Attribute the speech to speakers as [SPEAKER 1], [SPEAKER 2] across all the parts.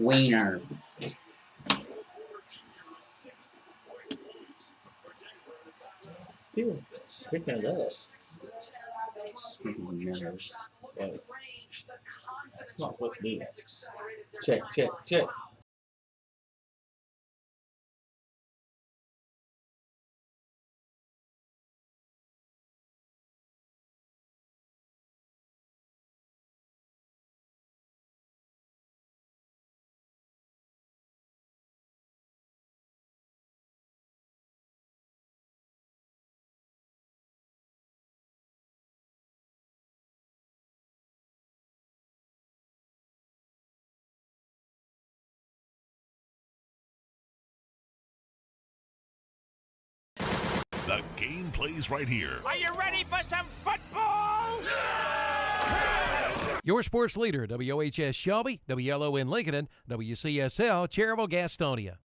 [SPEAKER 1] Wiener.
[SPEAKER 2] Still picking it up.
[SPEAKER 1] No.
[SPEAKER 2] Hey, it's not supposed to be. Check, check, check.
[SPEAKER 3] The game plays right here.
[SPEAKER 4] Are you ready for some football?
[SPEAKER 5] Your sports leader, WOHS Shelby, WLON Lincoln, and WCSL Cherryville Gastonia.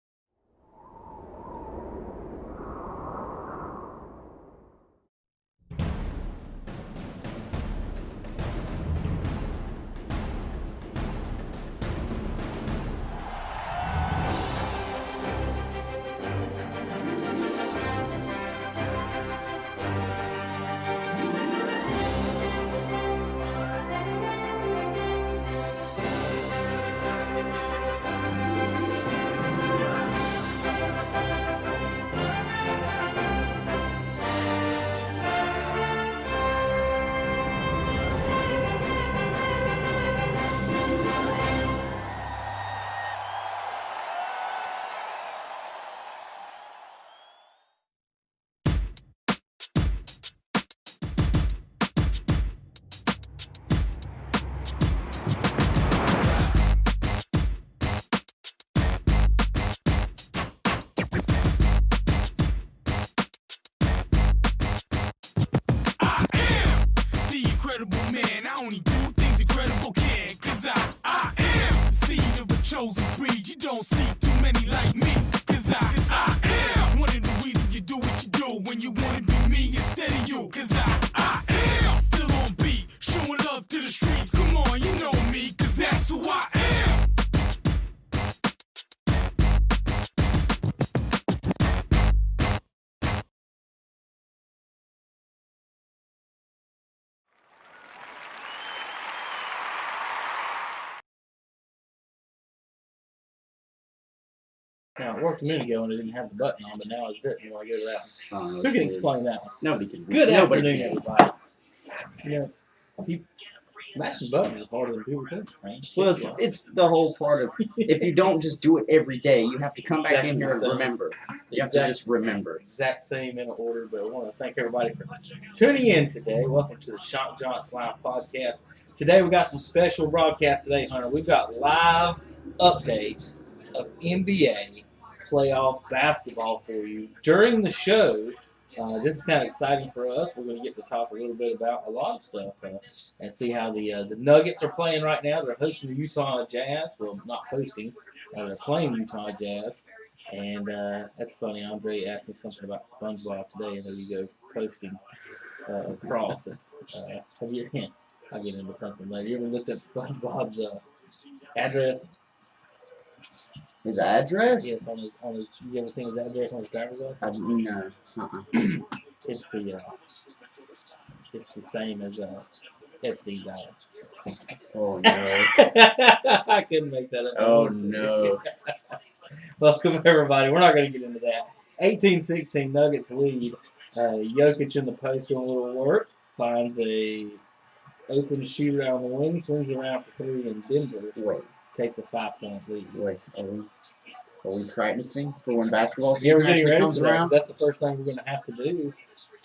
[SPEAKER 4] only do things incredible can. Cause I am the seed of a chosen breed. You don't see too many like me. Cause I am one of the reasons you do what you do. When you wanna be me instead of you. Cause I am still on beat. Showing love to the streets. Come on, you know me. Cause that's who I am.
[SPEAKER 2] Now, it worked a minute ago and it didn't have the button on, but now it's written when I get it out. Who can
[SPEAKER 1] Weird.
[SPEAKER 2] explain that one?
[SPEAKER 1] Nobody can.
[SPEAKER 2] Good
[SPEAKER 1] Nobody
[SPEAKER 2] afternoon,
[SPEAKER 1] can.
[SPEAKER 2] everybody. You know, mashing buttons is harder than people think, man.
[SPEAKER 1] Well, it's the whole part of if you don't just do it every day, you have to come back in here and
[SPEAKER 2] Exactly.
[SPEAKER 1] remember. You have to just remember.
[SPEAKER 2] Exact same in order, but I want to thank everybody for tuning in today. Welcome to the Shock Joxx Live Podcast. Today we got some special broadcast today, Hunter. We've got live updates of NBA playoff basketball for you during the show. This is kind of exciting for us. We're going to get to talk a little bit about a lot of stuff and see how the Nuggets are playing right now. They're hosting the Utah Jazz. Well, not hosting. They're playing Utah Jazz. And that's funny. Andre asked me something about SpongeBob today, and there you go, posting across it. I'll get into something later. You ever looked up SpongeBob's address?
[SPEAKER 1] His address?
[SPEAKER 2] Yes, on his. You ever seen his address on his driver's license?
[SPEAKER 1] No.
[SPEAKER 2] It's the same as Epstein's Island.
[SPEAKER 1] Oh no.
[SPEAKER 2] I couldn't make that up.
[SPEAKER 1] Oh no.
[SPEAKER 2] Welcome everybody. We're not going to get into that. 18-16 Nuggets lead. Jokic in the post doing a little work. Finds a open shooter on the wing. Swings around for three in Denver.
[SPEAKER 1] Wait.
[SPEAKER 2] Takes a 5-point lead.
[SPEAKER 1] Wait. Are we practicing for when basketball
[SPEAKER 2] Yeah, we're
[SPEAKER 1] season
[SPEAKER 2] getting
[SPEAKER 1] actually
[SPEAKER 2] ready
[SPEAKER 1] comes
[SPEAKER 2] for that, 'cause
[SPEAKER 1] around?
[SPEAKER 2] that's the first thing we're going to have to do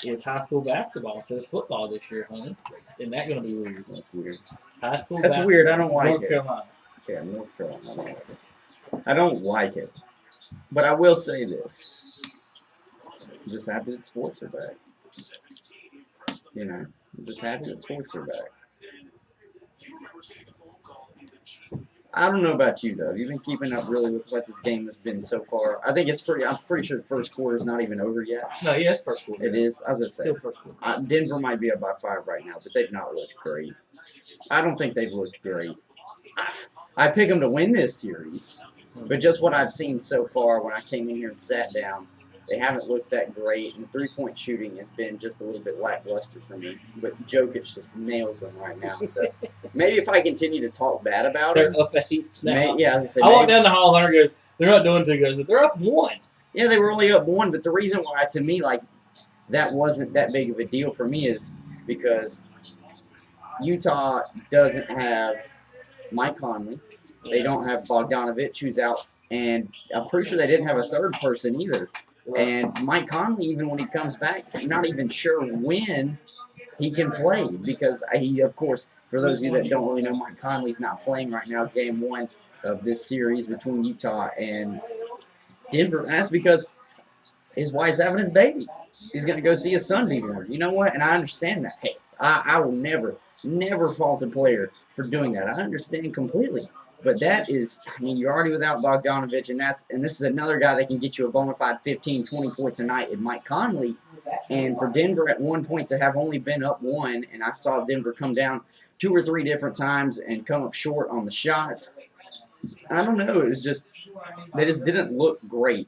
[SPEAKER 2] is high school basketball instead of football this year, honey. Isn't that going to be weird?
[SPEAKER 1] That's weird.
[SPEAKER 2] High school
[SPEAKER 1] That's
[SPEAKER 2] basketball.
[SPEAKER 1] weird. I don't like
[SPEAKER 2] North
[SPEAKER 1] it.
[SPEAKER 2] Carolina.
[SPEAKER 1] Yeah, North Carolina. I don't like it. I don't like it. But I will say this. I'm just happy that sports are back. You know, I'm just happy that sports are back. I don't know about you though. You've been keeping up really with what this game has been so far. I think it's pretty. I'm pretty sure the first quarter is not even over yet.
[SPEAKER 2] No, yeah, it's first quarter.
[SPEAKER 1] It is. I was gonna say
[SPEAKER 2] Still first quarter.
[SPEAKER 1] Denver might be up by 5 right now, but they've not looked great. I don't think they've looked great. I pick them to win this series, but just what I've seen so far when I came in here and sat down, they haven't looked that great, and three-point shooting has been just a little bit lackluster for me. But Jokic just nails them right now. So maybe if I continue to talk bad about
[SPEAKER 2] They're
[SPEAKER 1] him,
[SPEAKER 2] up 8 now.
[SPEAKER 1] yeah, as I said,
[SPEAKER 2] I walked down the hall, Hunter goes, they're not doing too good. They're up 1.
[SPEAKER 1] yeah, they were only up 1, but the reason why, to me, like, that wasn't that big of a deal for me is because Utah doesn't have Mike Conley. They don't have Bogdanovich, who's out, and I'm pretty sure they didn't have a third person either. And Mike Conley, even when he comes back, I'm not even sure when he can play because he, of course, for those of you that don't really know, Mike Conley's not playing right now, game 1 of this series between Utah and Denver. And that's because his wife's having his baby. He's going to go see his son be born. You know what? And I understand that. Hey, I will never fault a player for doing that. I understand completely. But that is, I mean, you're already without Bogdanovich, and this is another guy that can get you a bona fide 15, 20 points a night in Mike Conley. And for Denver at one point to have only been up 1, and I saw Denver come down 2 or 3 different times and come up short on the shots. I don't know. It was just, they just didn't look great.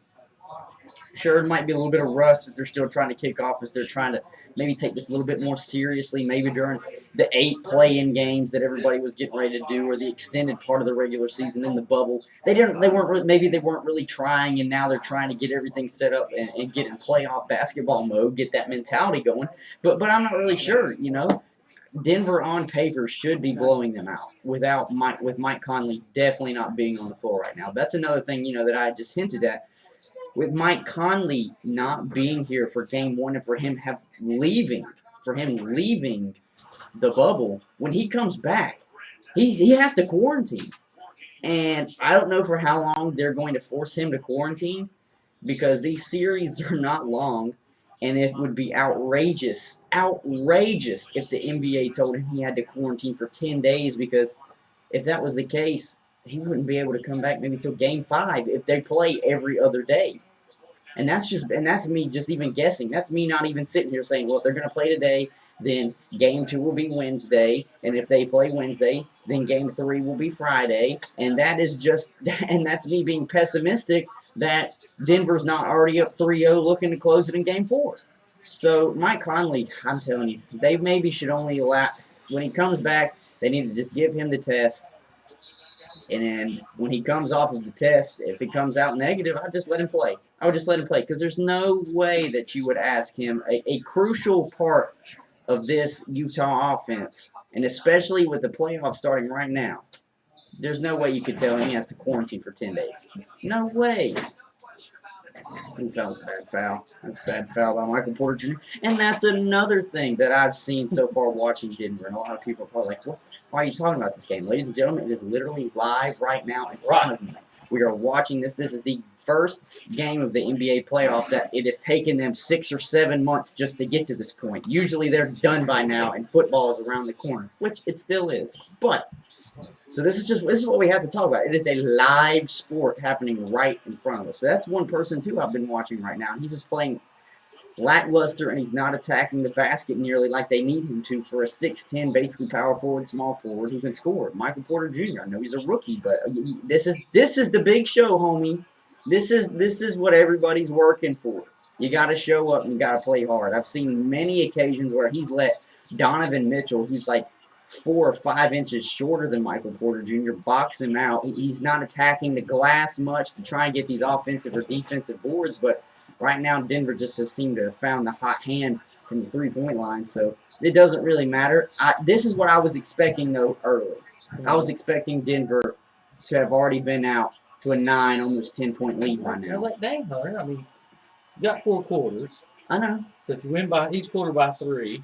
[SPEAKER 1] Sure, it might be a little bit of rust that they're still trying to kick off as they're trying to maybe take this a little bit more seriously, maybe during the 8 play-in games that everybody was getting ready to do, or the extended part of the regular season in the bubble. Maybe they weren't really trying, and now they're trying to get everything set up and get in playoff basketball mode, get that mentality going. But I'm not really sure, you know. Denver on paper should be blowing them out with Mike Conley definitely not being on the floor right now. That's another thing, you know, that I just hinted at. With Mike Conley not being here for game 1 and for him leaving the bubble, when he comes back, he has to quarantine. And I don't know for how long they're going to force him to quarantine because these series are not long, and it would be outrageous if the NBA told him he had to quarantine for 10 days because if that was the case, he wouldn't be able to come back maybe till game 5 if they play every other day. And that's me just even guessing. That's me not even sitting here saying, well, if they're going to play today, then game 2 will be Wednesday. And if they play Wednesday, then game 3 will be Friday. And that's me being pessimistic that Denver's not already up 3-0 looking to close it in game 4. So Mike Conley, I'm telling you, they maybe should only allow, when he comes back, they need to just give him the test. And then when he comes off of the test, if it comes out negative, I'd just let him play. I would just let him play because there's no way that you would ask him, a crucial part of this Utah offense, and especially with the playoffs starting right now, there's no way you could tell him he has to quarantine for 10 days. No way. I think that was a bad foul. That's a bad foul by Michael Porter Jr. And that's another thing that I've seen so far watching Denver. And a lot of people are probably like, what? Why are you talking about this game? Ladies and gentlemen, it is literally live right now in front of me. We are watching this. This is the first game of the NBA playoffs that it has taken them 6 or 7 months just to get to this point. Usually they're done by now and football is around the corner, which it still is. But so this is what we have to talk about. It is a live sport happening right in front of us. But that's one person, too, I've been watching right now. He's just playing lackluster, and he's not attacking the basket nearly like they need him to for a 6'10", basically power forward, small forward who can score. Michael Porter Jr., I know he's a rookie, but this is the big show, homie. This is what everybody's working for. You got to show up and you got to play hard. I've seen many occasions where he's let Donovan Mitchell, who's like 4 or 5 inches shorter than Michael Porter Jr., box him out. He's not attacking the glass much to try and get these offensive or defensive boards, but right now Denver just has seemed to have found the hot hand from the three-point line, so it doesn't really matter. This is what I was expecting, though, early. I was expecting Denver to have already been out to a 9, almost 10-point lead by
[SPEAKER 2] I
[SPEAKER 1] now.
[SPEAKER 2] was like, dang, Hunter. I mean, you got 4 quarters.
[SPEAKER 1] I know.
[SPEAKER 2] So if you win by each quarter by 3,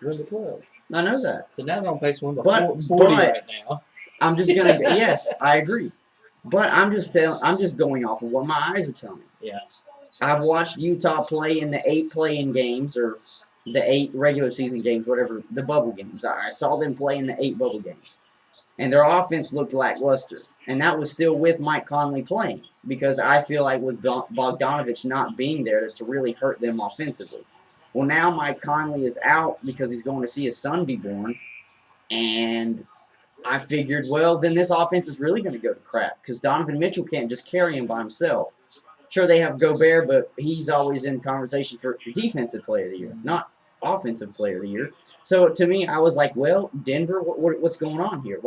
[SPEAKER 2] you win the 12.
[SPEAKER 1] I know that.
[SPEAKER 2] So now they're on pace to win by
[SPEAKER 1] But
[SPEAKER 2] 40 right now.
[SPEAKER 1] I'm just gonna yes, I agree. But I'm just going off of what my eyes are telling me.
[SPEAKER 2] Yeah.
[SPEAKER 1] I've watched Utah play in the 8 play-in games or the 8 regular season games, whatever, the bubble games. I saw them play in the 8 bubble games. And their offense looked lackluster. And that was still with Mike Conley playing. Because I feel like with Bogdanovich not being there, that's really hurt them offensively. Well, now Mike Conley is out because he's going to see his son be born. And I figured, well, then this offense is really going to go to crap because Donovan Mitchell can't just carry him by himself. Sure, they have Gobert, but he's always in conversation for defensive player of the year, not offensive player of the year. So to me, I was like, well, Denver, what's going on here?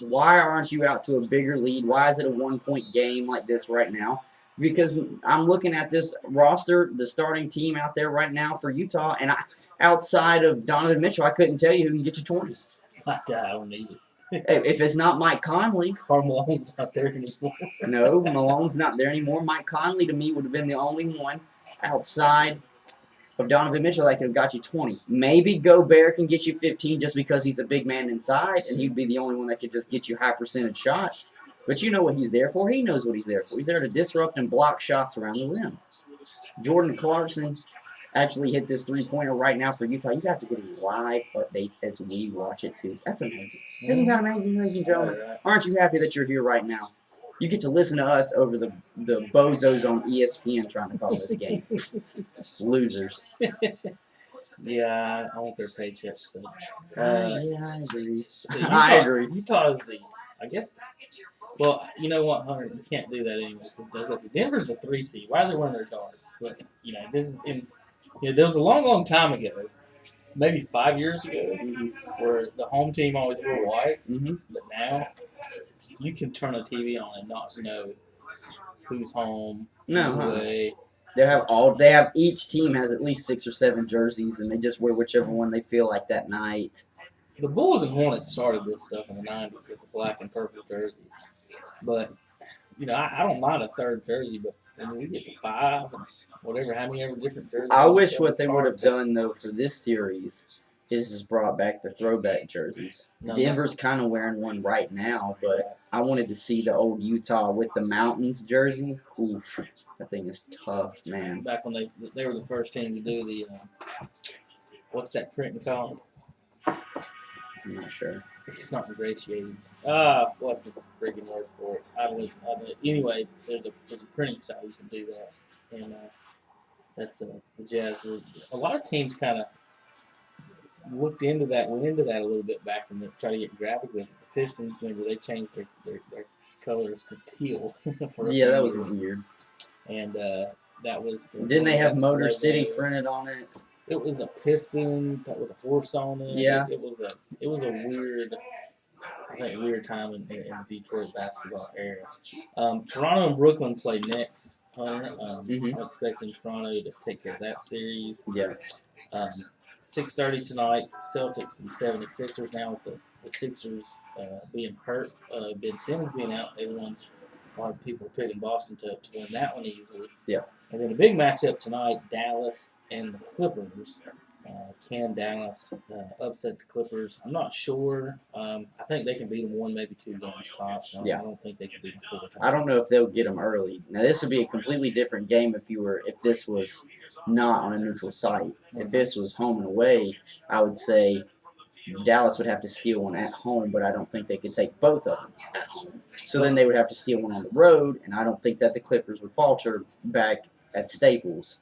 [SPEAKER 1] Why aren't you out to a bigger lead? Why is it a 1-point game like this right now? Because I'm looking at this roster, the starting team out there right now for Utah, and outside of Donovan Mitchell, I couldn't tell you who can get you 20.
[SPEAKER 2] I don't need it.
[SPEAKER 1] If it's not Mike Conley.
[SPEAKER 2] Carmelo's not there anymore.
[SPEAKER 1] No, Malone's not there anymore. Mike Conley, to me, would have been the only one outside of Donovan Mitchell that could have got you 20. Maybe Gobert can get you 15 just because he's a big man inside, and he'd be the only one that could just get you high percentage shots. But you know what he's there for. He knows what he's there for. He's there to disrupt and block shots around the rim. Jordan Clarkson actually hit this three-pointer right now for Utah. You guys are getting live updates as we watch it, too. That's amazing. Isn't that amazing, ladies and gentlemen? Aren't you happy that you're here right now? You get to listen to us over the bozos on ESPN trying to call this game. Losers.
[SPEAKER 2] Yeah, I want their paychecks, though.
[SPEAKER 1] Yeah, I agree.
[SPEAKER 2] So
[SPEAKER 1] I agree.
[SPEAKER 2] Utah is I guess, well, you know what, Hunter, you can't do that anymore because Denver's a 3 seed. Why are they winning their darts? But, this is there was a long, long time ago, maybe 5 years ago, where the home team always wore white. But now you can turn a TV on and not know who's home, who's away.
[SPEAKER 1] They have each team has at least 6 or 7 jerseys, and they just wear whichever one they feel like that night.
[SPEAKER 2] The Bulls and Hornets started this stuff in the 90s with the black and purple jerseys. But, I don't mind a third jersey, but when we get to 5 and whatever, how many ever different jerseys.
[SPEAKER 1] I wish what they would have done, though, for this series is just brought back the throwback jerseys. Denver's kind of wearing one right now, but I wanted to see the old Utah with the Mountains jersey. Oof, that thing is tough, man.
[SPEAKER 2] Back when they were the first team to do the, what's that printing called?
[SPEAKER 1] I'm not sure.
[SPEAKER 2] It's not ingratiated. What's the freaking word for it? I don't know. Anyway, there's a printing style you can do that, and that's the Jazz. A lot of teams kind of went into that a little bit back and try to get graphic with it. The Pistons, remember, they changed their colors to teal.
[SPEAKER 1] That was weird.
[SPEAKER 2] And that was.
[SPEAKER 1] Didn't they have Motor City printed on it?
[SPEAKER 2] It was a piston with a horse on it.
[SPEAKER 1] Yeah.
[SPEAKER 2] It was a weird time in the Detroit basketball era. Toronto and Brooklyn play next. I'm expecting Toronto to take care of that series.
[SPEAKER 1] Yeah.
[SPEAKER 2] 6:30 tonight, Celtics and 76ers. Now with the Sixers being hurt, Ben Simmons being out, a lot of people are picking Boston to win that one easily.
[SPEAKER 1] Yeah.
[SPEAKER 2] And then a big matchup tonight, Dallas and the Clippers. Can Dallas upset the Clippers? I'm not sure. I think they can beat them 1, maybe 2 games tops. I don't think they can beat them 4 times.
[SPEAKER 1] I don't know if they'll get them early. Now, this would be a completely different game if this was not on a neutral site. If this was home and away, I would say Dallas would have to steal one at home, but I don't think they could take both of them at home. So then they would have to steal one on the road, and I don't think that the Clippers would falter back at Staples.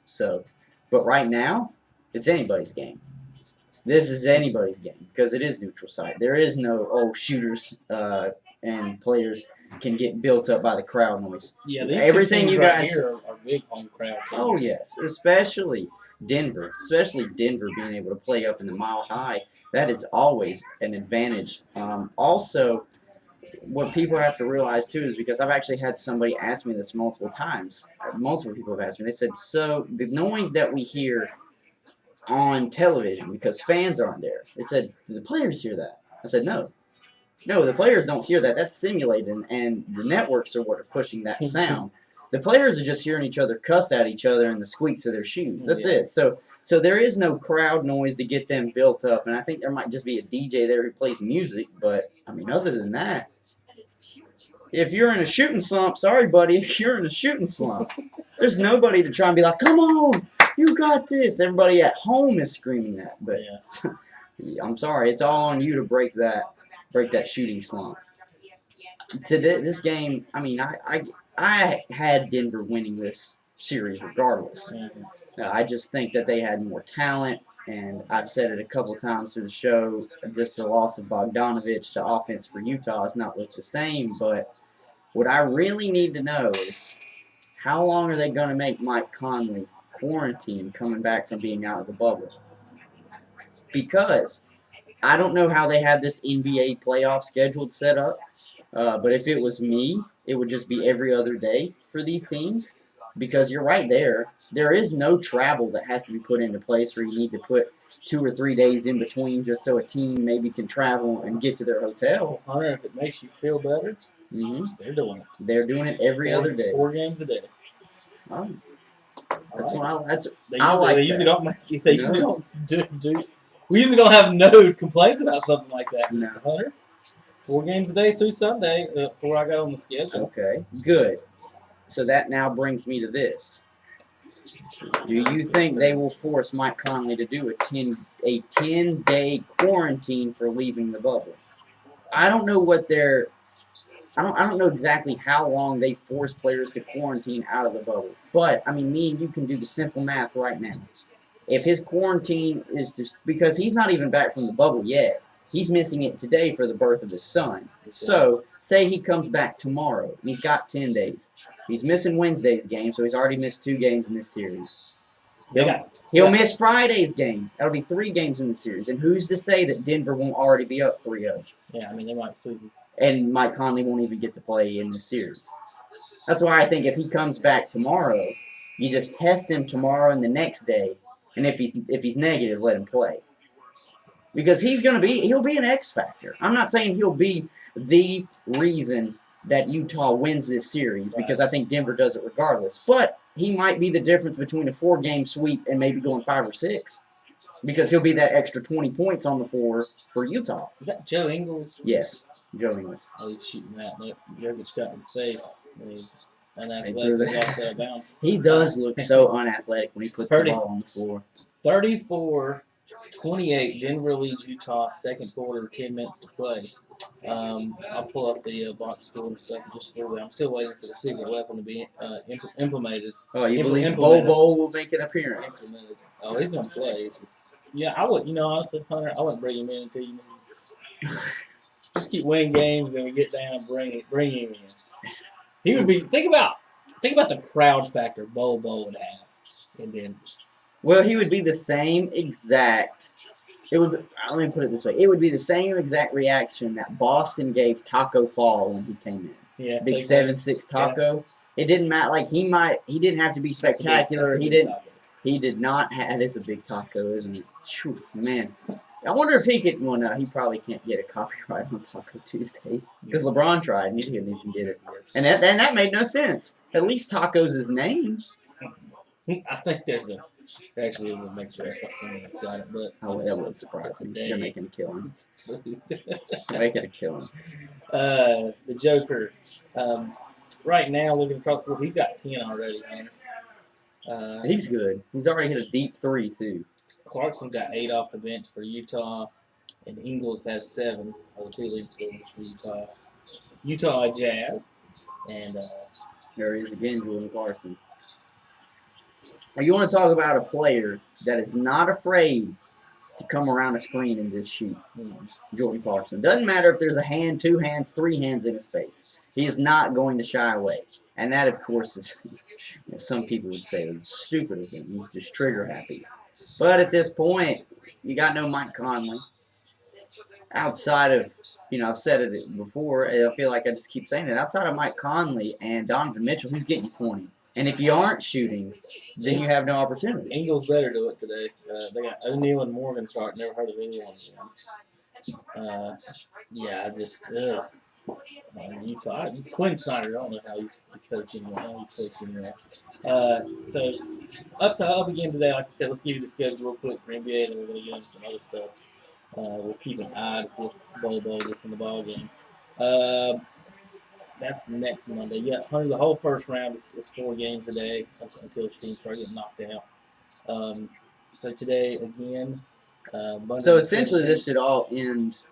[SPEAKER 1] But right now, it's anybody's game. This is anybody's game because it is neutral site. There is no shooters and players can get built up by the crowd noise.
[SPEAKER 2] Yeah, these
[SPEAKER 1] everything
[SPEAKER 2] two
[SPEAKER 1] you
[SPEAKER 2] teams
[SPEAKER 1] guys
[SPEAKER 2] right here are big home crowd teams.
[SPEAKER 1] Oh yes, especially Denver being able to play up in the Mile High. That is always an advantage. Also, what people have to realize too is because I've actually had somebody ask me this multiple times. Multiple people have asked me. They said, so the noise that we hear on television because fans aren't there. They said, do the players hear that? I said, no. No, the players don't hear that. That's simulated, and the networks are what are pushing that sound. The players are just hearing each other cuss at each other and the squeaks of their shoes. That's it. So there is no crowd noise to get them built up, and I think there might just be a DJ there who plays music, but, I mean, other than that, if you're in a shooting slump, sorry, buddy, if you're in a shooting slump, there's nobody to try and be like, come on, you got this. Everybody at home is screaming that, but I'm sorry, it's all on you to break that shooting slump. This game, I mean, I had Denver winning this series regardless. I just think that they had more talent. And I've said it a couple times through the show, just the loss of Bogdanovich, the offense for Utah has not looked the same. But what I really need to know is how long are they going to make Mike Conley quarantine coming back from being out of the bubble? Because I don't know how they had this NBA playoff scheduled set up, but if it was me, it would just be every other day for these teams. Because you're right there. There is no travel that has to be put into place where you need to put 2 or 3 days in between just so a team maybe can travel and get to their hotel.
[SPEAKER 2] Hunter, if it makes you feel better, they're doing it.
[SPEAKER 1] They're doing it every other day.
[SPEAKER 2] 4 games a day.
[SPEAKER 1] Oh, that's
[SPEAKER 2] All right.
[SPEAKER 1] what I.
[SPEAKER 2] They
[SPEAKER 1] I like
[SPEAKER 2] They usually
[SPEAKER 1] that.
[SPEAKER 2] don't make. They usually don't do. We usually don't have no complaints about something like that.
[SPEAKER 1] No.
[SPEAKER 2] Hunter, 4 games a day through Sunday before I got on the schedule.
[SPEAKER 1] Okay, good. So that now brings me to this. Do you think they will force Mike Conley to do a 10-day quarantine for leaving the bubble? I don't know what their I don't know exactly how long they force players to quarantine out of the bubble. But I mean, me and you can do the simple math right now. If his quarantine is just because he's not even back from the bubble yet. He's missing it today for the birth of his son. So, say he comes back tomorrow, and he's got 10 days. He's missing Wednesday's game, so he's already missed 2 games in this series. He'll miss Friday's game. That'll be 3 games in the series. And who's to say that Denver won't already be up 3-0?
[SPEAKER 2] Yeah, I mean, they might sweep him.
[SPEAKER 1] And Mike Conley won't even get to play in the series. That's why I think if he comes back tomorrow, you just test him tomorrow and the next day, and if he's negative, let him play. Because he'll be an X factor. I'm not saying he'll be the reason that Utah wins this series, because I think Denver does it regardless. But he might be the difference between a 4-game sweep and maybe going 5 or 6. Because he'll be that extra 20 points on the floor for Utah.
[SPEAKER 2] Is that Joe Ingles?
[SPEAKER 1] Yes, Joe Ingles.
[SPEAKER 2] Oh, he's shooting that. Look, Jokic got in his face. And
[SPEAKER 1] threw
[SPEAKER 2] athletic
[SPEAKER 1] that.
[SPEAKER 2] off that bounce.
[SPEAKER 1] He does look so unathletic when he puts the ball on the floor.
[SPEAKER 2] 34-28, Denver leads Utah, second quarter, 10 minutes to play. I'll pull up the box score and stuff just a little bit. I'm still waiting for the secret weapon to be implemented.
[SPEAKER 1] Oh, you believe
[SPEAKER 2] implemented.
[SPEAKER 1] Bobo will make an appearance?
[SPEAKER 2] Implemented. Oh, he's going to play. Yeah, I would, honestly, Hunter, I wouldn't bring him in until you just keep winning games, then we get down and bring him in. He would be, think about the crowd factor Bobo would have in Denver.
[SPEAKER 1] Well, he would be the same exact. Let me put it this way: it would be the same exact reaction that Boston gave Taco Fall when he came in.
[SPEAKER 2] Yeah,
[SPEAKER 1] Big 7'6" Taco. Yeah. It didn't matter. Like he didn't have to be spectacular. He did not have. That is a big taco, isn't it? Whew, man, I wonder if he could. Well, no, he probably can't get a copyright on Taco Tuesdays because LeBron tried and he didn't even get it. And that made no sense. At least Taco's his name.
[SPEAKER 2] I think there actually is a mixed restaurant somewhere that's got it, but
[SPEAKER 1] that wouldn't surprise me. They're making a killing. They're making a killing.
[SPEAKER 2] The Joker, right now looking across the board, he's got 10 already.
[SPEAKER 1] He's good. He's already hit a deep 3 too.
[SPEAKER 2] Clarkson's got 8 off the bench for Utah, and Ingles has 7 of the 2 leading scorers for Utah. Utah Jazz, and
[SPEAKER 1] there he is again, Jordan Clarkson. You want to talk about a player that is not afraid to come around a screen and just shoot. Jordan Clarkson. Doesn't matter if there's a hand, 2 hands, 3 hands in his face. He is not going to shy away. And that, of course, is some people would say it's stupid of him. He's just trigger happy. But at this point, you got no Mike Conley. Outside of, I've said it before. I feel like I just keep saying it. Outside of Mike Conley and Donovan Mitchell, who's getting you 20? And if you aren't shooting, then you have no opportunity.
[SPEAKER 2] Ingles better do it today. They got O'Neal and Morgan start. Never heard of anyone. Utah. Quinn Snyder, I don't know how he's coaching. So up again today. Like I said, let's give you the schedule real quick for NBA, and then we're going to get into some other stuff. We'll keep an eye to see if Bobo gets in the ball game. That's next Monday. Yeah, Hunter, the whole first round is 4 games a day until his team starts getting knocked out. So today, again,
[SPEAKER 1] so essentially this should all end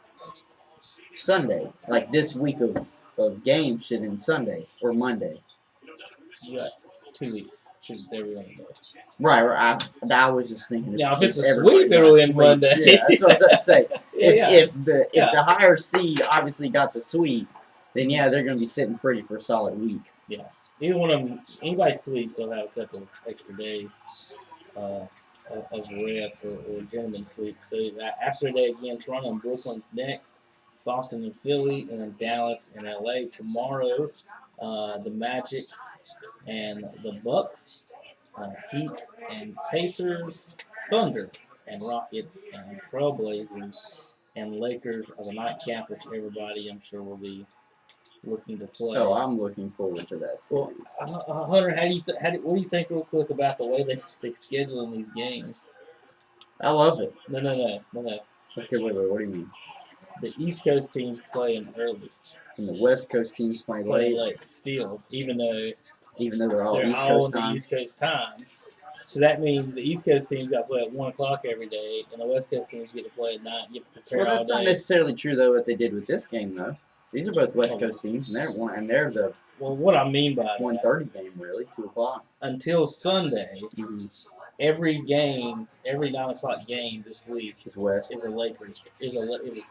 [SPEAKER 1] Sunday. Like this week of games should end Sunday or Monday.
[SPEAKER 2] You got 2 weeks. It's every other day.
[SPEAKER 1] Right. I was just thinking.
[SPEAKER 2] Now, if it's a
[SPEAKER 1] everybody
[SPEAKER 2] sweep,
[SPEAKER 1] got
[SPEAKER 2] it'll
[SPEAKER 1] a
[SPEAKER 2] end
[SPEAKER 1] sweep.
[SPEAKER 2] Monday.
[SPEAKER 1] Yeah, that's what I was about to say. If
[SPEAKER 2] Yeah.
[SPEAKER 1] the higher seed obviously got the sweep, then yeah, they're going to be sitting pretty for a solid week.
[SPEAKER 2] Yeah. Either one of them, anybody sweeps, they'll have a couple of extra days of rest or gentleman sweep. So after today, again, Toronto and Brooklyn's next, Boston and Philly, and then Dallas and LA. Tomorrow, the Magic and the Bucks, Heat and Pacers, Thunder and Rockets and Trailblazers and Lakers are the nightcap, which everybody, I'm sure, will be looking to play.
[SPEAKER 1] Oh, I'm looking forward to that
[SPEAKER 2] Well,
[SPEAKER 1] series.
[SPEAKER 2] Hunter, what do you think real quick about the way they schedule in these games?
[SPEAKER 1] I love it.
[SPEAKER 2] No.
[SPEAKER 1] Okay, wait, what do you mean?
[SPEAKER 2] The East Coast teams playing early.
[SPEAKER 1] And the West Coast teams play late,
[SPEAKER 2] still, even though
[SPEAKER 1] they're all East
[SPEAKER 2] on
[SPEAKER 1] Coast
[SPEAKER 2] the
[SPEAKER 1] time.
[SPEAKER 2] East Coast time. So that means the East Coast teams got to play at 1 o'clock every day, and the West Coast teams get to play at 9. Get to prepare
[SPEAKER 1] Well, that's
[SPEAKER 2] all
[SPEAKER 1] not
[SPEAKER 2] day.
[SPEAKER 1] necessarily true though. What they did with this game though, these are both West Coast teams, and they're the
[SPEAKER 2] Well, what I mean by that,
[SPEAKER 1] 1:30 game really, 2 o'clock.
[SPEAKER 2] until Sunday,
[SPEAKER 1] Mm-hmm.
[SPEAKER 2] every 9 o'clock game this week
[SPEAKER 1] It's West.
[SPEAKER 2] is a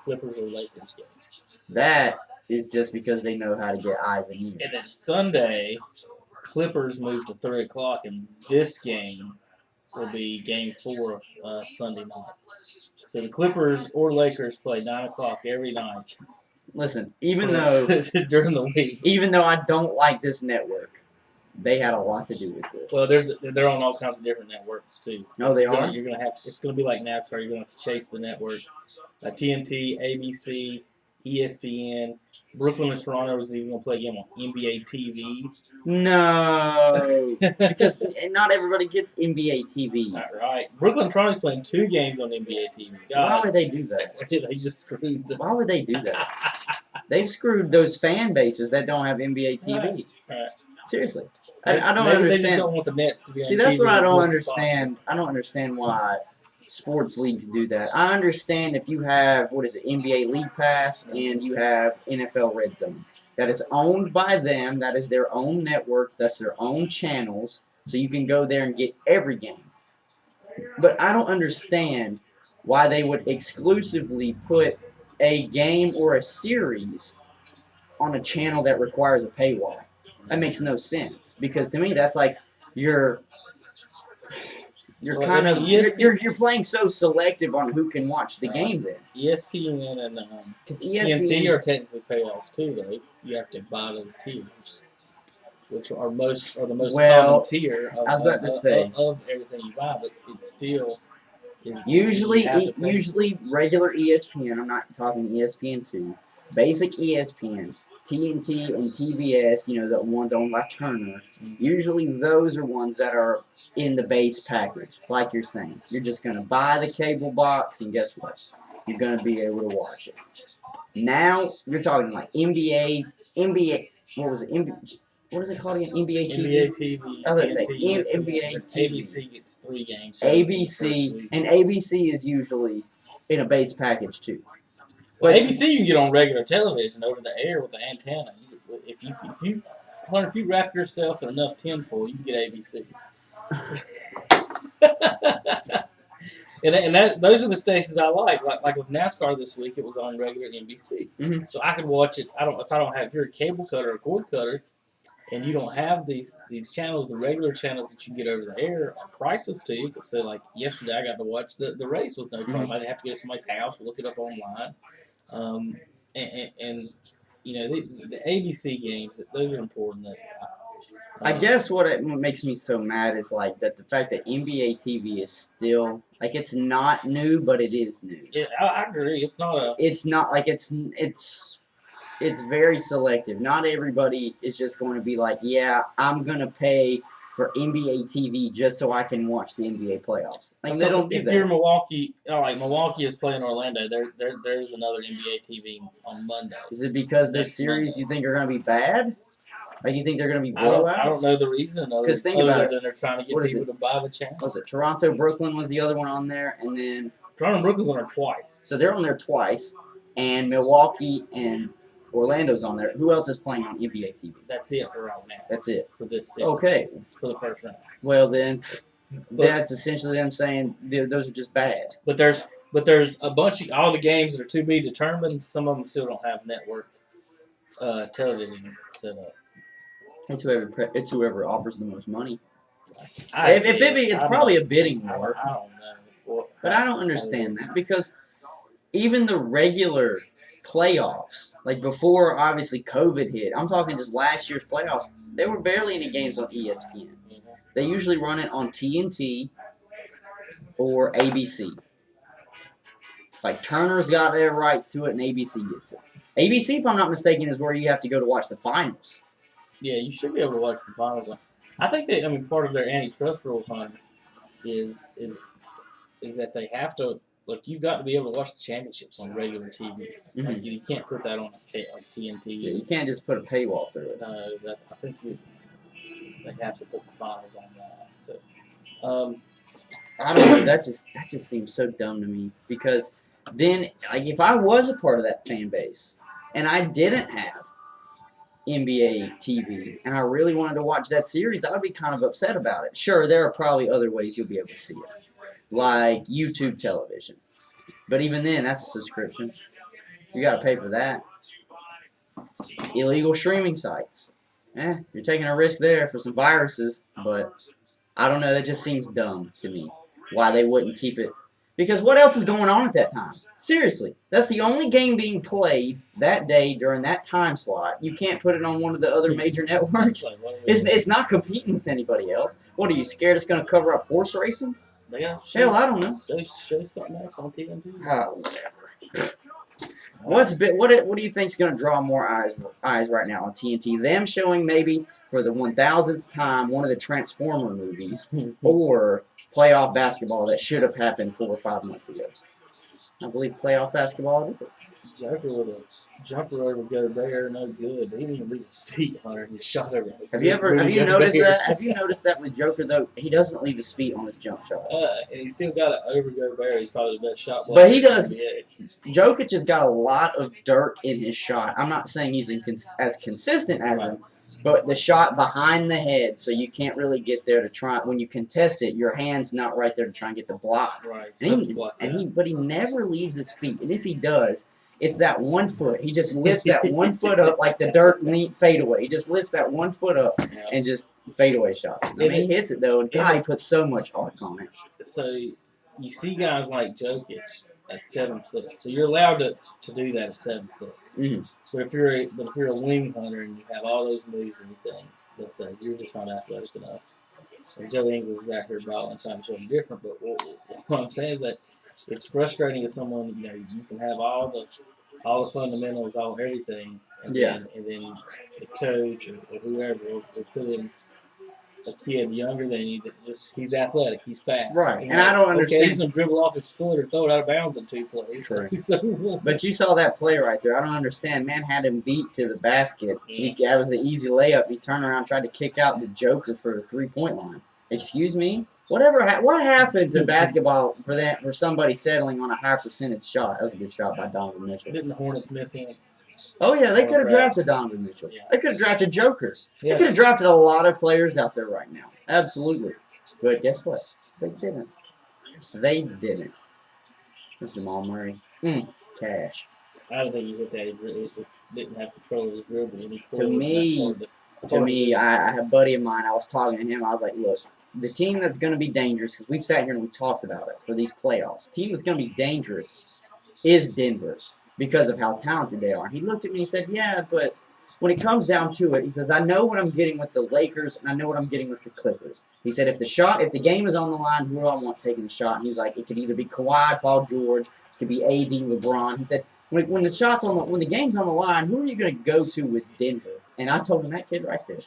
[SPEAKER 2] Clippers or Lakers game.
[SPEAKER 1] That is just because they know how to get eyes and ears.
[SPEAKER 2] And then Sunday, Clippers move to 3 o'clock, and this game will be Game 4 Sunday night. So the Clippers or Lakers play 9 o'clock every night.
[SPEAKER 1] Listen, even though
[SPEAKER 2] during the week.
[SPEAKER 1] Even though I don't like this network, they had a lot to do with this.
[SPEAKER 2] Well, they're on all kinds of different networks too.
[SPEAKER 1] No, they are.
[SPEAKER 2] You're gonna have. It's gonna be like NASCAR. You're gonna have to chase the networks. TNT, ABC, ESPN. Brooklyn and Toronto is even gonna play a game on NBA TV.
[SPEAKER 1] No, because not everybody gets NBA TV.
[SPEAKER 2] Not right. Brooklyn and Toronto's playing 2 games on NBA TV. God,
[SPEAKER 1] Why would they do that?
[SPEAKER 2] they just screwed them.
[SPEAKER 1] Why would they do that? They've screwed those fan bases that don't have NBA TV.
[SPEAKER 2] Right.
[SPEAKER 1] Seriously. I don't
[SPEAKER 2] Maybe
[SPEAKER 1] understand.
[SPEAKER 2] They just don't want the Nets to be on
[SPEAKER 1] See, that's
[SPEAKER 2] TV
[SPEAKER 1] what I
[SPEAKER 2] as
[SPEAKER 1] don't
[SPEAKER 2] much as
[SPEAKER 1] understand. I don't understand why sports leagues do that. I understand if you have, NBA League Pass and you have NFL Red Zone. That is owned by them. That is their own network. That's their own channels. So you can go there and get every game. But I don't understand why they would exclusively put a game or a series on a channel that requires a paywall. That makes no sense. Because to me, that's like you're playing so selective on who can watch the game then.
[SPEAKER 2] ESPN and
[SPEAKER 1] Because
[SPEAKER 2] TNT are technically paywalls too, though. You have to buy those tiers, which are the most common tier of,
[SPEAKER 1] I was about to say,
[SPEAKER 2] of everything you buy, but it's still
[SPEAKER 1] usually regular ESPN. I'm not talking ESPN2. Basic ESPN, TNT, and TBS, the ones owned by Turner, usually those are ones that are in the base package, like you're saying. You're just going to buy the cable box, and guess what? You're going to be able to watch it. Now, you're talking like NBA, what was it? What is it called again? NBA TV?
[SPEAKER 2] NBA TV.
[SPEAKER 1] I was going to say, NBA TV.
[SPEAKER 2] ABC gets 3 games.
[SPEAKER 1] ABC is usually in a base package too.
[SPEAKER 2] But ABC you can get on regular television over the air with the antenna. If you wrap yourself in enough tinfoil, you can get ABC. and those are the stations I like. Like with NASCAR this week, it was on regular NBC, so I could watch it. If you're a cable cutter or a cord cutter, and you don't have these channels, the regular channels that you get over the air are priceless to you. So like yesterday, I got to watch the race with no problem. I didn't have to go to somebody's house or look it up online. The ABC games, those are important.
[SPEAKER 1] I guess what makes me so mad is like that the fact that NBA TV is still like it's not new, but it is new.
[SPEAKER 2] Yeah, I agree. It's not like
[SPEAKER 1] it's very selective. Not everybody is just going to be like, yeah, I'm gonna pay for NBA TV just so I can watch the NBA playoffs. Like they don't do that.
[SPEAKER 2] If you're Milwaukee, Milwaukee is playing Orlando, there's another NBA TV on Monday.
[SPEAKER 1] Is it because their series you think are going to be bad? Like you think they're going to be blowouts?
[SPEAKER 2] I don't know the reason.
[SPEAKER 1] Because think about it.
[SPEAKER 2] They're trying to get people to buy the channel.
[SPEAKER 1] What was it? Toronto, Brooklyn was the other one on there, and then
[SPEAKER 2] Toronto and Brooklyn's on there twice.
[SPEAKER 1] So they're on there twice, and Milwaukee and Orlando's on there. Who else is playing on NBA TV?
[SPEAKER 2] That's it for right now.
[SPEAKER 1] That's it.
[SPEAKER 2] For this season.
[SPEAKER 1] Okay.
[SPEAKER 2] For the first round.
[SPEAKER 1] Well, then, that's essentially them saying those are just bad.
[SPEAKER 2] But there's a bunch of all the games that are to be determined. Some of them still don't have network television set up.
[SPEAKER 1] It's whoever offers the most money.
[SPEAKER 2] It's
[SPEAKER 1] probably a bidding war.
[SPEAKER 2] I don't know.
[SPEAKER 1] But I don't understand that because even the regular playoffs, like before obviously COVID hit, I'm talking just last year's playoffs, there were barely any games on ESPN. They usually run it on TNT or ABC. Like Turner's got their rights to it and ABC gets it. ABC, if I'm not mistaken, is where you have to go to watch the finals.
[SPEAKER 2] Yeah, you should be able to watch the finals. I think part of their antitrust rule, Hunter, is that they have to, like, you've got to be able to watch the championships on regular TV.
[SPEAKER 1] Mm-hmm.
[SPEAKER 2] Like, you can't put that on TNT.
[SPEAKER 1] Yeah, you can't just put a paywall through it.
[SPEAKER 2] No, I think they have to put the finals on that. So,
[SPEAKER 1] I don't know. That just seems so dumb to me because then, like, if I was a part of that fan base and I didn't have NBA TV and I really wanted to watch that series, I would be kind of upset about it. Sure, there are probably other ways you'll be able to see it, like YouTube television. But even then, that's a subscription. You got to pay for that. Illegal streaming sites. You're taking a risk there for some viruses, but I don't know. That just seems dumb to me. Why they wouldn't keep it. Because what else is going on at that time? Seriously. That's the only game being played that day during that time slot. You can't put it on one of the other major networks. It's not competing with anybody else. What, are you scared it's going to cover up horse racing? Hell, I don't know.
[SPEAKER 2] Show something else on TNT.
[SPEAKER 1] Whatever. What do you think's going to draw more eyes right now on TNT? Them showing maybe for the 1000th time one of the Transformer movies, or playoff basketball that should have happened 4 or 5 months ago. I believe playoff basketball it is.
[SPEAKER 2] Joker with a jumper over Gobert, no good. He didn't even leave his feet on it. He shot over.
[SPEAKER 1] Have you noticed that? Have you noticed that with Joker though? He doesn't leave his feet on his jump shots.
[SPEAKER 2] And he's still got it over Gobert. He's probably the best shot blocker.
[SPEAKER 1] But he does. Jokic has got a lot of dirt in his shot. I'm not saying he's as consistent as him. But the shot behind the head, so you can't really get there to try. When you contest it, your hand's not right there to try and get the block.
[SPEAKER 2] Right.
[SPEAKER 1] But he never leaves his feet. And if he does, it's that 1 foot. He just lifts that 1 foot up like the dirt fadeaway. He just lifts that 1 foot up and just fadeaway shots. I mean, he hits it though, and God, he puts so much arc on it.
[SPEAKER 2] So you see guys like Jokic at 7 foot. So you're allowed to do that at 7 foot.
[SPEAKER 1] Mm-hmm.
[SPEAKER 2] But if you're a wing hunter and you have all those moves and everything, they'll say you're just not athletic enough. And Joe Ingles is out here balling, trying to show them different. But what I'm saying is that it's frustrating as someone, you can have all the fundamentals, all everything, and then the coach or whoever will put in a kid younger than you that he's athletic, he's fast.
[SPEAKER 1] Right. And I don't understand.
[SPEAKER 2] He's gonna dribble off his foot or throw it out of bounds in 2 plays.
[SPEAKER 1] True.
[SPEAKER 2] So,
[SPEAKER 1] but you saw that play right there. I don't understand. Man had him beat to the basket. That was the easy layup. He turned around, tried to kick out the Joker for the 3-point line. Excuse me? What happened to basketball for somebody settling on a high percentage shot? That was a good shot by Donovan Mitchell.
[SPEAKER 2] Didn't the Hornets miss him?
[SPEAKER 1] Oh, yeah, they could have drafted Donovan Mitchell. Yeah. They could have drafted Joker.
[SPEAKER 2] Yeah.
[SPEAKER 1] They could have drafted a lot of players out there right now. Absolutely. But guess what? They didn't. They didn't. It's Jamal Murray. Cash.
[SPEAKER 2] I don't think he's at that. He didn't have control of his dribble.
[SPEAKER 1] To me, I have a buddy of mine. I was talking to him. I was like, look, the team that's going to be dangerous, because we've sat here and we've talked about it for these playoffs. The team that's going to be dangerous is Denver, because of how talented they are. And he looked at me and he said, yeah, but when it comes down to it, he says, I know what I'm getting with the Lakers, and I know what I'm getting with the Clippers. He said, if the game is on the line, who do I want taking the shot? And he's like, it could either be Kawhi, Paul George, it could be AD, LeBron. He said, when the game's on the line, who are you going to go to with Denver? And I told him, that kid right there,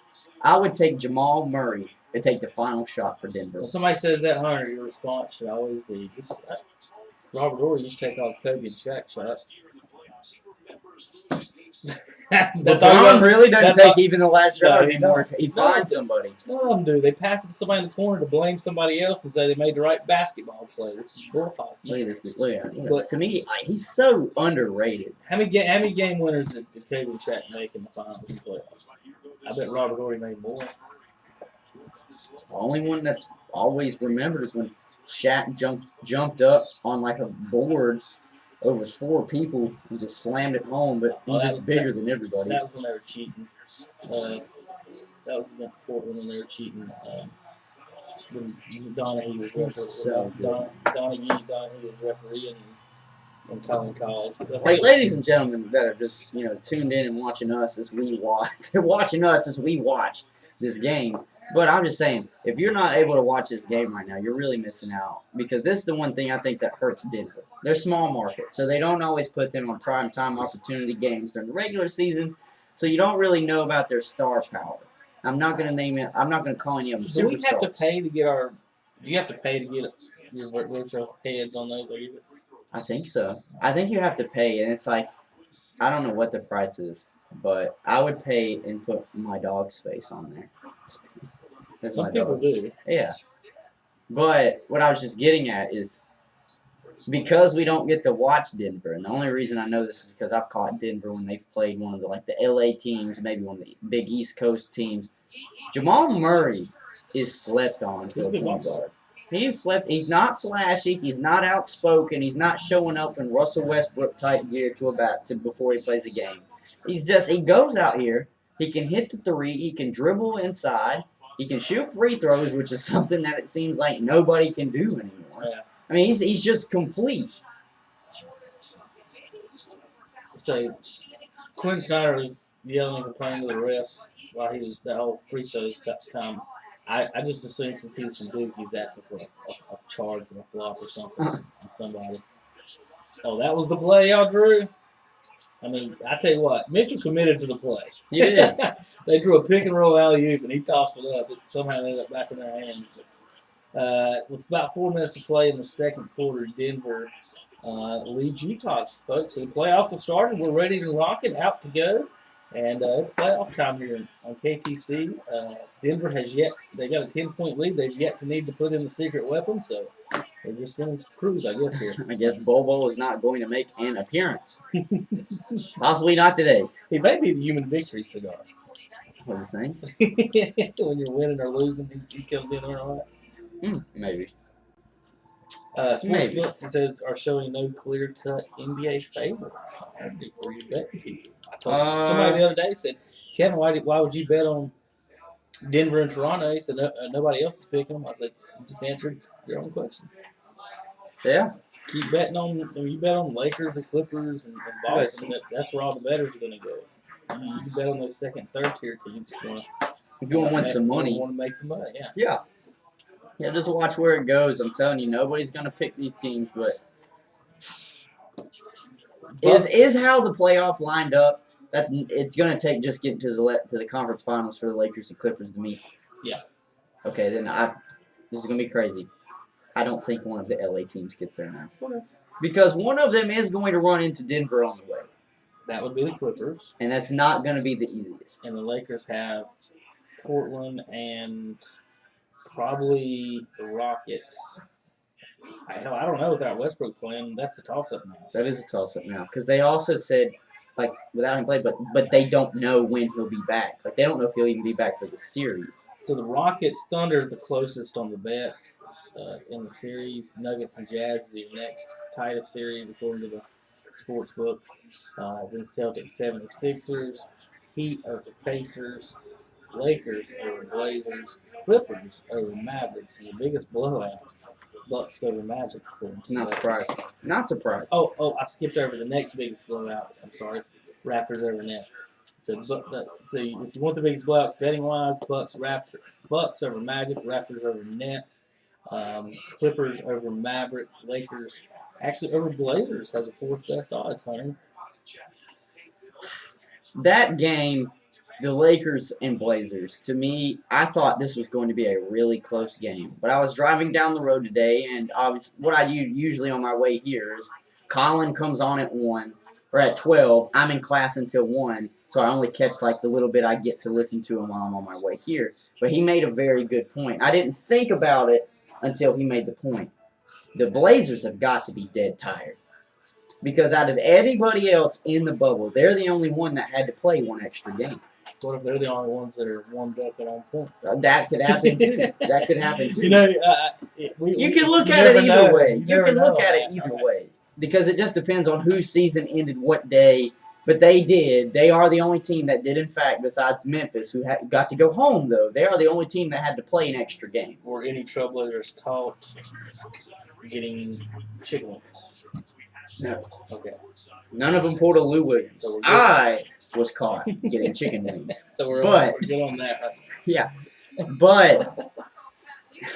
[SPEAKER 1] I would take Jamal Murray to take the final shot for Denver.
[SPEAKER 2] When somebody says that, Hunter, your response should always be, Robert Horry used to take all Kobe and Shaq shots. That's all
[SPEAKER 1] LeBron really doesn't
[SPEAKER 2] that's
[SPEAKER 1] take
[SPEAKER 2] all-
[SPEAKER 1] even the last
[SPEAKER 2] No,
[SPEAKER 1] shot
[SPEAKER 2] he
[SPEAKER 1] anymore.
[SPEAKER 2] don't.
[SPEAKER 1] He
[SPEAKER 2] No,
[SPEAKER 1] finds somebody.
[SPEAKER 2] None of them do. They pass it to somebody in the corner to blame somebody else and say they made the right basketball play, which is bullshit.
[SPEAKER 1] Look at this. Look at him.
[SPEAKER 2] But-
[SPEAKER 1] To me, he's so underrated.
[SPEAKER 2] How many game winners did Tatum and Shaq make in the finals and playoffs? I bet Robert Horry made more.
[SPEAKER 1] The only one that's always remembered is when Shaq jumped up on like a board over 4 people and just slammed it home, but
[SPEAKER 2] Oh,
[SPEAKER 1] he's
[SPEAKER 2] that
[SPEAKER 1] just
[SPEAKER 2] was-
[SPEAKER 1] bigger than everybody.
[SPEAKER 2] That was when they were cheating. That was against Portland when they were cheating. When Donahue was
[SPEAKER 1] So good.
[SPEAKER 2] Donahue was refereeing and calling calls.
[SPEAKER 1] Like, ladies and gentlemen that are just, tuned in and watching us as we watch, they're watching us as we watch this game. But I'm just saying, if you're not able to watch this game right now, you're really missing out. Because this is the one thing I think that hurts Denver. They're small market, so they don't always put them on prime time opportunity games during the regular season, so you don't really know about their star power. I'm not going to name it. I'm not going to call any of them
[SPEAKER 2] Do we have to
[SPEAKER 1] superstars.
[SPEAKER 2] pay to get our? Do you have to pay to get your virtual heads on those?
[SPEAKER 1] I think so. I think you have to pay, and it's like, I don't know what the price is, but I would pay and put my dog's face on there. That's
[SPEAKER 2] Some
[SPEAKER 1] my
[SPEAKER 2] people
[SPEAKER 1] dog.
[SPEAKER 2] do.
[SPEAKER 1] Yeah. But what I was just getting at is because we don't get to watch Denver, and the only reason I know this is because I've caught Denver when they've played one of the LA teams, maybe one of the big East Coast teams. Jamal Murray is slept on for
[SPEAKER 2] He's a
[SPEAKER 1] a
[SPEAKER 2] good
[SPEAKER 1] point
[SPEAKER 2] ball
[SPEAKER 1] guard. He's slept. He's not flashy. He's not outspoken. He's not showing up in Russell Westbrook type gear before he plays a game. He goes out here. He can hit the three. He can dribble inside. He can shoot free throws, which is something that it seems like nobody can do anymore.
[SPEAKER 2] Yeah.
[SPEAKER 1] I mean, he's just complete.
[SPEAKER 2] So Quinn Snyder was yelling and complaining to the refs while he was that whole free throw time. I just assumed since he was from Duke, he was asking for a charge or a flop or something from somebody. Oh, that was the play y'all drew? I mean, I tell you what, Mitchell committed to the play.
[SPEAKER 1] He did.
[SPEAKER 2] They drew a pick and roll alley-oop, and he tossed it up. It somehow ended up back in their hands. With about 4 minutes to play in the second quarter, Denver leads Utah, folks. So the playoffs have started. We're ready to rock it, out to go. And it's playoff time here on KTC. Denver they got a 10-point lead. They've yet to need to put in the secret weapon, so they're just going to cruise, I guess, here.
[SPEAKER 1] I guess Bobo is not going to make an appearance. Possibly not today.
[SPEAKER 2] He may be the human victory cigar.
[SPEAKER 1] What do you think?
[SPEAKER 2] When you're winning or losing, he comes in or not.
[SPEAKER 1] Maybe.
[SPEAKER 2] Sports
[SPEAKER 1] Maybe.
[SPEAKER 2] books, it says, are showing no clear-cut NBA favorites. That'd be for you betting people. I told somebody the other day, said, Kevin, why would you bet on Denver and Toronto? He said, nobody else is picking them. I said, you just answered your own question.
[SPEAKER 1] Yeah.
[SPEAKER 2] Keep betting on, you bet on Lakers, the Clippers, and Boston. That's where all the bettors are going to go. You can bet on those second, third tier teams
[SPEAKER 1] If you want to win some money.
[SPEAKER 2] want to make the money, yeah.
[SPEAKER 1] Yeah. Yeah, just watch where it goes. I'm telling you, nobody's going to pick these teams, but is how the playoff lined up. It's going to take just getting to the conference finals for the Lakers and Clippers to meet.
[SPEAKER 2] Yeah.
[SPEAKER 1] Okay, then this is going to be crazy. I don't think one of the LA teams gets there now.
[SPEAKER 2] Okay.
[SPEAKER 1] Because one of them is going to run into Denver on the way.
[SPEAKER 2] That would be the Clippers.
[SPEAKER 1] And that's not going to be the easiest.
[SPEAKER 2] And the Lakers have Portland and probably the Rockets. I don't know without Westbrook playing. That's a toss-up now.
[SPEAKER 1] That is a toss-up now. Because they also said, like, without him playing, but they don't know when he'll be back. Like, they don't know if he'll even be back for the series.
[SPEAKER 2] So the Rockets, Thunder is the closest on the bets in the series. Nuggets and Jazz is your next tightest series according to the sports books. Then Celtics, 76ers, Heat over Pacers, Lakers over Blazers, Clippers over Mavericks, and the biggest blowout, Bucks over Magic.
[SPEAKER 1] Not surprised. Not surprised.
[SPEAKER 2] Oh, I skipped over the next biggest blowout. I'm sorry, Raptors over Nets. So if you want the biggest blowouts betting wise, Bucks over Magic, Raptors over Nets, Clippers over Mavericks, Lakers actually over Blazers has the fourth best odds, Hunter.
[SPEAKER 1] That game, the Lakers and Blazers, to me, I thought this was going to be a really close game. But I was driving down the road today, and what I do usually on my way here is Colin comes on at 1, or at 12, I'm in class until 1, so I only catch like the little bit I get to listen to him while I'm on my way here. But he made a very good point. I didn't think about it until he made the point. The Blazers have got to be dead tired. Because out of anybody else in the bubble, they're the only one that had to play one extra game.
[SPEAKER 2] What if they're the only ones that are warmed up and on point?
[SPEAKER 1] That could happen too. That could happen too.
[SPEAKER 2] You know,
[SPEAKER 1] You can look at it either way. You
[SPEAKER 2] never
[SPEAKER 1] can look
[SPEAKER 2] know.
[SPEAKER 1] at it either way. Because it just depends on whose season ended what day. But they did. They are the only team that did, in fact, besides Memphis, who got to go home, though. They are the only team that had to play an extra game.
[SPEAKER 2] Were any Trailblazers caught getting chicken wings?
[SPEAKER 1] No.
[SPEAKER 2] Okay.
[SPEAKER 1] None of them pulled a Lou Williams.
[SPEAKER 2] So we're good.
[SPEAKER 1] I was caught getting chicken wings.
[SPEAKER 2] So we're good on that.
[SPEAKER 1] Yeah. But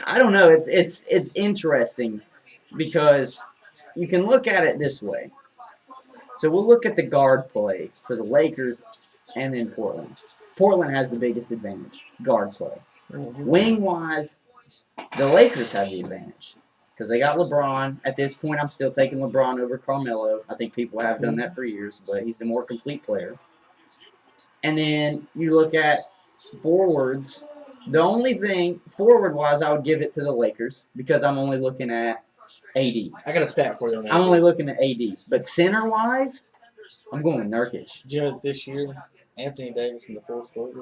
[SPEAKER 1] I don't know. It's interesting because you can look at it this way. So we'll look at the guard play for the Lakers and then Portland. Portland has the biggest advantage, guard play. Wing-wise, the Lakers have the advantage because they got LeBron. At this point, I'm still taking LeBron over Carmelo. I think people have done that for years, but he's the more complete player. And then you look at forwards. The only thing, forward-wise, I would give it to the Lakers because I'm only looking at AD.
[SPEAKER 2] I got a stat for you on that.
[SPEAKER 1] I'm only looking at AD. But center-wise, I'm going with Nurkic.
[SPEAKER 2] Did you know that this year, Anthony Davis in the fourth quarter,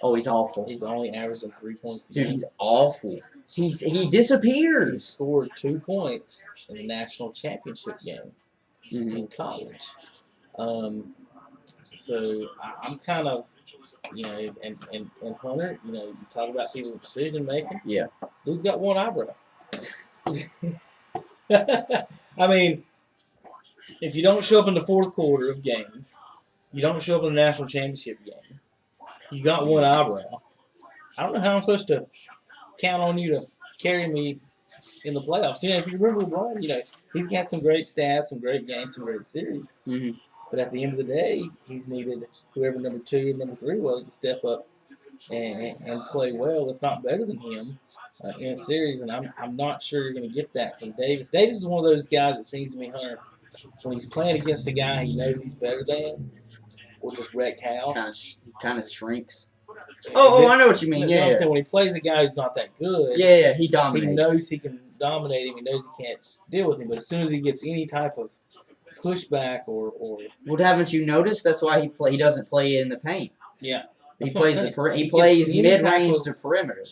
[SPEAKER 1] Oh, he's awful.
[SPEAKER 2] he's only averaging 3 points a
[SPEAKER 1] Dude,
[SPEAKER 2] game.
[SPEAKER 1] he's awful. He
[SPEAKER 2] He
[SPEAKER 1] disappears.
[SPEAKER 2] scored 2 points in the national championship game
[SPEAKER 1] Mhm.
[SPEAKER 2] in college. So I'm kind of, and Hunter, you talk about people's decision making.
[SPEAKER 1] Yeah.
[SPEAKER 2] Dude's got one eyebrow. I mean, if you don't show up in the fourth quarter of games, you don't show up in the national championship game, you got one eyebrow. I don't know how I'm supposed to count on you to carry me in the playoffs. If you remember LeBron, he's got some great stats, some great games, some great series.
[SPEAKER 1] Mhm.
[SPEAKER 2] But at the end of the day, he's needed whoever number 2 and number 3 was to step up and play well, if not better than him, in a series. And I'm not sure you're going to get that from Davis. Davis is one of those guys that seems to me, Hunter, when he's playing against a guy he knows he's better than, or just wreck house.
[SPEAKER 1] Kind of shrinks. Oh, I know what you mean.
[SPEAKER 2] You know
[SPEAKER 1] Yeah,
[SPEAKER 2] what I'm
[SPEAKER 1] yeah.
[SPEAKER 2] saying? When he plays a guy who's not that good,
[SPEAKER 1] Yeah, he dominates.
[SPEAKER 2] he knows he can dominate him. He knows he can't deal with him. But as soon as he gets any type of pushback or
[SPEAKER 1] Well, haven't you noticed? That's why he doesn't play in the paint.
[SPEAKER 2] yeah,
[SPEAKER 1] He
[SPEAKER 2] That's what I'm
[SPEAKER 1] plays
[SPEAKER 2] saying.
[SPEAKER 1] he
[SPEAKER 2] He
[SPEAKER 1] plays
[SPEAKER 2] gets any type
[SPEAKER 1] mid-range
[SPEAKER 2] of-
[SPEAKER 1] to perimeter.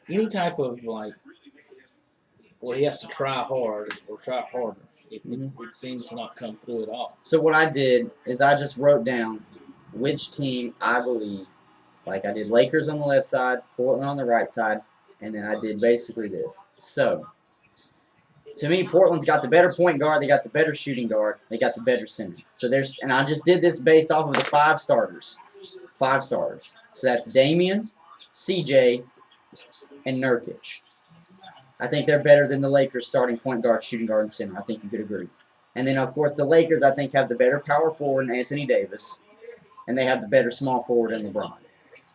[SPEAKER 2] any type of where he has to try hard or try harder, it seems to not come through at all.
[SPEAKER 1] So what I did is I just wrote down which team I believe. Like I did Lakers on the left side, Portland on the right side, and then I did basically this. So, to me, Portland's got the better point guard, they got the better shooting guard, they got the better center. So and I just did this based off of the 5 starters. 5 starters. So that's Damian, CJ, and Nurkic. I think they're better than the Lakers starting point guard, shooting guard, and center. I think you could agree. And then, of course, the Lakers, I think, have the better power forward in Anthony Davis, and they have the better small forward in LeBron.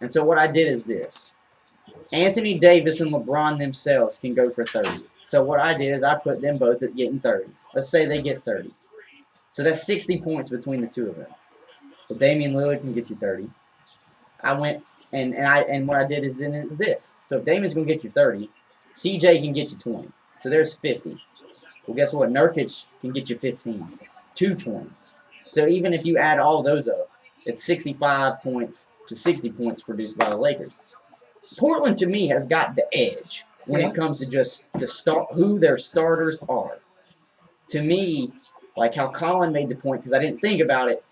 [SPEAKER 1] And so what I did is this. Anthony Davis and LeBron themselves can go for 30. So what I did is I put them both at getting 30. Let's say they get 30. So that's 60 points between the two of them. So Damian Lillard can get you 30. I went and what I did is this. So if Damian's going to get you 30, CJ can get you 20. So there's 50. Well, guess what? Nurkic can get you 15. 220. So even if you add all those up, it's 65 points to 60 points produced by the Lakers. Portland, to me, has got the edge when it comes to just who their starters are. To me, like how Colin made the point, because I didn't think about it,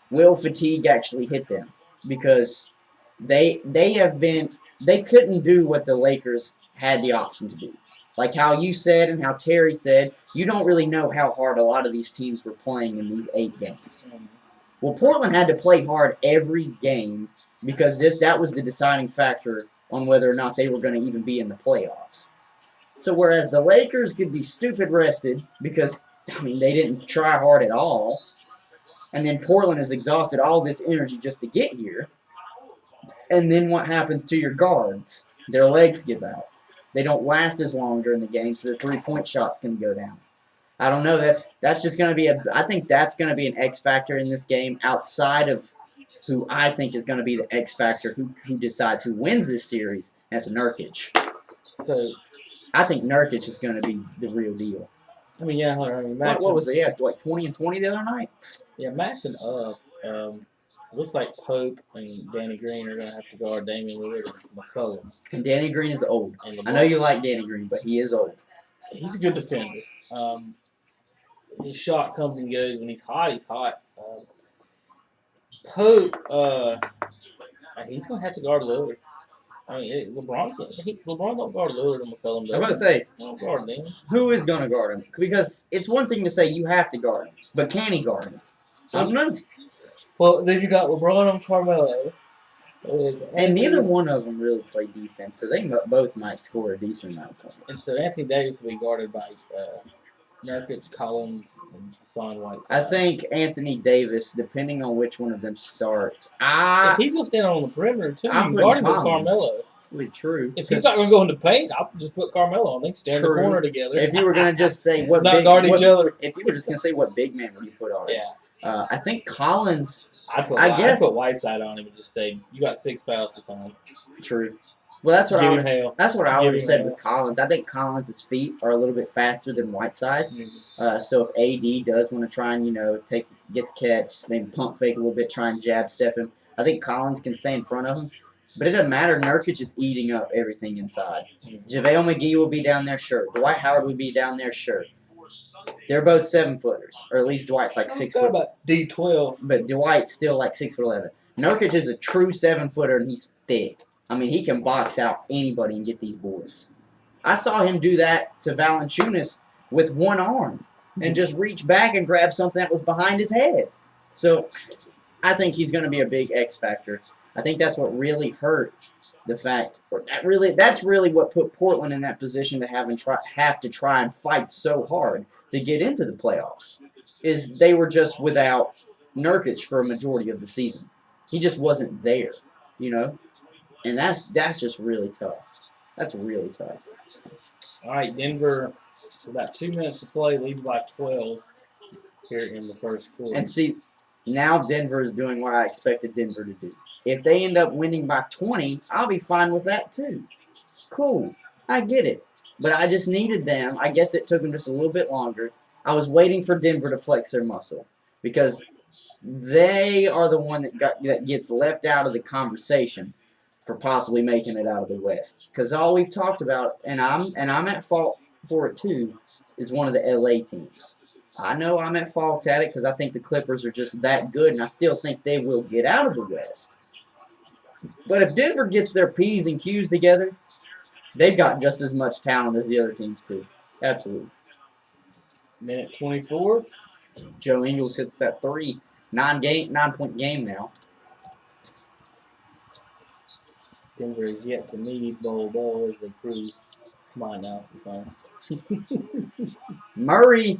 [SPEAKER 1] will fatigue actually hit them? Because they couldn't do what the Lakers had the option to do. Like how you said and how Terry said, you don't really know how hard a lot of these teams were playing in these 8 games. Well, Portland had to play hard every game because that was the deciding factor on whether or not they were going to even be in the playoffs. So whereas the Lakers could be stupid rested because, they didn't try hard at all, and then Portland has exhausted all this energy just to get here, and then what happens to your guards? Their legs give out. They don't last as long during the game, so the 3-point shot's going to go down. I don't know. That's just going to be I think that's going to be an X factor in this game outside of who I think is going to be the X factor who decides who wins this series. That's Nurkic.
[SPEAKER 2] So
[SPEAKER 1] I think Nurkic is going to be the real deal.
[SPEAKER 2] I mean, yeah, I mean,
[SPEAKER 1] What was it? Yeah, like 20 and 20 the other night.
[SPEAKER 2] Yeah, matching up. Looks like Pope and Danny Green are going to have to guard Damian Lillard and McCollum.
[SPEAKER 1] And Danny Green is old.
[SPEAKER 2] And
[SPEAKER 1] I know you like Danny Green, but he is old.
[SPEAKER 2] He's a good defender. His shot comes and goes. When he's hot, he's hot. Pope, he's going to have to guard Lillard. I mean, LeBron don't guard Lillard and McCollum.
[SPEAKER 1] I'm about to say,
[SPEAKER 2] don't guard them.
[SPEAKER 1] who is going to guard him? Because it's one thing to say you have to guard him, but can he guard him? I don't know.
[SPEAKER 2] Well, then you got LeBron and Carmelo.
[SPEAKER 1] And neither one of them really play defense, so they both might score a decent amount of points.
[SPEAKER 2] And so Anthony Davis will be guarded by Nurkic, Collins, and Hassan Whiteside.
[SPEAKER 1] I think Anthony Davis, depending on which one of them starts,
[SPEAKER 2] if he's going to stand on the perimeter, too, you can guard him with Carmelo.
[SPEAKER 1] Really true.
[SPEAKER 2] If he's not going to go in the paint, I'll just put Carmelo on. They can stand in the corner together.
[SPEAKER 1] If you were going to just say
[SPEAKER 2] not guard each other.
[SPEAKER 1] If you were just going to say what big man would you put on?
[SPEAKER 2] Yeah.
[SPEAKER 1] I think Collins.
[SPEAKER 2] I'd put Whiteside on him and just say, you got 6 fouls to sign.
[SPEAKER 1] True. Well, that's what I would have said with Collins. I think Collins' feet are a little bit faster than Whiteside.
[SPEAKER 2] Mm-hmm.
[SPEAKER 1] So if AD does want to try and, get the catch, maybe pump fake a little bit, try and jab step him, I think Collins can stay in front of him. But it doesn't matter. Nurkic is eating up everything inside.
[SPEAKER 2] Mm-hmm.
[SPEAKER 1] JaVale McGee will be down there, sure. Dwight Howard will be down there, sure. They're both 7-footers, or at least Dwight's like 6 foot.
[SPEAKER 2] About D12.
[SPEAKER 1] But Dwight's still like 6'11". Nurkic is a true 7-footer, and he's thick. I mean, he can box out anybody and get these boards. I saw him do that to Valanciunas with one arm and just reach back and grab something that was behind his head. So I think he's going to be a big X factor. I think that's what really hurt the fact, or that's really what put Portland in that position to have to try and fight so hard to get into the playoffs. Is they were just without Nurkic for a majority of the season. He just wasn't there, and that's just really tough. That's really tough.
[SPEAKER 2] All right, Denver, about 2 minutes to play, leads by 12 here in the first quarter.
[SPEAKER 1] And see, now Denver is doing what I expected Denver to do. If they end up winning by 20, I'll be fine with that too. Cool. I get it. But I just needed them. I guess it took them just a little bit longer. I was waiting for Denver to flex their muscle because they are the one that gets left out of the conversation for possibly making it out of the West. Because all we've talked about, and I'm at fault for it too, is one of the LA teams. I know I'm at fault at it because I think the Clippers are just that good, and I still think they will get out of the West. But if Denver gets their P's and Q's together, they've got just as much talent as the other teams too. Absolutely.
[SPEAKER 2] Minute 24.
[SPEAKER 1] Joe Ingles hits that 3. 9-point game now.
[SPEAKER 2] Denver is yet to need Bol as they cruise. It's mine now, so it's fine.
[SPEAKER 1] Murray.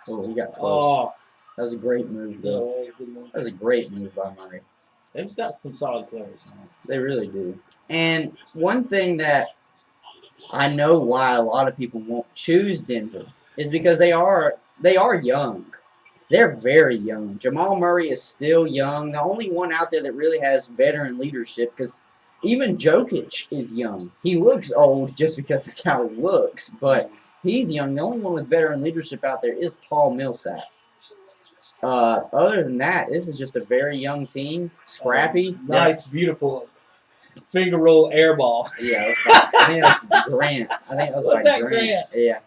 [SPEAKER 1] Oh, he got close.
[SPEAKER 2] Oh,
[SPEAKER 1] that was a great move, though. That was a great move by Murray.
[SPEAKER 2] They've just got some solid players now.
[SPEAKER 1] They really do. And one thing that I know why a lot of people won't choose Denver is because they are young. They're very young. Jamal Murray is still young. The only one out there that really has veteran leadership, because even Jokic is young. He looks old just because it's how he looks, but he's young. The only one with veteran leadership out there is Paul Millsap. Other than that, this is just a very young team. Scrappy.
[SPEAKER 2] Nice, beautiful finger roll air ball.
[SPEAKER 1] Yeah, I think that was Grant. I think that was by Grant. Yeah.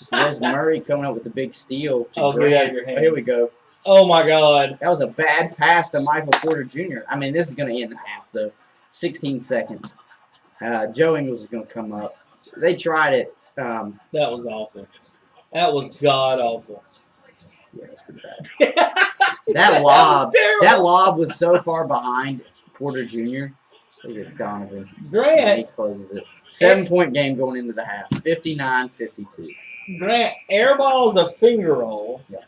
[SPEAKER 1] So there's Murray coming up with the big steal to Grant.
[SPEAKER 2] Get out of your hands.
[SPEAKER 1] Here we go.
[SPEAKER 2] Oh, my God.
[SPEAKER 1] That was a bad pass to Michael Porter Jr. I mean, this is going to end the half, though. 16 seconds. Joe Ingles is going to come up. They tried it.
[SPEAKER 2] That was awesome. That was god-awful.
[SPEAKER 1] Yeah, that's pretty bad. That lob was so far behind Porter Jr. Look at Donovan.
[SPEAKER 2] Grant.
[SPEAKER 1] He closes it. 7-point game going into the half. 59-52.
[SPEAKER 2] Grant airballs a finger roll.
[SPEAKER 1] Yeah.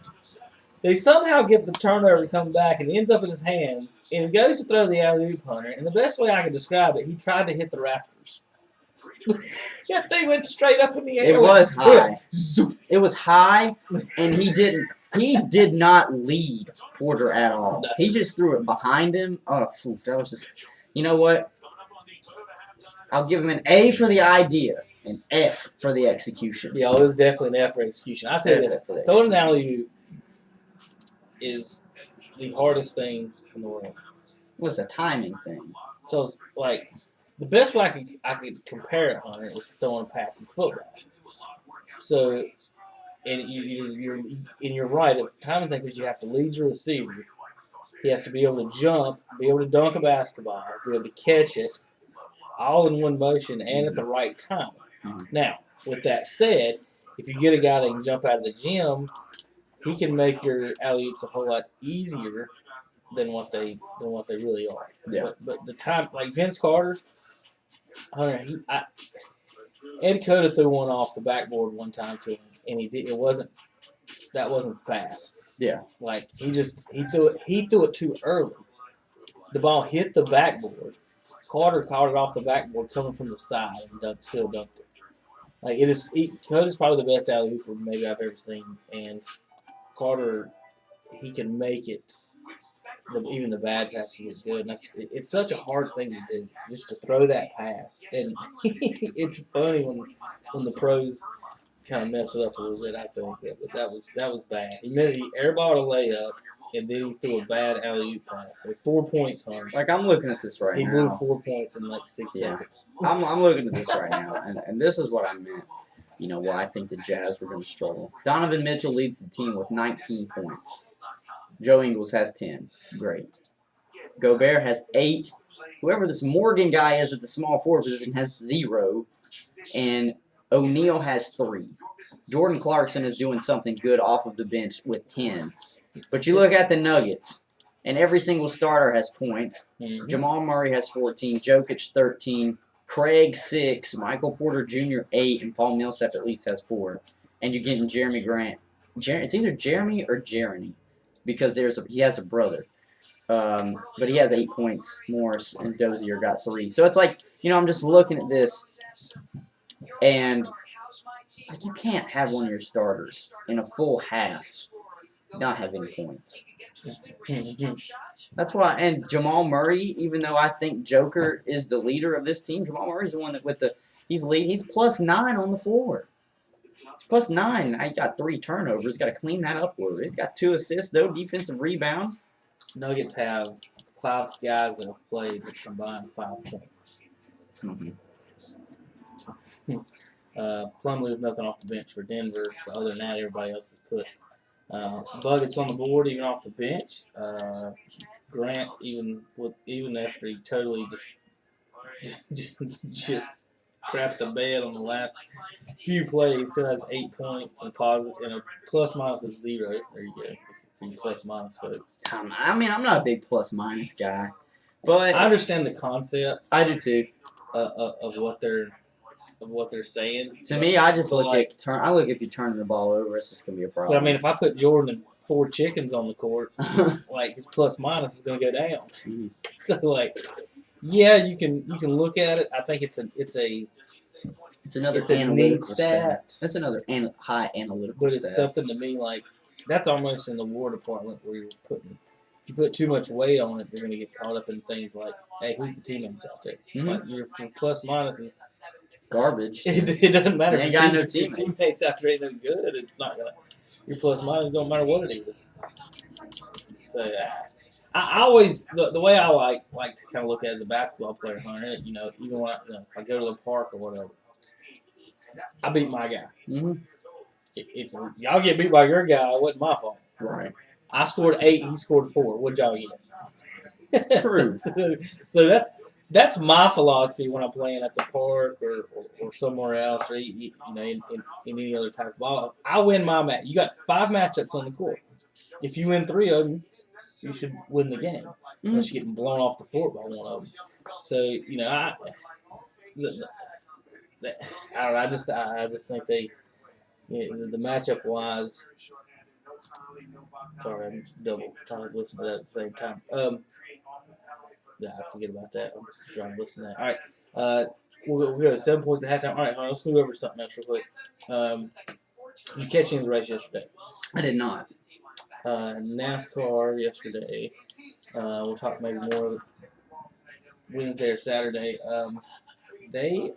[SPEAKER 2] They somehow get the turnover to come back, and it ends up in his hands, and he goes to throw the alley-oop hunter, and the best way I can describe it, he tried to hit the rafters. That thing went straight up in the air.
[SPEAKER 1] It was high.
[SPEAKER 2] Zoop.
[SPEAKER 1] It was high, and he did not lead Porter at all.
[SPEAKER 2] No.
[SPEAKER 1] He just threw it behind him. Oh, oof, that was just. You know what? I'll give him an A for the idea, an F for the execution.
[SPEAKER 2] Yeah, it was definitely an F for execution. I'll tell you this: throwing an alley-oop is the hardest thing in the world.
[SPEAKER 1] It was a timing thing.
[SPEAKER 2] Because, like, the best way I could compare it, Hunter, is throwing a pass in football. So, and you're right. It's a timing thing because you have to lead your receiver. He has to be able to jump, be able to dunk a basketball, be able to catch it, all in one motion and at the right time. Now, with that said, if you get a guy that can jump out of the gym, he can make your alley-oops a whole lot easier than what they really are.
[SPEAKER 1] Yeah.
[SPEAKER 2] But the time, like Vince Carter, Hunter, Ed Cota threw one off the backboard one time to him, and that wasn't the pass.
[SPEAKER 1] Yeah.
[SPEAKER 2] Like he threw it too early. The ball hit the backboard. Carter caught it off the backboard coming from the side and still dunked it. Like Cota's probably the best alley-ooper maybe I've ever seen, and Carter, he can make it. Even the bad passes look good. And it's such a hard thing to do, just to throw that pass. And it's funny when the pros kind of mess it up a little bit. I think, but that was bad. He airballed a layup, and then he threw a bad alley-oop pass. So 4 points, Hunter.
[SPEAKER 1] Like, I'm looking at this right now.
[SPEAKER 2] He blew 4 points in like 6 seconds.
[SPEAKER 1] I'm looking at this right now, and this is what I meant. You know, why I think the Jazz were going to struggle. Donovan Mitchell leads the team with 19 points. Joe Ingles has 10. Great. Gobert has 8. Whoever this Morgan guy is at the small forward position has 0. And O'Neal has 3. Jordan Clarkson is doing something good off of the bench with 10. But you look at the Nuggets, and every single starter has points.
[SPEAKER 2] Mm-hmm.
[SPEAKER 1] Jamal Murray has 14. Jokic 13. Craig 6. Michael Porter Jr. 8. And Paul Millsap at least has 4. And you're getting Jeremy Grant. It's either Jeremy or Jeremy, because he has a brother. But he has 8 points. Morris and Dozier got 3. So it's like, you know, I'm just looking at this, and like, you can't have one of your starters in a full half not have any points. That's why, and Jamal Murray, even though I think Joker is the leader of this team, Jamal Murray's the one that he's +9 on the floor. He's +9. I got 3 turnovers. Got to clean that up a little bit. He's got 2 assists, though, defensive rebound.
[SPEAKER 2] Nuggets have 5 guys that have played that combined 5 points.
[SPEAKER 1] Mm-hmm.
[SPEAKER 2] Plumlee was nothing off the bench for Denver, but other than that, everybody else has put buckets on the board, even off the bench. Grant, even after he totally just crapped the bed on the last few plays, still has 8 points and a plus-minus of 0. There you go, for you plus-minus folks.
[SPEAKER 1] I mean, I'm not a big plus-minus guy, but
[SPEAKER 2] I understand the concept.
[SPEAKER 1] I do too.
[SPEAKER 2] Of what they're saying.
[SPEAKER 1] To me, I just look at if you're turning the ball over, it's just gonna be a problem.
[SPEAKER 2] But I mean, if I put Jordan and 4 chickens on the court, like his plus-minus is gonna go down.
[SPEAKER 1] Mm-hmm.
[SPEAKER 2] So like, yeah, you can look at it. I think it's
[SPEAKER 1] another
[SPEAKER 2] a
[SPEAKER 1] analytical
[SPEAKER 2] neat
[SPEAKER 1] stat. That's another high analytical
[SPEAKER 2] but
[SPEAKER 1] stat.
[SPEAKER 2] it's something to me like that's almost in the War Department where if you put too much weight on it, you're gonna get caught up in things like, hey, who's the teammates out there?
[SPEAKER 1] Mm-hmm.
[SPEAKER 2] Like your plus-minus is
[SPEAKER 1] garbage.
[SPEAKER 2] It doesn't matter.
[SPEAKER 1] You ain't got no teammates.
[SPEAKER 2] Your teammates after ain't no good. It's not gonna. Your plus-minus don't matter what it is. So I always the way I like to kind of look at it as a basketball player, Hunter. You know, even when if I go to the park or whatever, I beat my guy.
[SPEAKER 1] Mm-hmm.
[SPEAKER 2] If y'all get beat by your guy, it wasn't my fault.
[SPEAKER 1] Right.
[SPEAKER 2] I scored 8, he scored 4. What'd y'all get?
[SPEAKER 1] True.
[SPEAKER 2] so that's my philosophy when I'm playing at the park or somewhere else or in any other type of ball. I win my match. You got 5 matchups on the court. If you win 3 of them, you should win the game. Unless you're getting blown off the floor by one of them. So I don't know. I just think they the matchup wise. Sorry, I'm double trying to listen to that at the same time. Yeah, I forget about that. I'm just trying to listen to that. All right. We'll go 7 points at halftime. All right, let's move over to something else real quick. Did you catch any of the race yesterday?
[SPEAKER 1] I did not.
[SPEAKER 2] NASCAR yesterday. We'll talk maybe more Wednesday or Saturday. They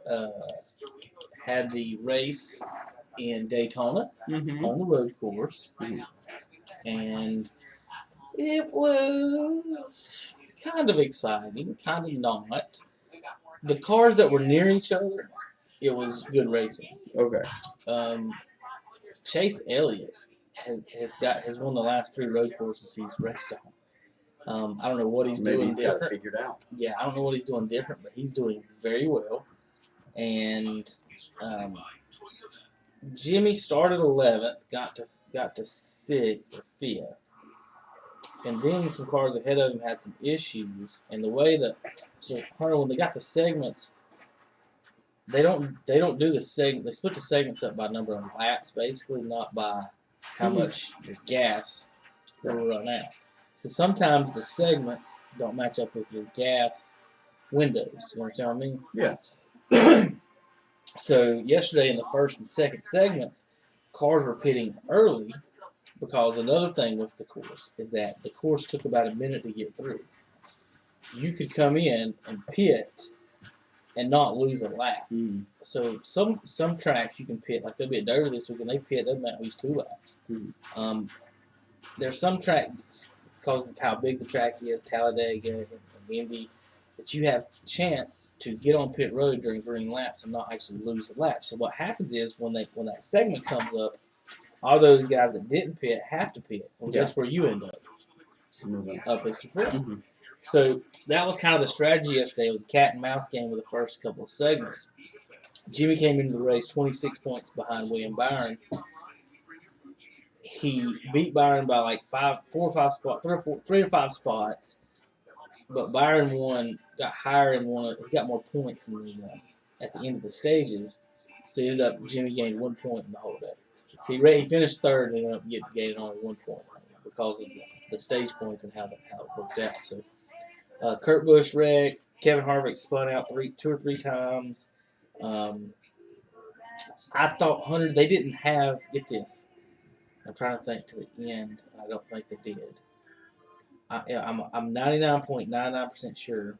[SPEAKER 2] had the race in Daytona
[SPEAKER 1] Mm-hmm.
[SPEAKER 2] on the road course, and it was kind of exciting, kind of not. The cars that were near each other, it was good racing.
[SPEAKER 1] Okay.
[SPEAKER 2] Chase Elliott has won the last 3 road courses he's raced on. I don't know what he's
[SPEAKER 1] Maybe
[SPEAKER 2] doing
[SPEAKER 1] he's got it
[SPEAKER 2] different.
[SPEAKER 1] figured out.
[SPEAKER 2] Yeah, I don't know what he's doing different, but he's doing very well. And Jimmy started 11th, got to 6th or 5th, and then some cars ahead of him had some issues. And the way that Hunter, when they got the segments, they don't do the segment. They split the segments up by number of laps, basically, not by how much your gas will run out. So sometimes the segments don't match up with your gas windows. You understand what I mean?
[SPEAKER 1] Yeah.
[SPEAKER 2] So yesterday in the first and second segments, cars were pitting early because another thing with the course is that the course took about a minute to get through. You could come in and pit and not lose a lap.
[SPEAKER 1] Mm.
[SPEAKER 2] So some tracks you can pit, like they'll be at Dover this week, and they pit, they might lose 2 laps.
[SPEAKER 1] Mm.
[SPEAKER 2] There's some tracks, because of how big the track is, Talladega and Indy, that you have a chance to get on pit road during green laps and not actually lose the lap. So what happens is when that segment comes up, all those guys that didn't pit have to pit. Well, guess where you end up? Up at your front.
[SPEAKER 1] Mm-hmm.
[SPEAKER 2] So that was kind of the strategy yesterday. It was a cat and mouse game with the first couple of segments. Jimmy came into the race 26 points behind William Byron. He beat Byron by like 3 or 5 spots. But Byron got higher and he got more points at the end of the stages. So he ended up, Jimmy gained 1 point in the whole day. So he finished third and ended up gaining only 1 point because of the stage points and how it worked out. So Kurt Busch wrecked. Kevin Harvick spun out 2 or 3 times. I thought, Hunter, they didn't have, get this, I'm trying to think to the end, and I don't think they did. I'm 99.99% sure,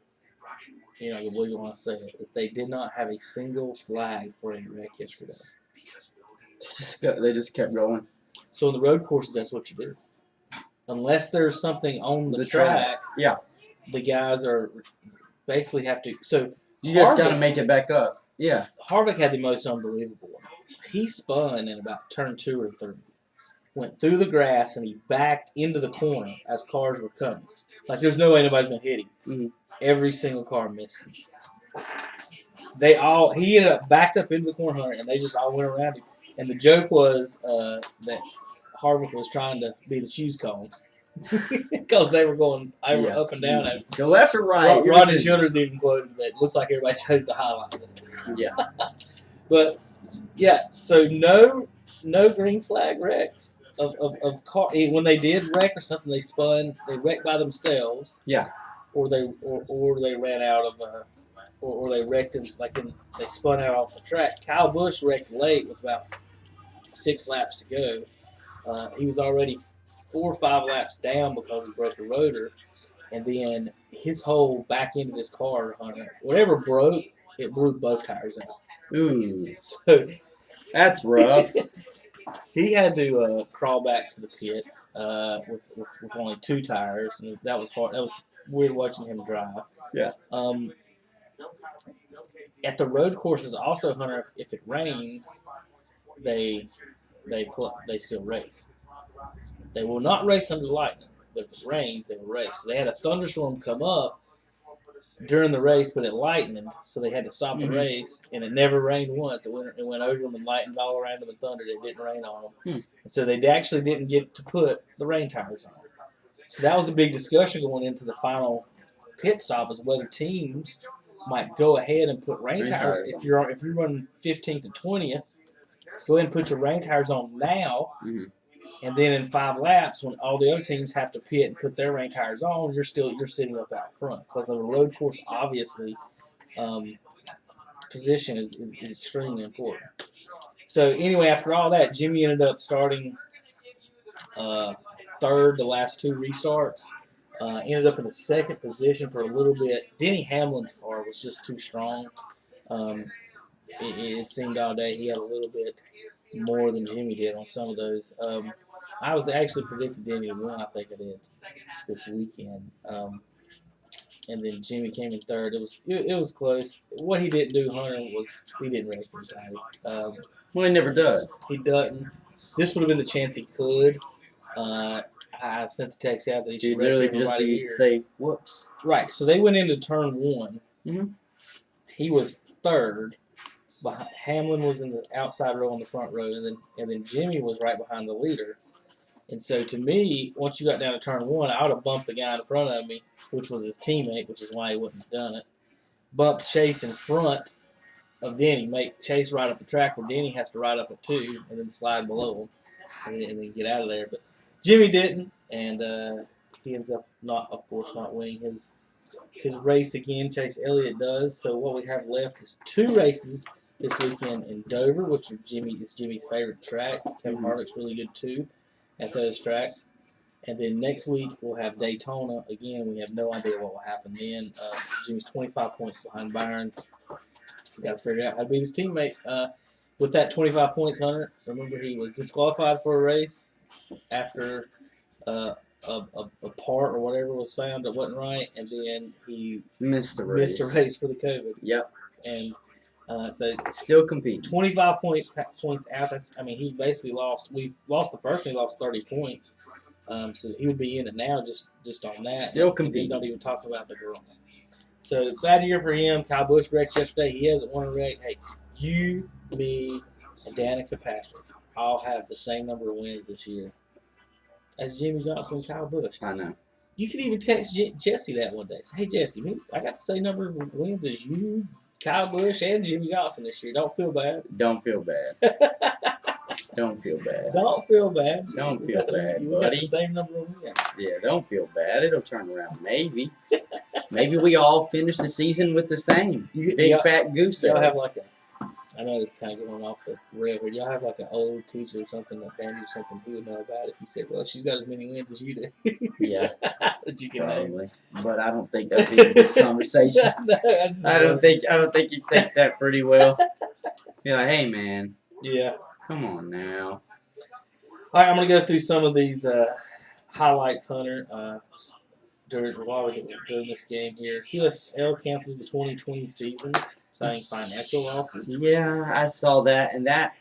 [SPEAKER 2] you know, you wouldn't want to say it, that they did not have a single flag for a wreck yesterday.
[SPEAKER 1] They just kept going.
[SPEAKER 2] So in the road courses, that's what you do. Unless there's something on the track,
[SPEAKER 1] yeah,
[SPEAKER 2] the guys are basically have to. So
[SPEAKER 1] you just got to make it back up. Yeah.
[SPEAKER 2] Harvick had the most unbelievable one. He spun in about turn 2 or 3. Went through the grass and he backed into the corner as cars were coming. Like there's no way anybody's gonna hit him.
[SPEAKER 1] Mm-hmm.
[SPEAKER 2] Every single car missed him. He ended up backed up into the corner, Hunter, and they just all went around him. And the joke was that Harvick was trying to be the choose cone because they were going up and down. And
[SPEAKER 1] go left or right.
[SPEAKER 2] Rodney Childers even quoted that it looks like everybody chose the high line this time.
[SPEAKER 1] Yeah.
[SPEAKER 2] But yeah, so no green flag wrecks of car. When they did wreck or something, they wrecked by themselves.
[SPEAKER 1] Yeah.
[SPEAKER 2] Or they ran out of or they wrecked they spun out off the track. Kyle Busch wrecked late with about 6 laps to go. He was already 4 or 5 laps down because he broke a rotor, and then his whole back end of his car, Hunter, whatever broke, it blew both tires out.
[SPEAKER 1] Ooh.
[SPEAKER 2] So
[SPEAKER 1] that's rough.
[SPEAKER 2] He had to crawl back to the pits with only 2 tires, and that was hard. That was weird watching him drive.
[SPEAKER 1] Yeah.
[SPEAKER 2] At the road courses, also, Hunter, if it rains, they still race. They will not race under lightning, but if it rains, they will race. So they had a thunderstorm come up during the race, but it lightened, so they had to stop the race, and it never rained once. It went over them and lightened all around them and thundered. It didn't rain on them. And so they actually didn't get to put the rain tires on. So that was a big discussion going into the final pit stop, is whether teams might go ahead and put rain tires. If you're running 15th and 20th, go ahead and put your rain tires on now. And then in 5 laps, when all the other teams have to pit and put their rain tires on, you're sitting up out front because of the road course. Obviously, position is extremely important. So anyway, after all that, Jimmy ended up starting third the last 2 restarts. Ended up in the second position for a little bit. Denny Hamlin's car was just too strong. It seemed all day he had a little bit more than Jimmy did on some of those. I was actually predicted Denny to win. I think I did this weekend. And then Jimmy came in third. It was close. What he didn't do, Hunter, was he didn't race anybody.
[SPEAKER 1] Well, he never does.
[SPEAKER 2] He doesn't. This would have been the chance he could. I sent the text out that he should
[SPEAKER 1] Dude, literally
[SPEAKER 2] wreck
[SPEAKER 1] just
[SPEAKER 2] everybody here.
[SPEAKER 1] say, whoops.
[SPEAKER 2] Right. So they went into turn 1.
[SPEAKER 1] Mhm.
[SPEAKER 2] He was third. Hamlin was in the outside row on the front row, and then Jimmy was right behind the leader. And so to me, once you got down to turn 1, I would have bumped the guy in front of me, which was his teammate, which is why he wouldn't have done it. Bumped Chase in front of Denny, make Chase ride up the track where Denny has to ride up at 2 and then slide below him and then get out of there. But Jimmy didn't, and he ends up not winning his race again. Chase Elliott does. So what we have left is 2 races this weekend in Dover, which is Jimmy's favorite track. Kevin Harvick's really good too at those tracks. And then next week we'll have Daytona. Again, we have no idea what will happen then. Jimmy's 25 points behind Byron. We got to figure out how to beat his teammate. With that 25 points, Hunter, remember he was disqualified for a race after a part or whatever was found that wasn't right, and then he
[SPEAKER 1] Missed the race.
[SPEAKER 2] missed a race for the COVID.
[SPEAKER 1] Yep.
[SPEAKER 2] And so
[SPEAKER 1] Still competing.
[SPEAKER 2] 25 points out. He basically lost. We've lost the first one. He lost 30 points. So he would be in it now just on that.
[SPEAKER 1] Still
[SPEAKER 2] And
[SPEAKER 1] competing.
[SPEAKER 2] don't even talk about the girl. So bad year for him. Kyle Busch wrecked yesterday. He hasn't won a wreck. Hey, you, me, and Danica Patrick all have the same number of wins this year as Jimmy Johnson and Kyle Busch.
[SPEAKER 1] I know.
[SPEAKER 2] You could even text Jesse that one day. Say, hey, Jesse, I got the same number of wins as you, Kyle Busch, and Jimmy Johnson this year. Don't feel bad.
[SPEAKER 1] Don't feel bad. Don't feel bad.
[SPEAKER 2] Don't feel bad.
[SPEAKER 1] Don't feel bad,
[SPEAKER 2] You got
[SPEAKER 1] buddy.
[SPEAKER 2] the same number of wins.
[SPEAKER 1] Yeah, don't feel bad. It'll turn around. Maybe. Maybe we all finish the season with the same big fat goose
[SPEAKER 2] Y'all
[SPEAKER 1] egg.
[SPEAKER 2] have like I know it's kind of going off the rail here. Y'all have like an old teacher or something, like Randy or something, who would know about it. He said, well, she's got as many wins as you do.
[SPEAKER 1] Yeah,
[SPEAKER 2] that you can name.
[SPEAKER 1] probably. But I don't think that'd be a good conversation.
[SPEAKER 2] No, I
[SPEAKER 1] I don't think you take that pretty well. Be like, hey man,
[SPEAKER 2] Yeah.
[SPEAKER 1] come on now.
[SPEAKER 2] All right, I'm going to go through some of these highlights, Hunter, while we're doing this game here. CSL cancels the 2020 season, citing financial losses.
[SPEAKER 1] Yeah, I saw that, and that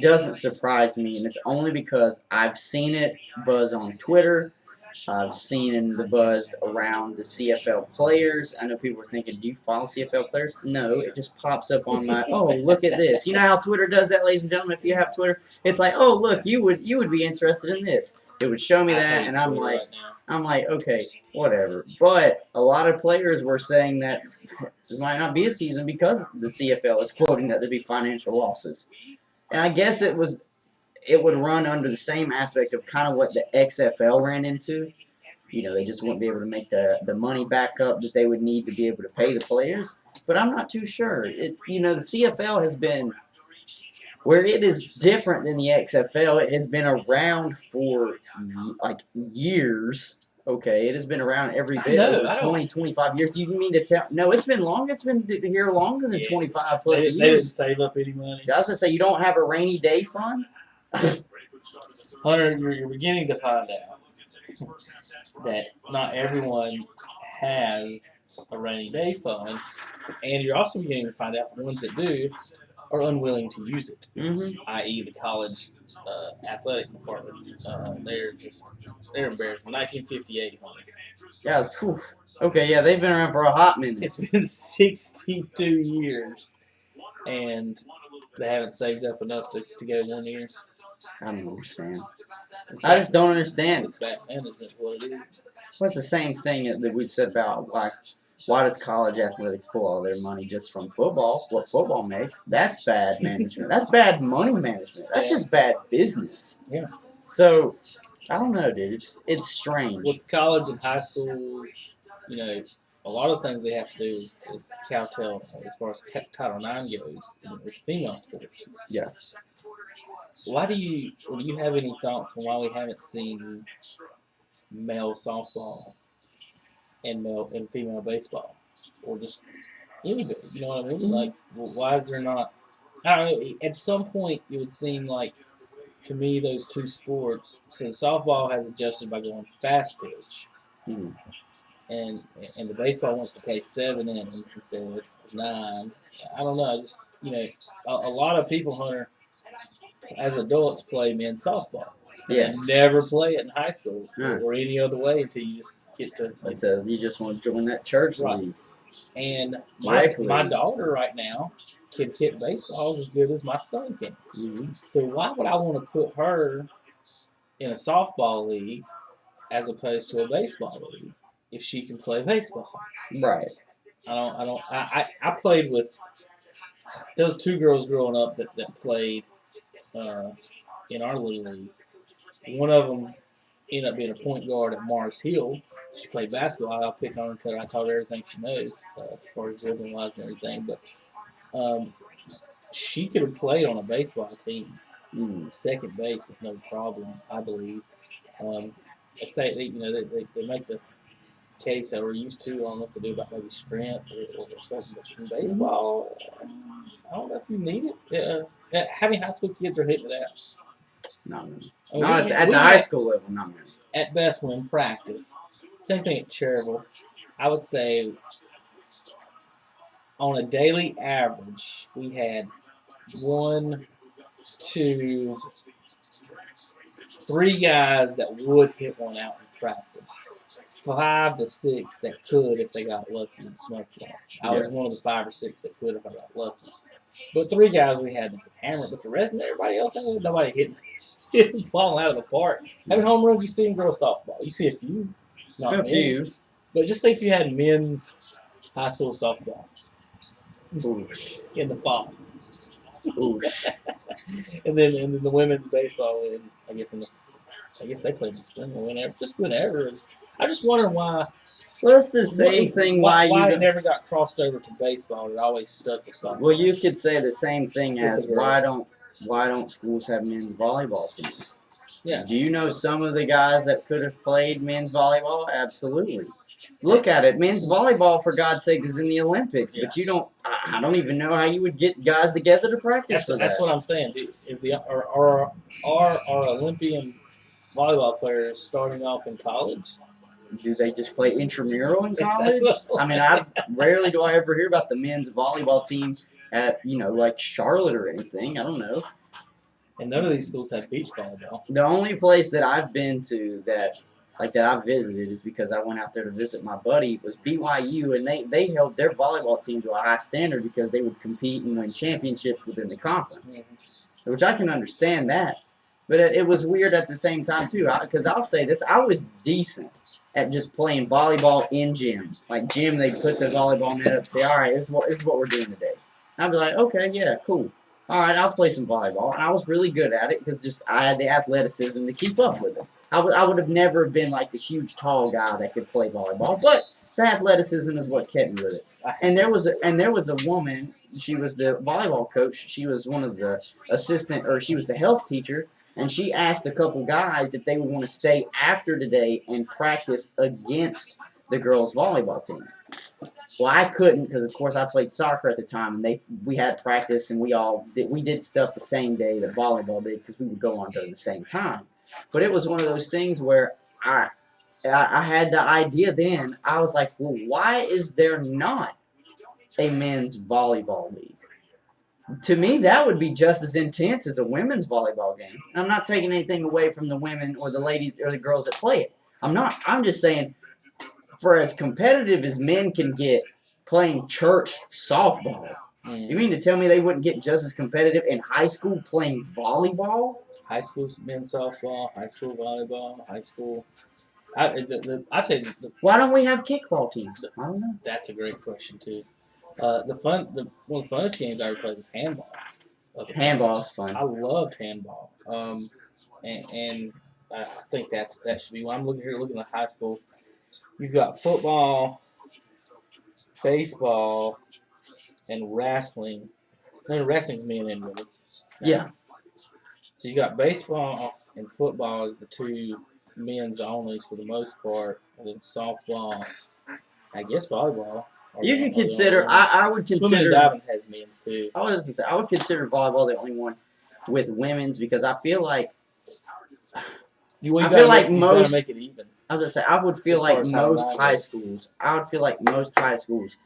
[SPEAKER 1] doesn't surprise me, and it's only because I've seen it buzz on Twitter. I've seen the buzz around the CFL players. I know people are thinking, do you follow CFL players? No, it just pops up on my, oh, look at this. You know how Twitter does that, ladies and gentlemen? If you have Twitter, it's like, oh, look, you would be interested in this. It would show me that, and I'm like, okay, whatever. But a lot of players were saying that there might not be a season because the CFL is quoting that there'd be financial losses. And I guess it would run under the same aspect of kind of what the XFL ran into. You know, they just wouldn't be able to make the money back up that they would need to be able to pay the players. But I'm not too sure. The CFL has been, where it is different than the XFL, it has been around for like years. Okay, it has been around every bit of 20, 25 years. You mean to tell? No, it's been longer. It's been here longer than 25 plus years.
[SPEAKER 2] They didn't save up any money.
[SPEAKER 1] I was going to say, you don't have a rainy day fund?
[SPEAKER 2] Hunter, you're beginning to find out that not everyone has a rainy day fund, and you're also beginning to find out the ones that do are unwilling to use it, i.e. the college athletic departments. They're embarrassing. 1958.
[SPEAKER 1] Yeah, phew. Okay, yeah, they've been around for a hot minute.
[SPEAKER 2] It's been 62 years, and they haven't saved up enough to go 1 year.
[SPEAKER 1] I don't understand. I just don't understand.
[SPEAKER 2] It's bad management is what it is.
[SPEAKER 1] Well, it's the same thing that we've said about, like, why does college athletics pull all their money just from football? What football makes? That's bad management. That's bad money management. That's just bad business.
[SPEAKER 2] Yeah.
[SPEAKER 1] So, I don't know, dude. It's strange.
[SPEAKER 2] With college and high schools, a lot of things they have to do is kowtow as far as Title IX goes with female sports.
[SPEAKER 1] Yeah.
[SPEAKER 2] Why do you have any thoughts on why we haven't seen male softball and female baseball, or just anybody? You know what I mean?
[SPEAKER 1] Mm-hmm.
[SPEAKER 2] Like, why is there not? I don't know. At some point, it would seem like to me those two sports, since softball has adjusted by going fast pitch,
[SPEAKER 1] Mm-hmm.
[SPEAKER 2] and the baseball wants to play 7 innings instead of 9. I don't know. I just a lot of people, Hunter, as adults play men's softball.
[SPEAKER 1] Yes.
[SPEAKER 2] And never play it in high school
[SPEAKER 1] Yeah.
[SPEAKER 2] or any other way until you just get to.
[SPEAKER 1] You just want to join that church league.
[SPEAKER 2] And my daughter right now can kick baseballs as good as my son can.
[SPEAKER 1] Mm-hmm.
[SPEAKER 2] So why would I want to put her in a softball league as opposed to a baseball league if she can play baseball?
[SPEAKER 1] Right.
[SPEAKER 2] I played with those 2 girls growing up that played in our little league. One of them ended up being a point guard at Mars Hill. She played basketball. I picked on her until I taught her everything she knows as far as dribbling wise and everything. But she could have played on a baseball team, second base with no problem, I believe. They say they make the case that we're used to. I don't know if they do about maybe strength or something. But in baseball, I don't know if you need it. How many high school kids are hitting that?
[SPEAKER 1] Not many.
[SPEAKER 2] I mean,
[SPEAKER 1] Not at the high school level, not many.
[SPEAKER 2] At best, when in practice. Same thing at Cherville. I would say on a daily average, we had 1, 2, 3 guys that would hit one out in practice. 5 to 6 that could if they got lucky and smoked one. I was one of the 5 or 6 that could if I got lucky. But 3 guys we had that could hammer it, but the rest of everybody else, nobody hitting the ball out of the park. How many home runs you see in girls softball? You see a few. Not
[SPEAKER 1] A
[SPEAKER 2] many.
[SPEAKER 1] few.
[SPEAKER 2] But just say if you had men's high school softball
[SPEAKER 1] Oosh.
[SPEAKER 2] in the fall.
[SPEAKER 1] Oosh.
[SPEAKER 2] and then the women's baseball I guess they play in the spring or whenever. Just whenever. I just wonder why.
[SPEAKER 1] Well, it's the same thing why
[SPEAKER 2] it never got crossed over to baseball. It always stuck with softball.
[SPEAKER 1] Well, you could say the same thing as why don't schools have men's volleyball teams?
[SPEAKER 2] Yeah.
[SPEAKER 1] Do you know some of the guys that could have played men's volleyball? Absolutely. Look at it. Men's volleyball, for God's sake, is in the Olympics.
[SPEAKER 2] Yeah.
[SPEAKER 1] But I don't even know how you would get guys together to practice for that.
[SPEAKER 2] That's what I'm saying. Are our Olympian volleyball players starting off in college?
[SPEAKER 1] Do they just play intramural in college?
[SPEAKER 2] That's
[SPEAKER 1] I mean, rarely do I ever hear about the men's volleyball team at, like Charlotte or anything. I don't know.
[SPEAKER 2] And none of these schools have beach volleyball.
[SPEAKER 1] The only place that I've been to that I've visited is because I went out there to visit my buddy was BYU, and they held their volleyball team to a high standard because they would compete and win championships within the conference, which I can understand that. But it was weird at the same time, too, because I'll say this, I was decent at just playing volleyball in gym. Like gym, they put the volleyball net up and say, all right, this is what we're doing today. And I'd be like, okay, yeah, cool. All right, I'll play some volleyball. And I was really good at it because I had the athleticism to keep up with it. I would have never been like the huge, tall guy that could play volleyball, but the athleticism is what kept me with it. And there was a woman. She was the volleyball coach. She was one of the she was the health teacher. And she asked a couple guys if they would want to stay after today and practice against the girls' volleyball team. Well, I couldn't because, of course, I played soccer at the time, and we had practice, and we did stuff the same day that volleyball did because we would go on during the same time. But it was one of those things where I had the idea then. I was like, well, why is there not a men's volleyball league? To me, that would be just as intense as a women's volleyball game. And I'm not taking anything away from the women or the ladies or the girls that play it. I'm not. I'm just saying, for as competitive as men can get playing church softball, you mean to tell me they wouldn't get just as competitive in high school playing volleyball?
[SPEAKER 2] High school men's softball, high school volleyball, high school. I tell you,
[SPEAKER 1] why don't we have kickball teams? I don't know.
[SPEAKER 2] That's a great question too. One of the funnest games I ever played was handball.
[SPEAKER 1] Handball is fun.
[SPEAKER 2] I loved handball. And I think that should be. When I'm looking at high school, you've got football, baseball, and wrestling. No, wrestling's men and women's.
[SPEAKER 1] Yeah.
[SPEAKER 2] So you got baseball and football as the two men's onlys for the most part, and then softball. I guess volleyball.
[SPEAKER 1] You can consider. I would
[SPEAKER 2] Swimming
[SPEAKER 1] consider.
[SPEAKER 2] and diving has men's too.
[SPEAKER 1] I would consider volleyball the only one with women's because I feel like. I feel like most.
[SPEAKER 2] Make it even.
[SPEAKER 1] I was gonna say I would feel like most high schools. I would feel like most high schools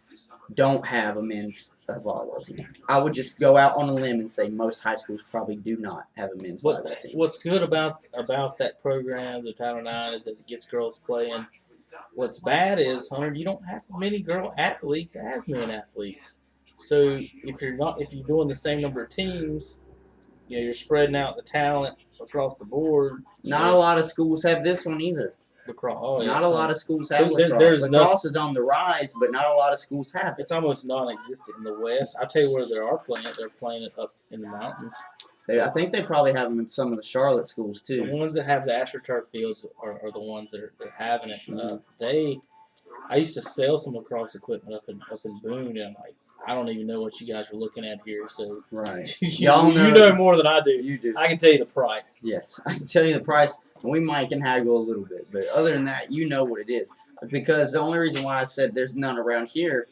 [SPEAKER 1] don't have a men's volleyball team. I would just go out on a limb and say most high schools probably do not have a men's volleyball team.
[SPEAKER 2] What's good about that program, the Title IX, is that it gets girls playing. What's bad is, Hunter, you don't have as many girl athletes as men athletes. So if you're doing the same number of teams, you're spreading out the talent across the board.
[SPEAKER 1] Not a lot of schools have this one either.
[SPEAKER 2] Lacrosse.
[SPEAKER 1] Not a lot of schools have lacrosse. Lacrosse is on the rise, but not a lot of schools have it.
[SPEAKER 2] It's almost non-existent in the West. I'll tell you where they are playing it. They're playing it up in the mountains.
[SPEAKER 1] I think they probably have them in some of the Charlotte schools too.
[SPEAKER 2] The ones that have the AstroTurf fields are the ones that are having it.
[SPEAKER 1] Mm-hmm.
[SPEAKER 2] I used to sell some lacrosse equipment up in Boone, and I'm like, I don't even know what you guys are looking at here. So
[SPEAKER 1] right,
[SPEAKER 2] you know more than I do.
[SPEAKER 1] You do.
[SPEAKER 2] I can tell you the price.
[SPEAKER 1] Yes, I can tell you the price. We might can haggle a little bit, but other than that, you know what it is. Because the only reason why I said there's none around here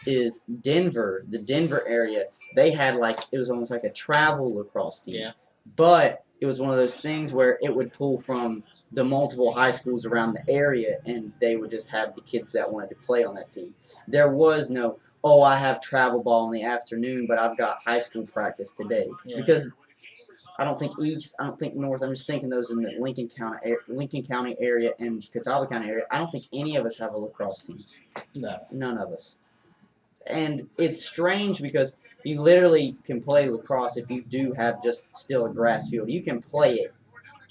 [SPEAKER 1] is Denver, the Denver area. They had it was almost like a travel lacrosse team.
[SPEAKER 2] Yeah.
[SPEAKER 1] But it was one of those things where it would pull from the multiple high schools around the area, and they would just have the kids that wanted to play on that team. There was no, I have travel ball in the afternoon, but I've got high school practice today.
[SPEAKER 2] Yeah.
[SPEAKER 1] Because I don't think East, I don't think North. I'm just thinking those in the Lincoln County area and Catawba County area. I don't think any of us have a lacrosse team.
[SPEAKER 2] No.
[SPEAKER 1] None of us. And it's strange because you literally can play lacrosse if you do have just still a grass field. You can play it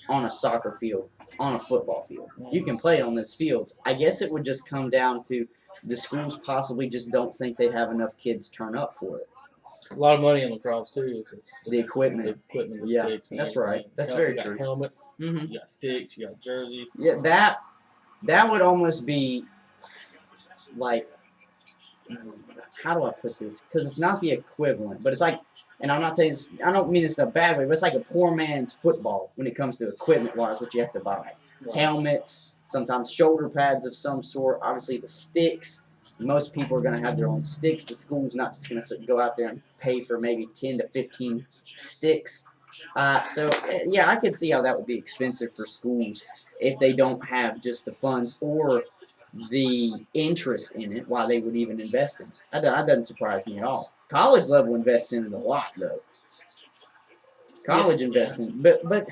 [SPEAKER 1] on a soccer field, on a football field. You can play it on those fields. I guess it would just come down to the schools possibly just don't think they'd have enough kids turn up for it.
[SPEAKER 2] A lot of money in lacrosse too.
[SPEAKER 1] The equipment.
[SPEAKER 2] The
[SPEAKER 1] yeah,
[SPEAKER 2] sticks.
[SPEAKER 1] That's right. That's very true.
[SPEAKER 2] You got helmets.
[SPEAKER 1] Mm-hmm.
[SPEAKER 2] You got sticks. You got jerseys.
[SPEAKER 1] Yeah, that would almost be like, how do I put this? Because it's not the equivalent, but it's like, and I'm not saying this, I don't mean this in a bad way, but it's like a poor man's football when it comes to equipment-wise, what you have to buy. Right. Helmets, sometimes shoulder pads of some sort, obviously the sticks. Most people are going to have their own sticks. The school's not just going to go out there and pay for maybe 10 to 15 sticks. So, yeah, I could see how that would be expensive for schools if they don't have just the funds or the interest in it, why they would even invest in it. That doesn't surprise me at all. College level invests in it a lot, though. College invests in it, but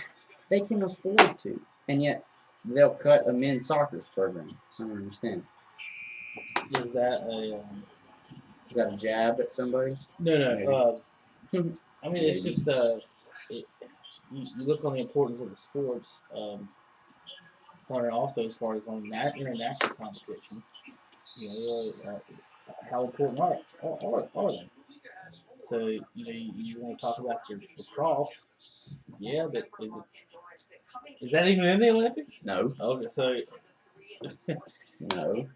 [SPEAKER 1] they can afford to, and yet they'll cut a men's soccer program. I don't understand.
[SPEAKER 2] Is that
[SPEAKER 1] a jab at somebody?
[SPEAKER 2] No. I mean, it's just you look on the importance of the sports. Also, as far as on international competition, how important are they? So you want to talk about your lacrosse, yeah, but is that even in the Olympics?
[SPEAKER 1] No.
[SPEAKER 2] Okay, so.
[SPEAKER 1] No.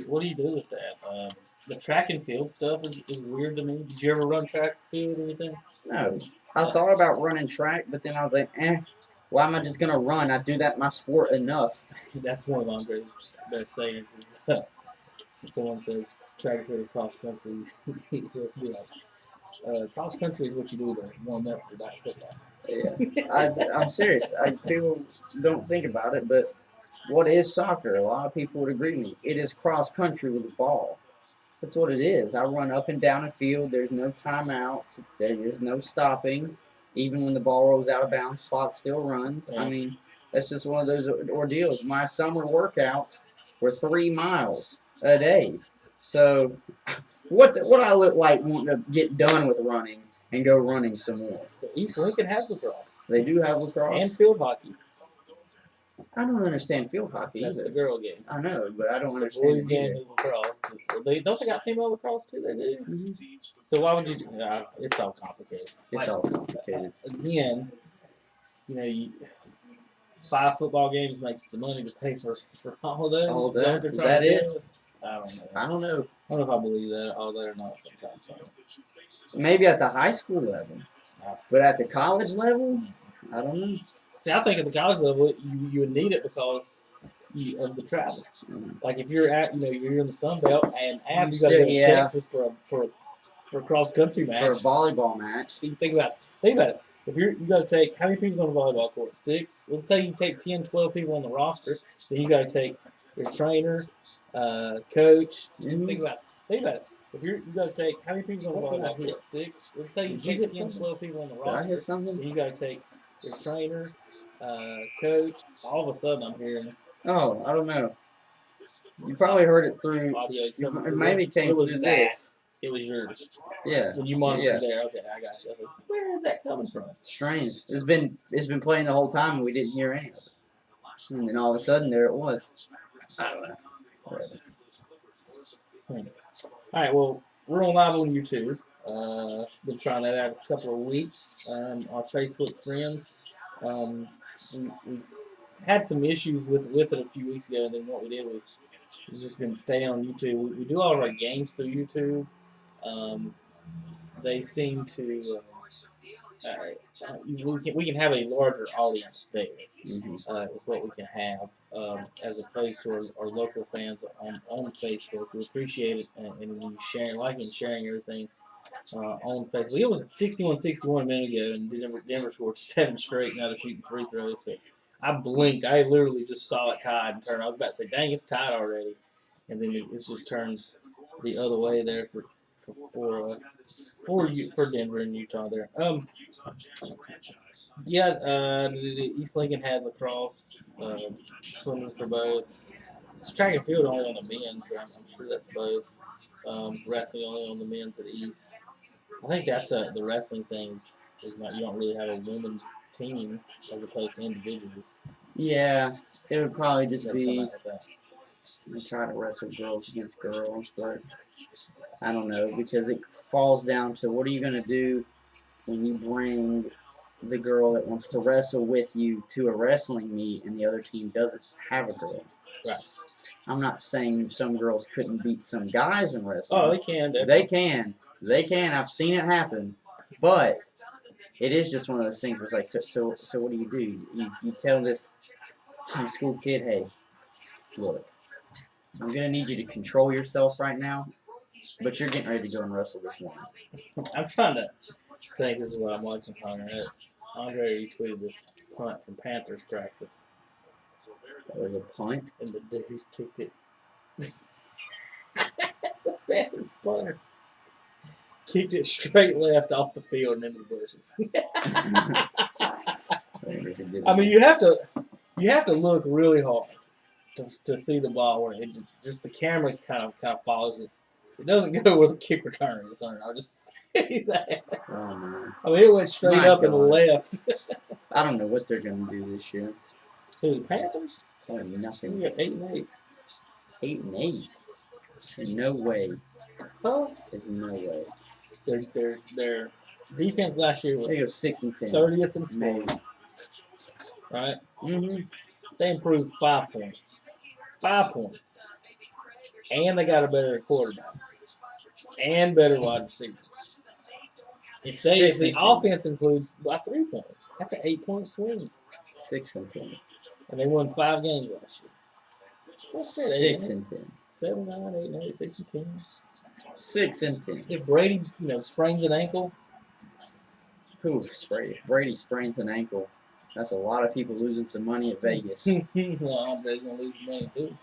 [SPEAKER 2] What do you do with that? The track and field stuff is weird to me. Did you ever run track and field or anything?
[SPEAKER 1] No. I thought about running track, but then I was like, why am I just gonna run? I do that in my sport enough.
[SPEAKER 2] That's one of Andre's best sayings. Is, if someone says track and field or cross country, he'll be like, cross country is what you do to warm up for that football.
[SPEAKER 1] Yeah, I'm serious. People don't think about it, but what is soccer? A lot of people would agree with me. It is cross country with a ball. That's what it is. I run up and down a field. There's no timeouts. There's no stopping. Even when the ball rolls out of bounds, clock still runs. Yeah. I mean, that's just one of those ordeals. My summer workouts were 3 miles a day. So what I look like wanting to get done with running and go running some more.
[SPEAKER 2] So East Lincoln has lacrosse.
[SPEAKER 1] They do have lacrosse.
[SPEAKER 2] And field hockey.
[SPEAKER 1] I don't understand field hockey
[SPEAKER 2] That's
[SPEAKER 1] either.
[SPEAKER 2] the girl game.
[SPEAKER 1] I know, but I don't understand.
[SPEAKER 2] The boys' game is lacrosse. Don't they got female lacrosse too? They do. Mm-hmm. So why would you do it's all complicated.
[SPEAKER 1] It's all complicated.
[SPEAKER 2] Again, 5 football games makes the money to pay for all of those.
[SPEAKER 1] All that? Is that it?
[SPEAKER 2] I don't know.
[SPEAKER 1] I don't know.
[SPEAKER 2] don't know if I believe that all that or not sometimes.
[SPEAKER 1] Maybe at the high school level, but at the college level, I don't know.
[SPEAKER 2] See, I think at the college level, you would need it because of the travel. Like if you're you're in the Sun Belt and you got to go to Texas for a cross country match,
[SPEAKER 1] for a volleyball match.
[SPEAKER 2] You think about it. If you got to take how many people's on the volleyball court? 6. Let's say you take 10, 12 people on the roster. Then you got to take your trainer, coach.
[SPEAKER 1] Mm-hmm.
[SPEAKER 2] Think about it. If you got to take how many people's on the volleyball court? 6. Let's say you take 10, 12 people on the roster.
[SPEAKER 1] Did I hit something?
[SPEAKER 2] Then you got to take your trainer, coach. All of a sudden, I'm hearing.
[SPEAKER 1] Oh, I don't know. You probably heard it through.
[SPEAKER 2] Audio
[SPEAKER 1] It maybe came through this.
[SPEAKER 2] It was yours.
[SPEAKER 1] Yeah.
[SPEAKER 2] When you monitored there, okay, I got you. I was like, where is that coming from?
[SPEAKER 1] Strange. It's been playing the whole time and we didn't hear any of it. And then all of a sudden there it was. I don't know.
[SPEAKER 2] All right, well, we're on live on YouTube. Been trying that out a couple of weeks. Our Facebook friends. We've had some issues with it a few weeks ago, and then what we did was just been staying on YouTube. We do all of our games through YouTube. They seem to we can have a larger audience there. Is what we can have as opposed to our local fans on Facebook. We appreciate it and you sharing everything on Facebook. It was 61-61 a minute ago, and Denver scored 7 straight and now they're shooting free throws. So I blinked. I literally just saw it tied and turned. I was about to say, dang, it's tied already. And then it's just turned the other way there for Denver and Utah there. East Lincoln had lacrosse, swimming for both. It's track and field only on the men's, but I'm sure that's both. Wrestling only on the men's at East. I think that's the wrestling thing is not, you don't really have a women's team as opposed to individuals.
[SPEAKER 1] Yeah, it would probably just be we try to wrestle girls against girls, but I don't know, because it falls down to what are you going to do when you bring the girl that wants to wrestle with you to a wrestling meet and the other team doesn't have a girl.
[SPEAKER 2] Right.
[SPEAKER 1] I'm not saying some girls couldn't beat some guys in wrestling.
[SPEAKER 2] Oh, they can. Definitely.
[SPEAKER 1] They can. I've seen it happen. But it is just one of those things where it's like, so what do? You tell this high school kid, hey, look, I'm going to need you to control yourself right now, but you're getting ready to go and wrestle this morning.
[SPEAKER 2] I'm trying to think this is what I'm watching, Hunter. Andre retweeted this punt from Panthers practice.
[SPEAKER 1] That was a punt?
[SPEAKER 2] And the dude kicked it. The Panthers punter kicked it straight left off the field and into the bushes. I mean, you have to look really hard to see the ball where it just the camera kind of follows it. It doesn't go where the kick return is. I'll just say that.
[SPEAKER 1] Oh, man.
[SPEAKER 2] I mean, it went straight up and left.
[SPEAKER 1] I don't know what they're going to do this year.
[SPEAKER 2] Who, the Panthers?
[SPEAKER 1] Oh, nothing.
[SPEAKER 2] We got 8-8.
[SPEAKER 1] 8-8. There's no way.
[SPEAKER 2] Huh?
[SPEAKER 1] There's no way.
[SPEAKER 2] Their defense last year was
[SPEAKER 1] they go 6-10.
[SPEAKER 2] 30th in scoring. Right?
[SPEAKER 1] Mm-hmm.
[SPEAKER 2] They improved 5 points. 5 points. And they got a better quarterback. And better wide receivers. If the offense includes by 3 points, that's an 8-point swing.
[SPEAKER 1] 6-10.
[SPEAKER 2] And they won 5 games last year.
[SPEAKER 1] 6-10.
[SPEAKER 2] 7, 9, 8, 9, 6, and 10.
[SPEAKER 1] 6-10.
[SPEAKER 2] If Brady, sprains an ankle.
[SPEAKER 1] Brady sprains an ankle. That's a lot of people losing some money at Vegas.
[SPEAKER 2] Well, Andre's gonna lose money too.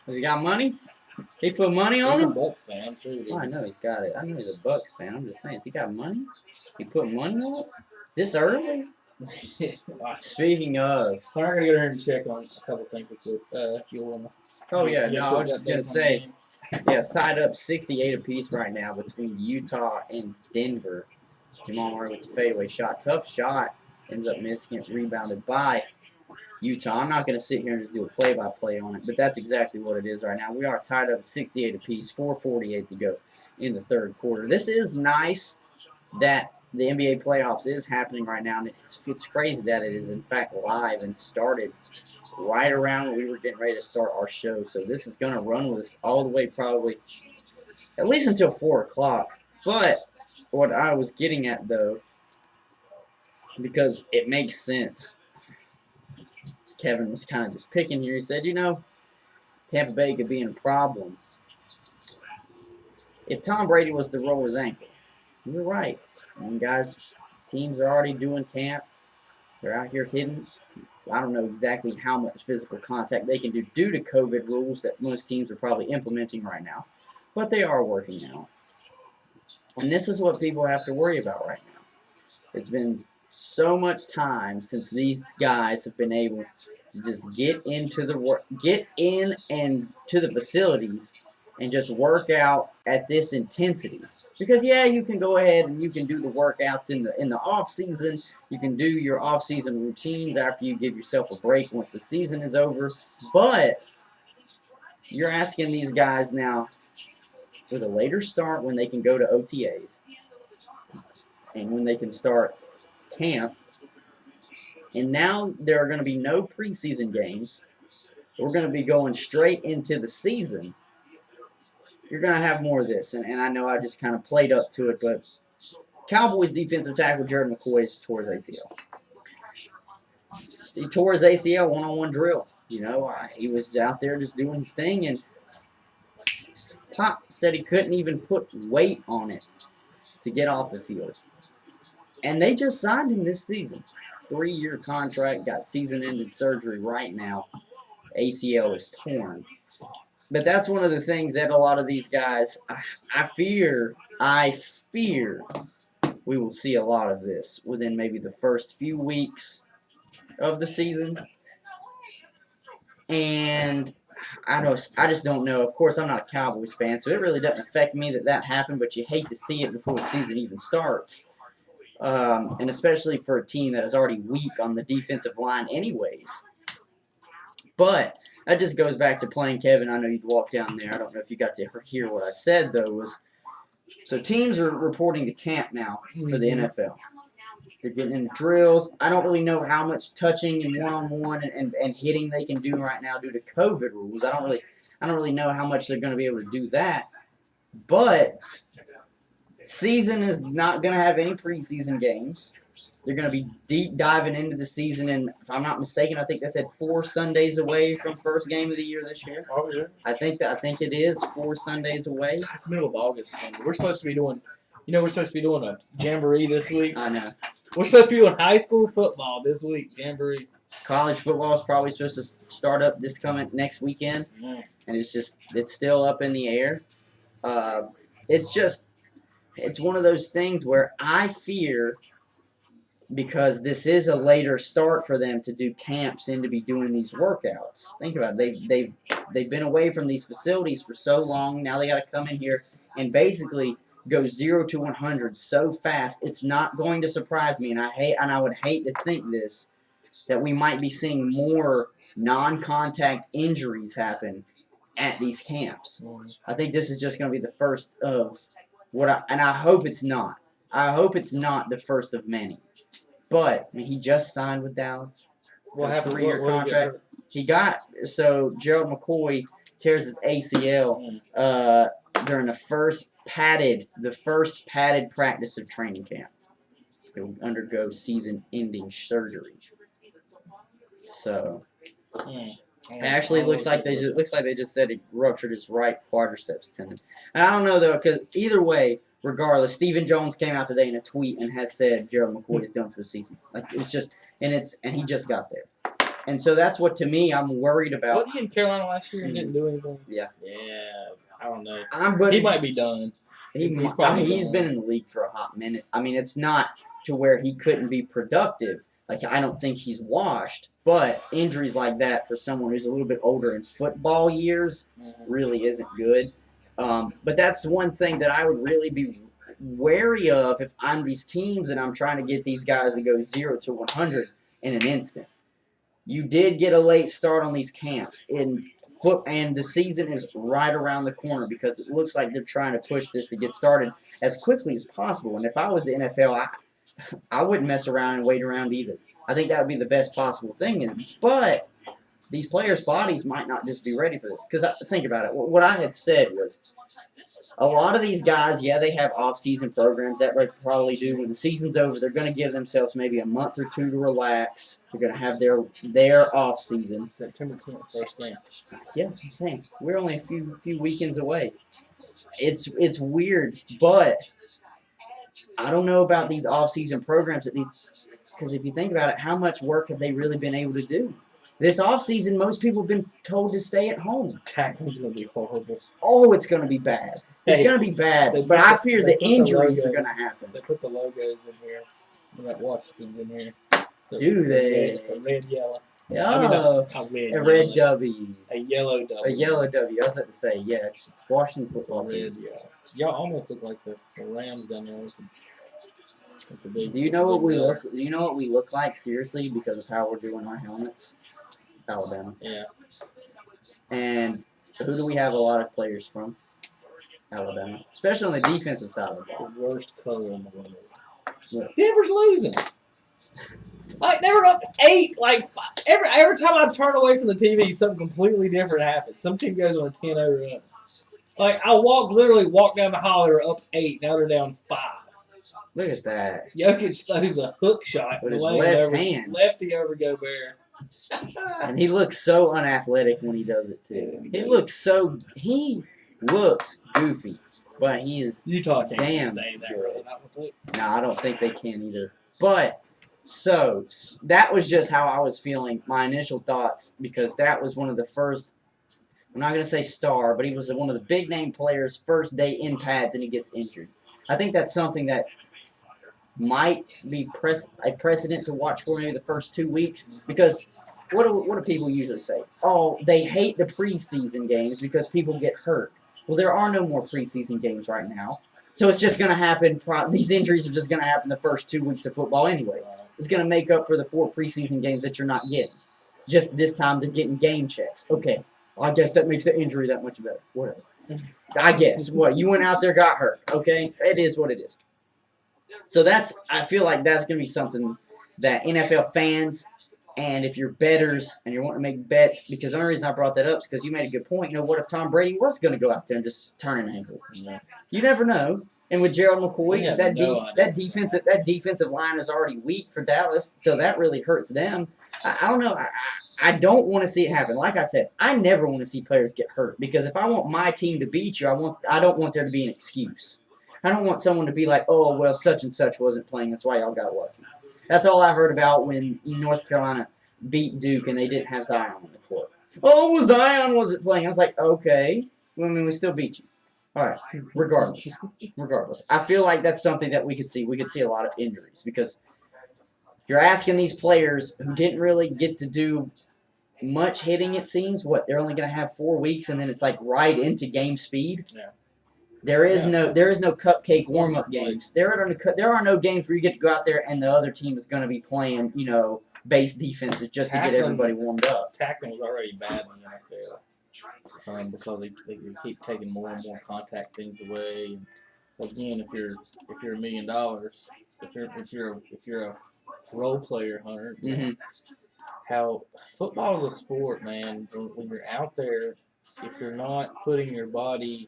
[SPEAKER 1] Has he got money? He put money on
[SPEAKER 2] He's
[SPEAKER 1] him?
[SPEAKER 2] a Bucks fan, I'm sure he is.
[SPEAKER 1] Oh, I know he's got it. I know he's a Bucks fan. I'm just saying, has he got money? He put money on it? This early? Speaking of,
[SPEAKER 2] we're not gonna go there and check on a couple things if you wanna.
[SPEAKER 1] Oh yeah, no, I was just gonna say, yeah, it's tied up 68 apiece right now between Utah and Denver. Jamal Murray with the fadeaway shot, tough shot, ends up missing it, rebounded by Utah. I'm not gonna sit here and just do a play-by-play on it, but that's exactly what it is right now. We are tied up 68 apiece, 4:48 to go in the third quarter. This is nice that the NBA playoffs is happening right now, and it's crazy that it is in fact live and started right around when we were getting ready to start our show. So this is going to run with us all the way probably at least until 4 o'clock. But what I was getting at, though, because it makes sense, Kevin was kind of just picking here. He said, Tampa Bay could be in a problem if Tom Brady was to roll his ankle. You're right. I mean, guys, teams are already doing camp. They're out here hitting. I don't know exactly how much physical contact they can do due to COVID rules that most teams are probably implementing right now. But they are working out. And this is what people have to worry about right now. It's been so much time since these guys have been able to just get in and to the facilities and just work out at this intensity. Because yeah, you can go ahead and you can do the workouts in the off season. You can do your off season routines after you give yourself a break once the season is over. But you're asking these guys now with a later start when they can go to OTAs and when they can start camp. And now there are going to be no preseason games. We're going to be going straight into the season. You're going to have more of this. And I know I just kind of played up to it, but Cowboys defensive tackle Gerald McCoy tore his ACL. He tore his ACL one-on-one drill. He was out there just doing his thing, and Pop said he couldn't even put weight on it to get off the field. And they just signed him this season. 3-year contract, got season-ending surgery right now. ACL is torn. But that's one of the things that a lot of these guys, I fear we will see a lot of this within maybe the first few weeks of the season. And I just don't know. Of course, I'm not a Cowboys fan, so it really doesn't affect me that happened, but you hate to see it before the season even starts. And especially for a team that is already weak on the defensive line anyways. But that just goes back to playing Kevin. I know you'd walk down there. I don't know if you got to hear what I said, though. So teams are reporting to camp now for the NFL. They're getting in the drills. I don't really know how much touching and one-on-one and hitting they can do right now due to COVID rules. I don't really know how much they're going to be able to do that. But season is not going to have any preseason games. They're going to be deep diving into the season, and if I'm not mistaken, I think they said 4 Sundays away from first game of the year this year.
[SPEAKER 2] Oh, yeah.
[SPEAKER 1] I think it is 4 Sundays away.
[SPEAKER 2] It's the middle of August. We're supposed to be doing, we're supposed to be doing a jamboree this week.
[SPEAKER 1] I know.
[SPEAKER 2] We're supposed to be doing high school football this week, jamboree.
[SPEAKER 1] College football is probably supposed to start up next weekend, and it's still up in the air. It's one of those things where I fear, because this is a later start for them to do camps and to be doing these workouts. Think about it. They've been away from these facilities for so long. Now they got to come in here and basically go 0 to 100 so fast. It's not going to surprise me, and I would hate to think this, that we might be seeing more non-contact injuries happen at these camps. I think this is just going to be the first of and I hope it's not. I hope it's not the first of many. But he just signed with Dallas.
[SPEAKER 2] What happened?
[SPEAKER 1] 3-year contract. Gerald McCoy tears his ACL during the first padded practice of training camp. He will undergo season-ending surgery. So it actually looks like they just said he ruptured his right quadriceps tendon. And I don't know though, because either way, regardless, Stephen Jones came out today in a tweet and has said Gerald McCoy is done for the season. And he just got there. And so that's what, to me, I'm worried about.
[SPEAKER 2] Wasn't he in Carolina last year and didn't do anything?
[SPEAKER 1] Yeah.
[SPEAKER 2] Yeah, I don't know.
[SPEAKER 1] He
[SPEAKER 2] might be done.
[SPEAKER 1] He's been in the league for a hot minute. I mean, it's not to where he couldn't be productive. Like, I don't think he's washed, but injuries like that for someone who's a little bit older in football years really isn't good. But that's one thing that I would really be wary of if I'm these teams and I'm trying to get these guys to go 0 to 100 in an instant. You did get a late start on these camps, and the season is right around the corner because it looks like they're trying to push this to get started as quickly as possible. And if I was the NFL, I wouldn't mess around and wait around either. I think that would be the best possible thing. But these players' bodies might not just be ready for this. Because think about it. What I had said was a lot of these guys, yeah, they have off-season programs. That they probably do. When the season's over, they're going to give themselves maybe a month or two to relax. They're going to have their off-season.
[SPEAKER 2] September 10th, first game.
[SPEAKER 1] Yeah, that's what I'm saying. We're only a few weekends away. It's weird, but I don't know about these off-season programs because if you think about it, how much work have they really been able to do? This off-season, most people have been told to stay at home.
[SPEAKER 2] Tackling's going to be horrible.
[SPEAKER 1] Oh, it's going to be bad. It's going to be bad, but I fear the injuries are going to happen.
[SPEAKER 2] They put the logos in here. They got Washington's in here.
[SPEAKER 1] Do they?
[SPEAKER 2] It's a red, yellow.
[SPEAKER 1] Oh, a red W.
[SPEAKER 2] A yellow W.
[SPEAKER 1] A yellow W. I was about to say, yeah, it's Washington football
[SPEAKER 2] red,
[SPEAKER 1] team.
[SPEAKER 2] yeah. Y'all almost look like the Rams down there. With the big,
[SPEAKER 1] Do you know what we look? Do you know what we look like? Seriously, because of how we're doing our helmets. Alabama.
[SPEAKER 2] Yeah.
[SPEAKER 1] And who do we have a lot of players from? Alabama. Especially on the defensive side of the ball.
[SPEAKER 2] The worst color in the world.
[SPEAKER 1] What?
[SPEAKER 2] Denver's losing. Like, they were up 8. Like, every time I turn away from the TV, something completely different happens. Some team goes on a 10-0 run. Like, I literally walked down the hall, they were up 8. Now they're down 5.
[SPEAKER 1] Look at that.
[SPEAKER 2] Jokic throws a hook shot
[SPEAKER 1] with his left hand.
[SPEAKER 2] Lefty over Gobert.
[SPEAKER 1] And he looks so unathletic when he does it too. He looks goofy, but he is
[SPEAKER 2] Utah can't
[SPEAKER 1] damn
[SPEAKER 2] sustain that.
[SPEAKER 1] good.
[SPEAKER 2] Really.
[SPEAKER 1] No, I don't think they can either. But so that was just how I was feeling. My initial thoughts, because that was one of the first. I'm not gonna say star, but he was one of the big name players. First day in pads, and he gets injured. I think that's something that might be a precedent to watch for maybe the first 2 weeks, because what do people usually say? Oh, they hate the preseason games because people get hurt. Well, there are no more preseason games right now, so it's just going to happen. These injuries are just going to happen the first 2 weeks of football anyways. It's going to make up for the 4 preseason games that you're not getting. Just this time they're getting game checks. Okay, well, I guess that makes the injury that much better. Whatever. I guess. What, you went out there, got hurt. Okay, it is what it is. So I feel like that's going to be something that NFL fans, and if you're bettors and you're wanting to make bets, because the only reason I brought that up is because you made a good point. You know, what if Tom Brady was going to go out there and just turn an ankle? You never know. And with Gerald McCoy, that defensive line is already weak for Dallas, so that really hurts them. I don't know. I don't want to see it happen. Like I said, I never want to see players get hurt, because if I want my team to beat you, I don't want there to be an excuse. I don't want someone to be like, oh, well, such and such wasn't playing, that's why y'all got lucky. That's all I heard about when North Carolina beat Duke and they didn't have Zion on the court. Oh, well, Zion wasn't playing. I was like, okay. Well, I mean, we still beat you. All right. Regardless. I feel like that's something that we could see. We could see a lot of injuries, because you're asking these players who didn't really get to do much hitting, it seems. What, they're only going to have 4 weeks, and then it's like right into game speed?
[SPEAKER 2] Yeah.
[SPEAKER 1] There is no cupcake warm-up games. There are no games where you get to go out there and the other team is going to be playing, base defenses just to get everybody warmed up.
[SPEAKER 2] Tackling was already bad in the NFL because they keep taking more and more contact things away. And again, if you're $1 million, if you're a role player, Hunter, how football is a sport, man. When you're out there, if you're not putting your body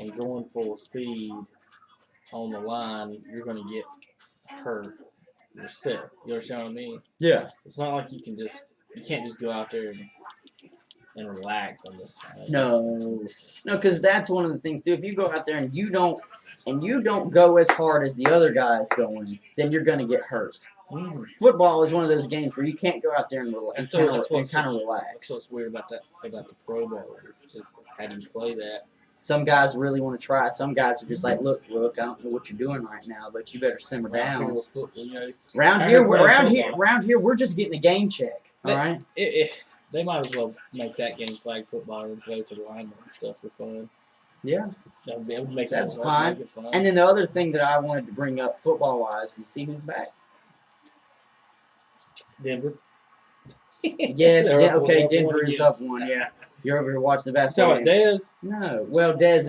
[SPEAKER 2] and going full speed on the line, you're going to get hurt yourself. You understand what I mean?
[SPEAKER 1] Yeah.
[SPEAKER 2] It's not like you can't just go out there and relax on this time.
[SPEAKER 1] No, because that's one of the things too. If you go out there and you don't go as hard as the other guys going, then you're going to get hurt. Football is one of those games where you can't go out there and relax. Kind of relax.
[SPEAKER 2] That's what's weird about the Pro Bowl is how do you play that?
[SPEAKER 1] Some guys really want to try. Some guys are just like, look, Rook, I don't know what you're doing right now, but you better simmer down. Around here, we're just getting a game check. All right.
[SPEAKER 2] They might as well make that game flag football and go to the linemen and stuff for fun.
[SPEAKER 1] Yeah.
[SPEAKER 2] That's
[SPEAKER 1] fine. And then the other thing that I wanted to bring up football-wise, you see who's back?
[SPEAKER 2] Denver.
[SPEAKER 1] Yes. Okay. Denver is up 1. Yeah. You're over here watching the basketball game.
[SPEAKER 2] Dez?
[SPEAKER 1] No. Well, Dez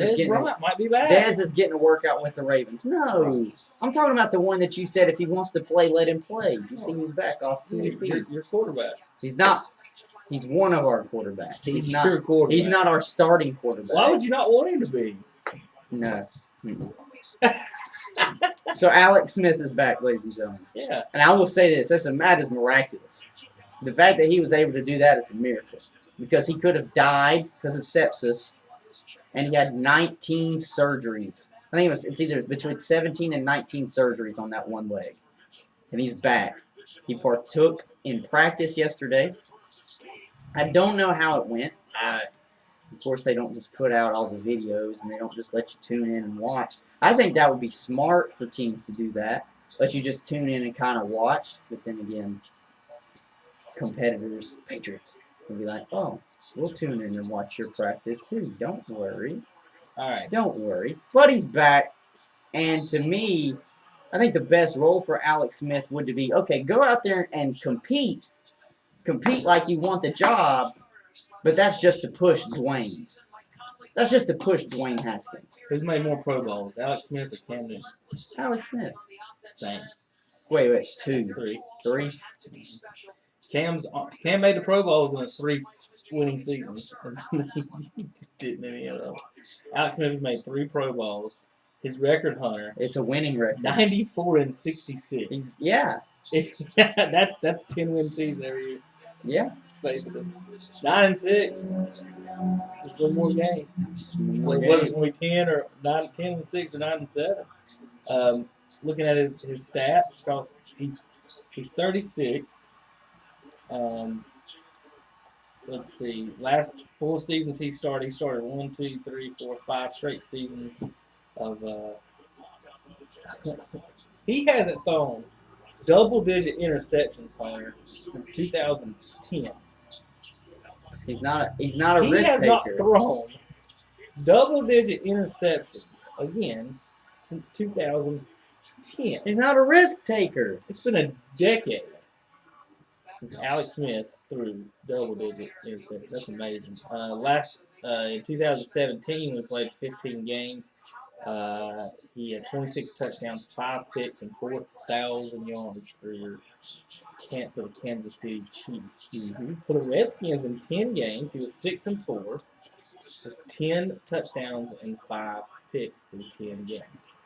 [SPEAKER 2] might be back.
[SPEAKER 1] Dez is getting a workout with the Ravens. No. I'm talking about the one that you said if he wants to play, let him play. Did you see who's back off?
[SPEAKER 2] Your quarterback.
[SPEAKER 1] He's not. He's one of our quarterbacks.
[SPEAKER 2] He's
[SPEAKER 1] not.
[SPEAKER 2] your quarterback.
[SPEAKER 1] He's not our starting quarterback.
[SPEAKER 2] Why would you not want him to be?
[SPEAKER 1] No. So Alex Smith is back, ladies and gentlemen.
[SPEAKER 2] Yeah.
[SPEAKER 1] And I will say this: that is miraculous. The fact that he was able to do that is a miracle, because he could have died because of sepsis, and he had 19 surgeries. I think it's either between 17 and 19 surgeries on that one leg, and he's back. He partook in practice yesterday. I don't know how it went. Of course, they don't just put out all the videos, and they don't just let you tune in and watch. I think that would be smart for teams to do that. Let you just tune in and kind of watch. But then again, competitors, Patriots, will be like, oh, we'll tune in and watch your practice too. Don't worry.
[SPEAKER 2] All right.
[SPEAKER 1] Don't worry. But he's back. And to me, I think the best role for Alex Smith would be, okay, go out there and compete. Compete like you want the job. But that's just to push Dwayne. That's just to push Dwayne Haskins.
[SPEAKER 2] Who's made more Pro Bowls, Alex Smith or Cam Newton?
[SPEAKER 1] Alex Smith.
[SPEAKER 2] Same.
[SPEAKER 1] Wait, 2.
[SPEAKER 2] 3.
[SPEAKER 1] 3?
[SPEAKER 2] Cam made the Pro Bowls in his 3 winning seasons. He didn't any of them. Alex Smith has made 3 Pro Bowls. His record, Hunter,
[SPEAKER 1] It's a winning record.
[SPEAKER 2] 94 and 66.
[SPEAKER 1] Yeah.
[SPEAKER 2] that's 10 win season every year.
[SPEAKER 1] Yeah.
[SPEAKER 2] Basically. 9 and 6. Just one more game. Whether it's going to be 10 and 6 or 9 and 7. Looking at his stats, because he's 36. Let's see. Last 4 seasons he started 1, 2, 3, 4, 5 straight seasons of. He hasn't thrown double-digit interceptions, Hunter, since 2010.
[SPEAKER 1] He's not a risk taker.
[SPEAKER 2] He has not thrown double-digit interceptions again since 2010.
[SPEAKER 1] He's not a risk taker.
[SPEAKER 2] It's been a decade since Alex Smith threw double-digit interceptions. That's amazing. In 2017, we played 15 games. He had 26 touchdowns, 5 picks, and 4,000 yards for the Kansas City Chiefs.
[SPEAKER 1] Mm-hmm.
[SPEAKER 2] For the Redskins, in 10 games, he was 6-4, with 10 touchdowns and 5 picks through 10 games.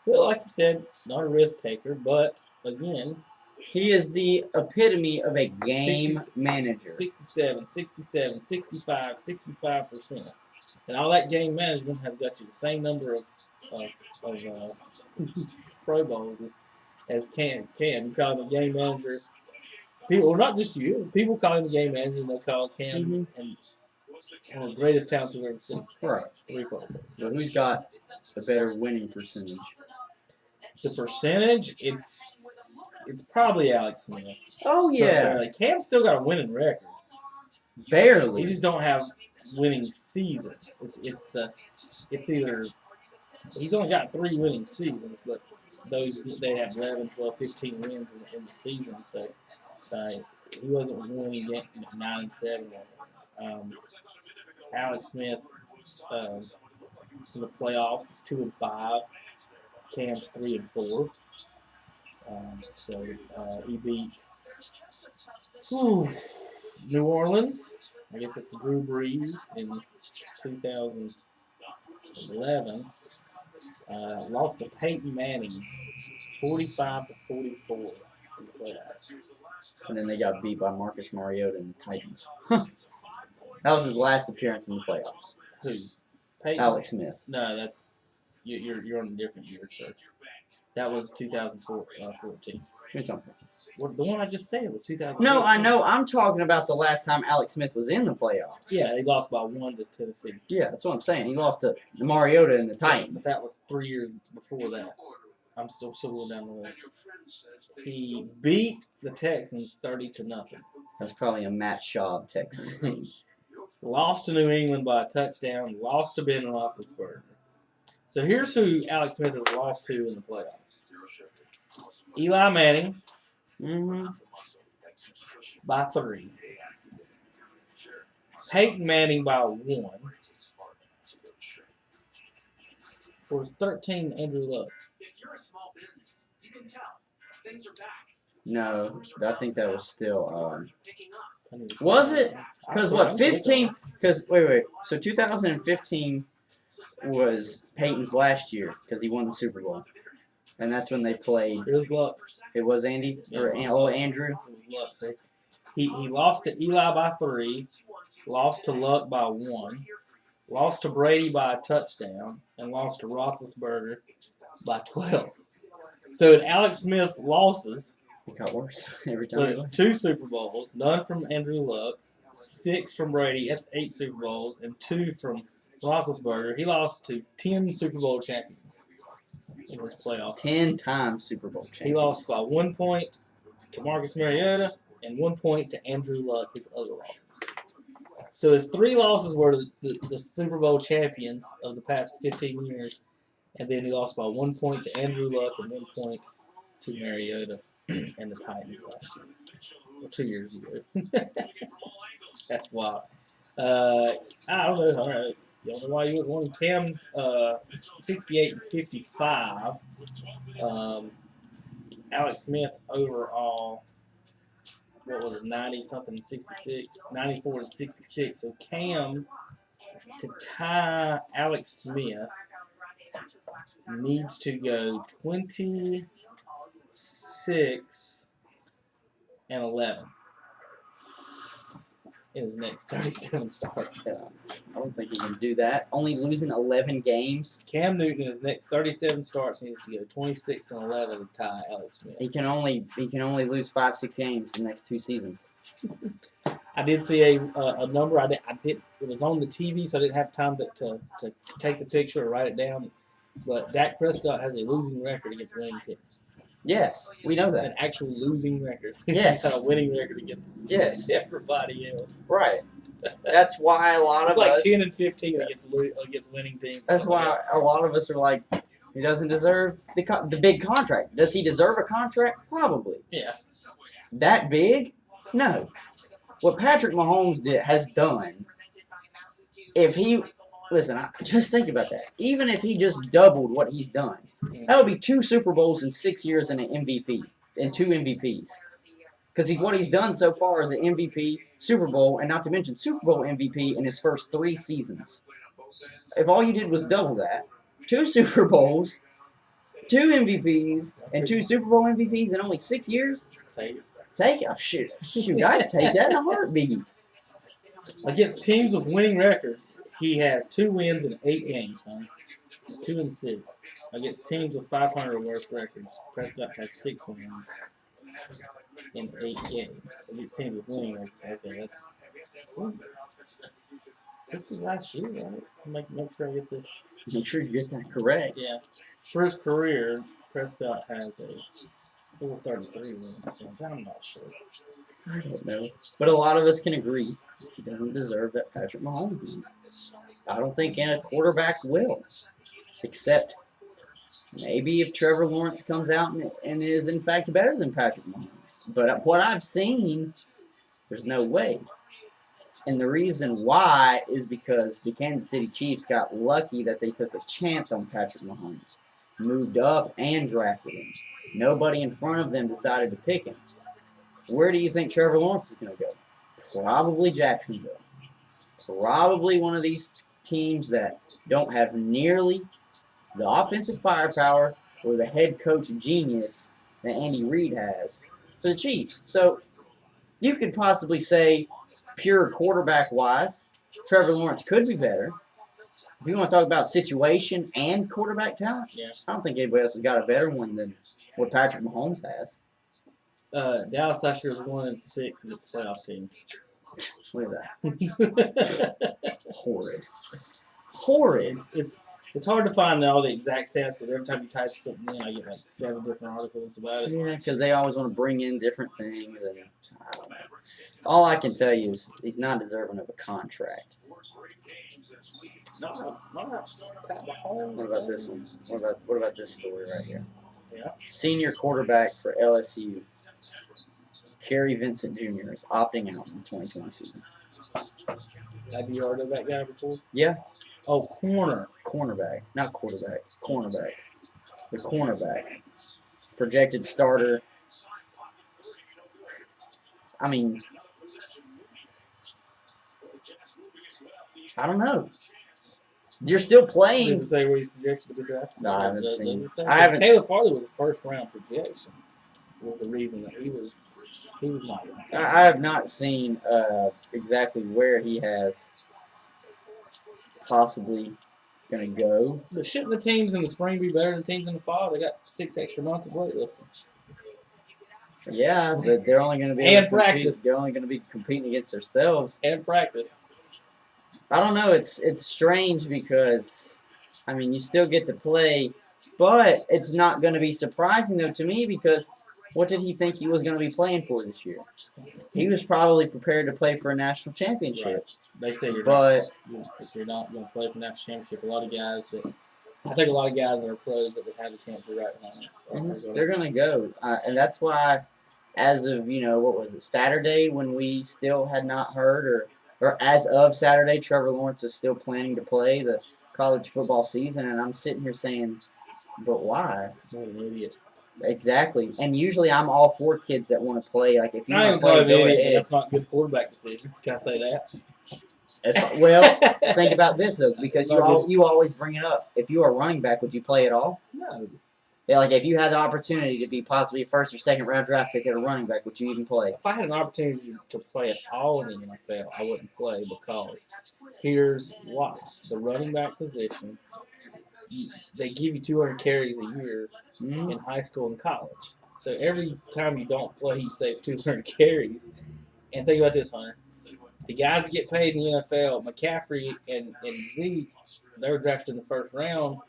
[SPEAKER 2] Well, like you said, not a risk taker, but again,
[SPEAKER 1] he is the epitome of a game manager.
[SPEAKER 2] 67, 65, 65%. And all that game management has got you the same number of Pro Bowls as Cam. You call him a game manager. People, well, not just you. People call him a game manager, and they call Cam and one of the greatest talents we've ever seen.
[SPEAKER 1] Right.
[SPEAKER 2] 3 Pro Bowls.
[SPEAKER 1] So who's got a better winning percentage?
[SPEAKER 2] The percentage, it's probably Alex Smith.
[SPEAKER 1] Oh yeah.
[SPEAKER 2] Cam's still got a winning record.
[SPEAKER 1] Barely.
[SPEAKER 2] He just don't have winning seasons. It's either he's only got 3 winning seasons, but those they have 11, 12, 15 wins in the season. So he wasn't winning 9 and 7. Alex Smith to the playoffs is 2 and 5. Cam's 3 and 4. So he beat New Orleans. I guess it's Drew Brees in 2011. Lost to Peyton Manning, 45-44 in the playoffs.
[SPEAKER 1] And then they got beat by Marcus Mariota and the Titans. That was his last appearance in the playoffs.
[SPEAKER 2] Who's? Peyton's?
[SPEAKER 1] Alex Smith.
[SPEAKER 2] No, that's you're on a different year, sir. That was 2014.
[SPEAKER 1] You're talking about.
[SPEAKER 2] What, the one I just said was 2014.
[SPEAKER 1] No, I know. I'm talking about the last time Alex Smith was in the playoffs.
[SPEAKER 2] Yeah, he lost by 1 to Tennessee.
[SPEAKER 1] Yeah, that's what I'm saying. He lost to Mariota and the Titans.
[SPEAKER 2] But that was 3 years before that. I'm still going down the list. He beat the Texans 30-0.
[SPEAKER 1] That's probably a Matt Schaub Texans team.
[SPEAKER 2] Lost to New England by a touchdown. Lost to Ben Roethlisberger. So here's who Alex Smith has lost to in the playoffs. Eli Manning by 3. Peyton Manning by 1. Was 13 Andrew Luck.
[SPEAKER 1] No, I think that was still Was it? Because
[SPEAKER 2] I swear,
[SPEAKER 1] what, 15? Because, wait. So 2015 was Peyton's last year because he won the Super Bowl. And that's when they played.
[SPEAKER 2] It was Luck.
[SPEAKER 1] It was Andy? Or Andrew?
[SPEAKER 2] It was Luck. So he lost to Eli by 3, lost to Luck by 1, lost to Brady by a touchdown, and lost to Roethlisberger by 12. So in Alex Smith's losses,
[SPEAKER 1] It got worse every time.
[SPEAKER 2] 2 Super Bowls, none from Andrew Luck, 6 from Brady, that's 8 Super Bowls, and 2 from Roethlisberger. He lost to 10 Super Bowl champions in his playoff.
[SPEAKER 1] 10-time Super Bowl champions.
[SPEAKER 2] He lost by 1 point to Marcus Mariota and 1 point to Andrew Luck, his other losses. So his 3 losses were the Super Bowl champions of the past 15 years, and then he lost by 1 point to Andrew Luck and 1 point to Mariota and the Titans last year. Or 2 years ago. That's wild. I don't know. All right. You don't know why you would want Cam's 68 and 55. Alex Smith overall, what was it, 90-something, 66? 94 to 66. So Cam, to tie Alex Smith, needs to go 26 and 11 in his next 37 starts.
[SPEAKER 1] I don't think he can do that. Only losing 11 games.
[SPEAKER 2] Cam Newton in his next 37 starts needs to go 26 and 11 to tie Alex Smith.
[SPEAKER 1] He can only lose 5-6 games in the next 2 seasons.
[SPEAKER 2] I did see a number. I did. It was on the TV, so I didn't have time to take the picture or write it down. But Dak Prescott has a losing record against winning teams.
[SPEAKER 1] Yes, we know
[SPEAKER 2] An
[SPEAKER 1] that.
[SPEAKER 2] actual losing record.
[SPEAKER 1] Yes.
[SPEAKER 2] He's got a winning record against everybody else.
[SPEAKER 1] Right. That's why a lot
[SPEAKER 2] It's
[SPEAKER 1] of
[SPEAKER 2] like
[SPEAKER 1] us.
[SPEAKER 2] 10 and 15 against winning teams.
[SPEAKER 1] That's why a lot of us are like, he doesn't deserve the big contract. Does he deserve a contract? Probably.
[SPEAKER 2] Yeah.
[SPEAKER 1] That big? No. What Patrick Mahomes has done, if he, listen, just think about that. Even if he just doubled what he's done, that would be 2 Super Bowls in 6 years and an MVP, and 2 MVPs. Because what he's done so far is an MVP, Super Bowl, and not to mention Super Bowl MVP in his first 3 seasons. If all you did was double that, 2 Super Bowls, 2 MVPs, and 2 Super Bowl MVPs in only 6 years, take it. Oh, shoot, I'd take that in a heartbeat.
[SPEAKER 2] Against teams with winning records, he has 2 wins in 8 games, huh? 2 and 6. Against teams with 500 or worse records, Prescott has 6 wins in 8 games. Against teams with winning records, okay, that's. Ooh. This was last year, right? Make sure I get this.
[SPEAKER 1] Make sure you get that correct.
[SPEAKER 2] Yeah. For his career, Prescott has a 433 win percentage. I'm not sure.
[SPEAKER 1] I don't know. But a lot of us can agree he doesn't deserve that Patrick Mahomes. I don't think any quarterback will. Except maybe if Trevor Lawrence comes out and is in fact better than Patrick Mahomes. But what I've seen, there's no way. And the reason why is because the Kansas City Chiefs got lucky that they took a chance on Patrick Mahomes. Moved up and drafted him. Nobody in front of them decided to pick him. Where do you think Trevor Lawrence is going to go? Probably Jacksonville. Probably one of these teams that don't have nearly the offensive firepower or the head coach genius that Andy Reid has for the Chiefs. So you could possibly say, pure quarterback-wise, Trevor Lawrence could be better. If you want to talk about situation and quarterback talent,
[SPEAKER 2] Yeah.
[SPEAKER 1] I don't think anybody else has got a better one than what Patrick Mahomes has.
[SPEAKER 2] Dallas last year was 1-6 against playoff teams.
[SPEAKER 1] Look at that. Horrid. Horrid.
[SPEAKER 2] It's hard to find all the exact stats because every time you type something in, I get like 7 different articles about it.
[SPEAKER 1] Yeah, because they always want to bring in different things, and I don't know. All I can tell you is he's not deserving of a contract.
[SPEAKER 2] No.
[SPEAKER 1] What about this one? What about this story right here?
[SPEAKER 2] Yeah.
[SPEAKER 1] Senior quarterback for LSU, Kerry Vincent Jr. is opting out in the 2020 season.
[SPEAKER 2] Have you heard of that guy before?
[SPEAKER 1] Yeah.
[SPEAKER 2] Oh,
[SPEAKER 1] Cornerback, not quarterback. Cornerback. The cornerback. Projected starter. I mean, I don't know. You're still playing.
[SPEAKER 2] Does it say where he's projected to be drafted?
[SPEAKER 1] No, I haven't
[SPEAKER 2] Does
[SPEAKER 1] seen.
[SPEAKER 2] it say?
[SPEAKER 1] I haven't.
[SPEAKER 2] Caleb Farley was a first-round projection. Was the reason that he was not.
[SPEAKER 1] I have not seen exactly where he has possibly going to go.
[SPEAKER 2] But shouldn't the teams in the spring be better than teams in the fall? They got 6 extra months of weightlifting.
[SPEAKER 1] Yeah, but they're only going to be
[SPEAKER 2] And
[SPEAKER 1] able to compete.
[SPEAKER 2] practice.
[SPEAKER 1] They're only going to be competing against themselves.
[SPEAKER 2] And practice.
[SPEAKER 1] I don't know. It's strange because, I mean, you still get to play, but it's not going to be surprising though to me because what did he think he was going to be playing for this year? He was probably prepared to play for a national championship.
[SPEAKER 2] Right. They say you're not going to play for a national championship. A lot of guys that are pros that would have a chance to right now.
[SPEAKER 1] They're going to go, and that's why, as of what was it, Saturday, when we still had not heard, or as of Saturday, Trevor Lawrence is still planning to play the college football season, and I'm sitting here saying, but why?
[SPEAKER 2] What an idiot.
[SPEAKER 1] Exactly, and usually I'm all for kids that want to play. Like if you
[SPEAKER 2] I
[SPEAKER 1] want
[SPEAKER 2] ain't
[SPEAKER 1] to play,
[SPEAKER 2] calling
[SPEAKER 1] go
[SPEAKER 2] an idiot,
[SPEAKER 1] ahead.
[SPEAKER 2] that's not a good quarterback decision. Can I say that?
[SPEAKER 1] Well, think about this though, because you always bring it up. If you are a running back, would you play at all?
[SPEAKER 2] No.
[SPEAKER 1] Yeah, like if you had the opportunity to be possibly a first or second round draft pick at a running back, would you even play?
[SPEAKER 2] If I had an opportunity to play at all in the NFL, I wouldn't play because here's why. The running back position, they give you 200 carries a year in high school and college. So every time you don't play, you save 200 carries. And think about this, Hunter. The guys that get paid in the NFL, McCaffrey and Zeke, they were drafted in the first round,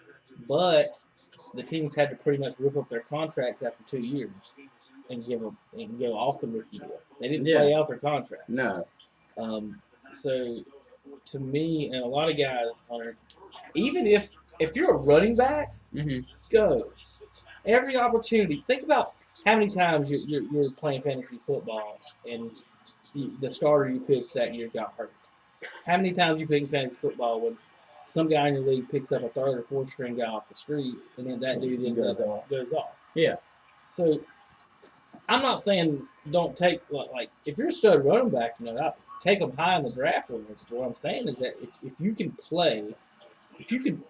[SPEAKER 2] but the teams had to pretty much rip up their contracts after 2 years and go off the rookie deal. They didn't play out their contract.
[SPEAKER 1] No.
[SPEAKER 2] So to me, and a lot of guys, Hunter, even if you're a running back, go. Every opportunity. Think about how many times you're playing fantasy football and the starter you picked that year got hurt. How many times you pick in fantasy football when some guy in your league picks up a third or fourth string guy off the streets and then that dude goes off. Yeah. So I'm not saying don't take like if you're a stud running back, take them high in the draft. What I'm saying is that if you can play, if you can.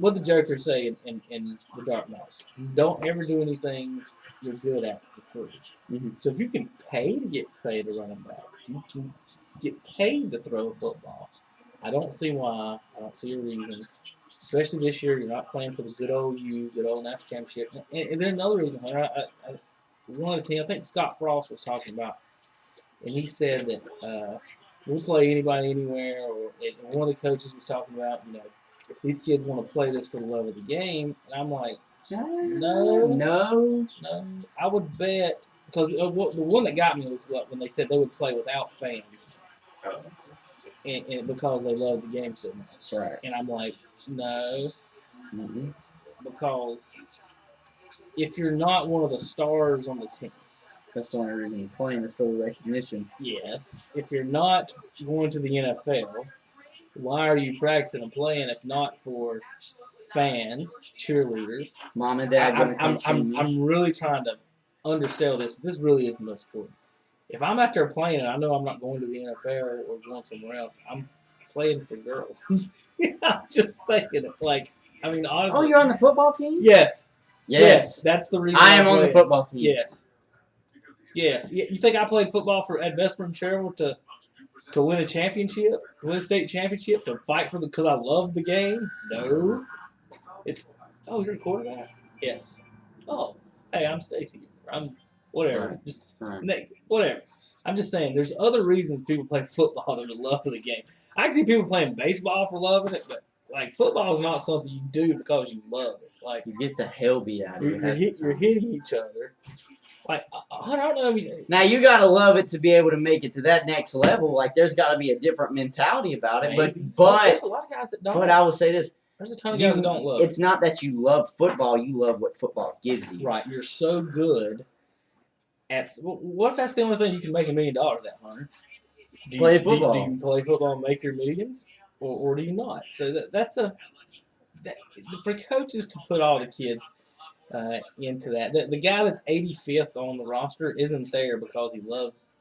[SPEAKER 2] What the Jokers say in The Dark Knight, don't ever do anything you're good at for free. So if you can pay to get paid to running back, you can get paid to throw a football. I don't see why. I don't see a reason. Especially this year, you're not playing for the good old national championship. And then another reason, one of the teams, I think Scott Frost was talking about, and he said that we'll play anybody anywhere. And one of the coaches was talking about, these kids want to play this for the love of the game. And I'm like, no. I would bet, because the one that got me was when they said they would play without fans. And because they love the game so much.
[SPEAKER 1] Right.
[SPEAKER 2] And I'm like, no. Because if you're not one of the stars on the team.
[SPEAKER 1] That's the only reason you're playing is for the recognition.
[SPEAKER 2] Yes. If you're not going to the NFL, why are you practicing and playing if not for fans, cheerleaders?
[SPEAKER 1] Mom and dad going to come see you.
[SPEAKER 2] I'm really trying to undersell this, but this really is the most important. If I'm out there playing and I know I'm not going to the NFL or going somewhere else, I'm playing for girls. I'm just saying it. Honestly.
[SPEAKER 1] Oh, you're on the football team?
[SPEAKER 2] Yes.
[SPEAKER 1] Yes.
[SPEAKER 2] That's the reason
[SPEAKER 1] I am on the football team.
[SPEAKER 2] Yes. You think I played football for Ed Vesper and Gerald to win a championship, to win a state championship, to fight for because I love the game? No. You're a quarterback? Yes. Oh, hey, I'm Stacy. I'm whatever.
[SPEAKER 1] Right.
[SPEAKER 2] Just whatever. I'm just saying there's other reasons people play football than the love of the game. I can see people playing baseball for loving it, but football is not something you do because you love it.
[SPEAKER 1] You get the hell beat out of you.
[SPEAKER 2] You're hitting each other. I don't know.
[SPEAKER 1] Now you gotta love it to be able to make it to that next level. There's got to be a different mentality about it. But
[SPEAKER 2] there's a lot of guys that don't.
[SPEAKER 1] But I will say this:
[SPEAKER 2] there's a ton of guys that don't love it.
[SPEAKER 1] It's not that you love football; you love what football gives you.
[SPEAKER 2] Right. You're so good at. What if that's the only thing you can make $1 million at, Hunter?
[SPEAKER 1] Play football.
[SPEAKER 2] Do you play football and make your millions, or do you not? So for coaches to put all the kids. Into that. The guy that's 85th on the roster isn't there because he loves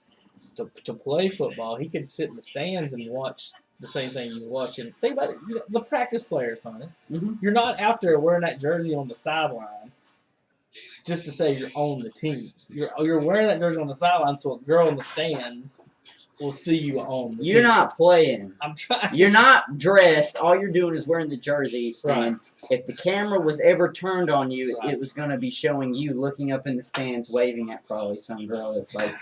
[SPEAKER 2] to play football. He could sit in the stands and watch the same thing you're watching. Think about it. The practice players, honey.
[SPEAKER 1] Mhm.
[SPEAKER 2] You're not out there wearing that jersey on the sideline just to say you're on the team. You're wearing that jersey on the sideline so a girl in the stands will see you on the team.
[SPEAKER 1] You're not playing.
[SPEAKER 2] I'm trying.
[SPEAKER 1] You're not dressed. All you're doing is wearing the jersey.
[SPEAKER 2] Right.
[SPEAKER 1] And if the camera was ever turned on you,
[SPEAKER 2] Right.
[SPEAKER 1] it was going to be showing you looking up in the stands, waving at probably some girl that's like,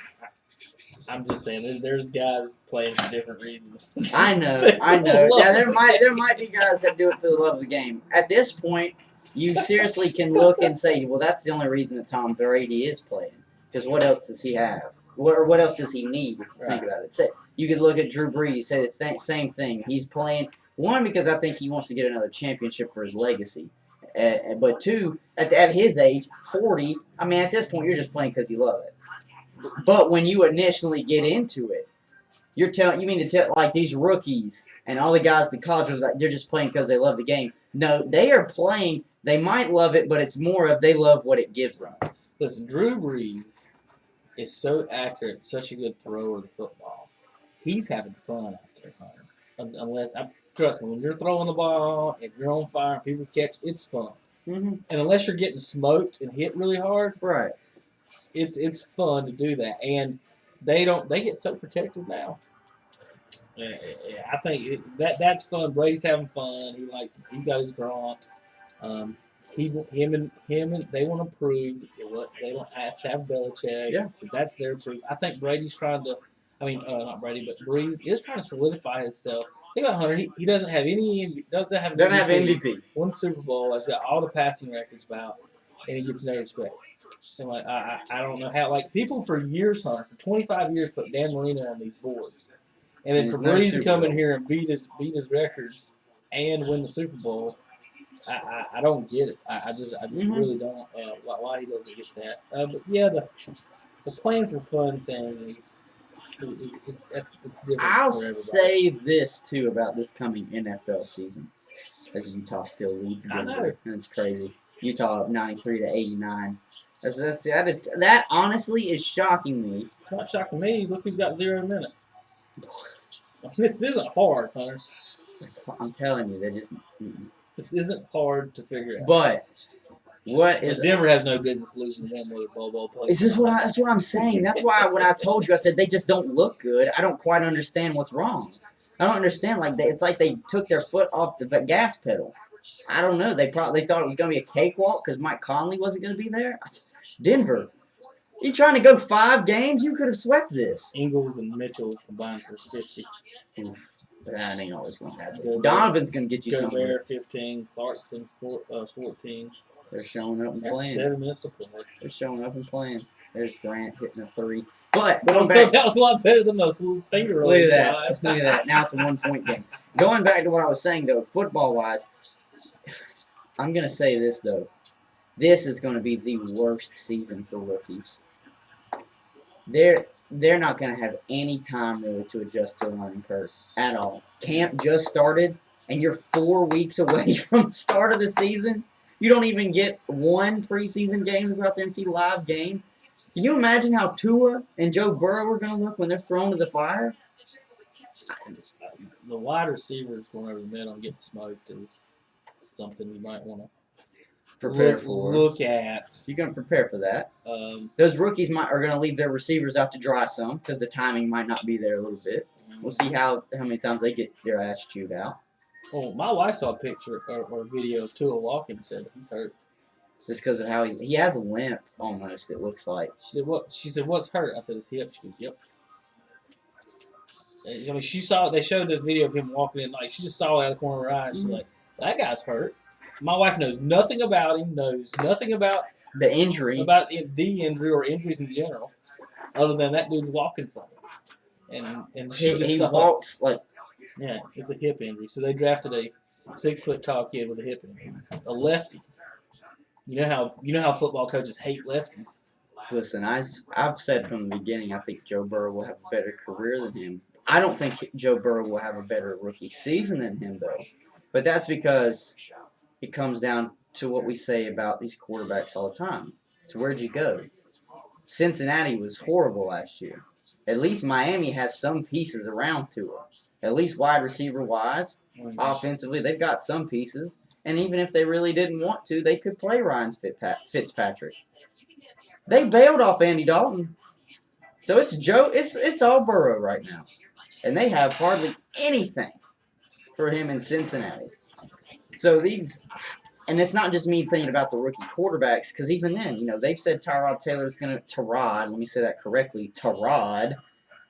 [SPEAKER 2] I'm just saying, there's guys playing for different reasons.
[SPEAKER 1] I know.
[SPEAKER 2] Love
[SPEAKER 1] Yeah,
[SPEAKER 2] the
[SPEAKER 1] there might be guys that do it for the love of the game. At this point, you seriously can look and say, well, that's the only reason that Tom Brady is playing. Because what else does he have? What else does he need, if you think about it? Say, you could look at Drew Brees, say the same thing. He's playing, one, because I think he wants to get another championship for his legacy. But two, at his age, 40, I mean, at this point, you're just playing because you love it. But when you initially get into it, you mean to tell, like, these rookies and all the guys, the colleges, like, they're just playing because they love the game. No, they are playing, they might love it, but it's more of they love what it gives them.
[SPEAKER 2] Listen, Drew Brees is so accurate, such a good thrower of the football. He's having fun out there, Hunter. Trust me, when you're throwing the ball and you're on fire and people catch, it's fun.
[SPEAKER 1] Mm-hmm.
[SPEAKER 2] And unless you're getting smoked and hit really hard,
[SPEAKER 1] Right.
[SPEAKER 2] it's fun to do that. And they get so protected now. Yeah, I think that's fun. Brady's having fun. He's got his grunt. Him and they want to prove they don't have to have Belichick.
[SPEAKER 1] Yeah.
[SPEAKER 2] So that's their proof. I think Brady's trying to. Not Brady, but Breeze is trying to solidify himself. Think about Hunter. He doesn't have any. Doesn't have
[SPEAKER 1] MVP.
[SPEAKER 2] One Super Bowl. Has got all the passing records about, and he gets no respect. And I don't know how. Like, people for years, Hunter, for 25 years, put Dan Marino on these boards, and then
[SPEAKER 1] He's
[SPEAKER 2] for
[SPEAKER 1] no
[SPEAKER 2] Breeze to
[SPEAKER 1] Super
[SPEAKER 2] come in
[SPEAKER 1] Bowl.
[SPEAKER 2] here and beat his records and win the Super Bowl. I don't get it. I just really don't. Why he doesn't get that? But yeah, the playing for fun thing is it's different.
[SPEAKER 1] I'll
[SPEAKER 2] for everybody.
[SPEAKER 1] say this too about this coming NFL season, as Utah still leads
[SPEAKER 2] I know.
[SPEAKER 1] Denver, and it's crazy. Utah up 93-89. That honestly is shocking me.
[SPEAKER 2] It's not shocking me. Look, who's got 0 minutes. This isn't hard, Hunter.
[SPEAKER 1] I'm telling you, they just.
[SPEAKER 2] This isn't hard to figure out.
[SPEAKER 1] But what
[SPEAKER 2] Because
[SPEAKER 1] is
[SPEAKER 2] Denver has no business losing to them with a ball play.
[SPEAKER 1] It's just that's what I'm saying. That's why when I told you, I said they just don't look good. I don't quite understand what's wrong. I don't understand. It's like they took their foot off the gas pedal. I don't know. They thought it was going to be a cakewalk because Mike Conley wasn't going to be there. Denver, you trying to go 5 games? You could have swept this.
[SPEAKER 2] Ingles and Mitchell combined for 50.
[SPEAKER 1] Oof, but that ain't always going to happen.
[SPEAKER 2] Gobert-
[SPEAKER 1] Donovan's going to get you something.
[SPEAKER 2] Gobert 15, Clarkson 14.
[SPEAKER 1] They're showing up and
[SPEAKER 2] That's
[SPEAKER 1] playing.
[SPEAKER 2] 7 minutes to play.
[SPEAKER 1] They're showing up and playing. There's Grant hitting a 3. But
[SPEAKER 2] That
[SPEAKER 1] going back.
[SPEAKER 2] was a lot better than the finger roll.
[SPEAKER 1] Look at that. Look at that. Now it's a 1-point game. Going back to what I was saying, though, football-wise, I'm going to say this, though. This is going to be the worst season for rookies. They're not going to have any time, really, to adjust to a learning curve at all. Camp just started, and you're 4 weeks away from the start of the season. You don't even get one preseason game to go out there and see a live game. Can you imagine how Tua and Joe Burrow are going to look when they're thrown to the fire?
[SPEAKER 2] The wide receivers going over the middle and getting smoked is something you might want to
[SPEAKER 1] Prepare for.
[SPEAKER 2] look at.
[SPEAKER 1] You're going to prepare for that. Those rookies are going to leave their receivers out to dry some because the timing might not be there a little bit. We'll see how many times they get their ass chewed out.
[SPEAKER 2] Oh, my wife saw a picture or video of Tua walking and said he's hurt.
[SPEAKER 1] Just because of how he has a limp almost, it looks like.
[SPEAKER 2] She said, "What?" She said, "What's hurt?" I said, "His hip." She goes, "Yep." I mean, she saw. They showed the video of him walking in. Like, she just saw it out of the corner of her eye. And she's like, "That guy's hurt." My wife knows nothing about him. Knows nothing about
[SPEAKER 1] The injury.
[SPEAKER 2] the injury or injuries in general, other than that dude's walking funny. And she just
[SPEAKER 1] he
[SPEAKER 2] saw,
[SPEAKER 1] walks like.
[SPEAKER 2] yeah, it's a hip injury. So they drafted a 6-foot tall kid with a hip injury, a lefty. You know how football coaches hate lefties.
[SPEAKER 1] Listen, I've said from the beginning, I think Joe Burrow will have a better career than him. I don't think Joe Burrow will have a better rookie season than him, though. But that's because it comes down to what we say about these quarterbacks all the time. It's where'd you go? Cincinnati was horrible last year. At least Miami has some pieces around Tua. At least wide receiver wise. Offensively, they've got some pieces. And even if they really didn't want to, they could play Ryan Fitzpatrick. They bailed off Andy Dalton. So it's all Burrow right now. And they have hardly anything for him in Cincinnati. So and it's not just me thinking about the rookie quarterbacks, because even then, they've said Tyrod let me say that correctly, Tyrod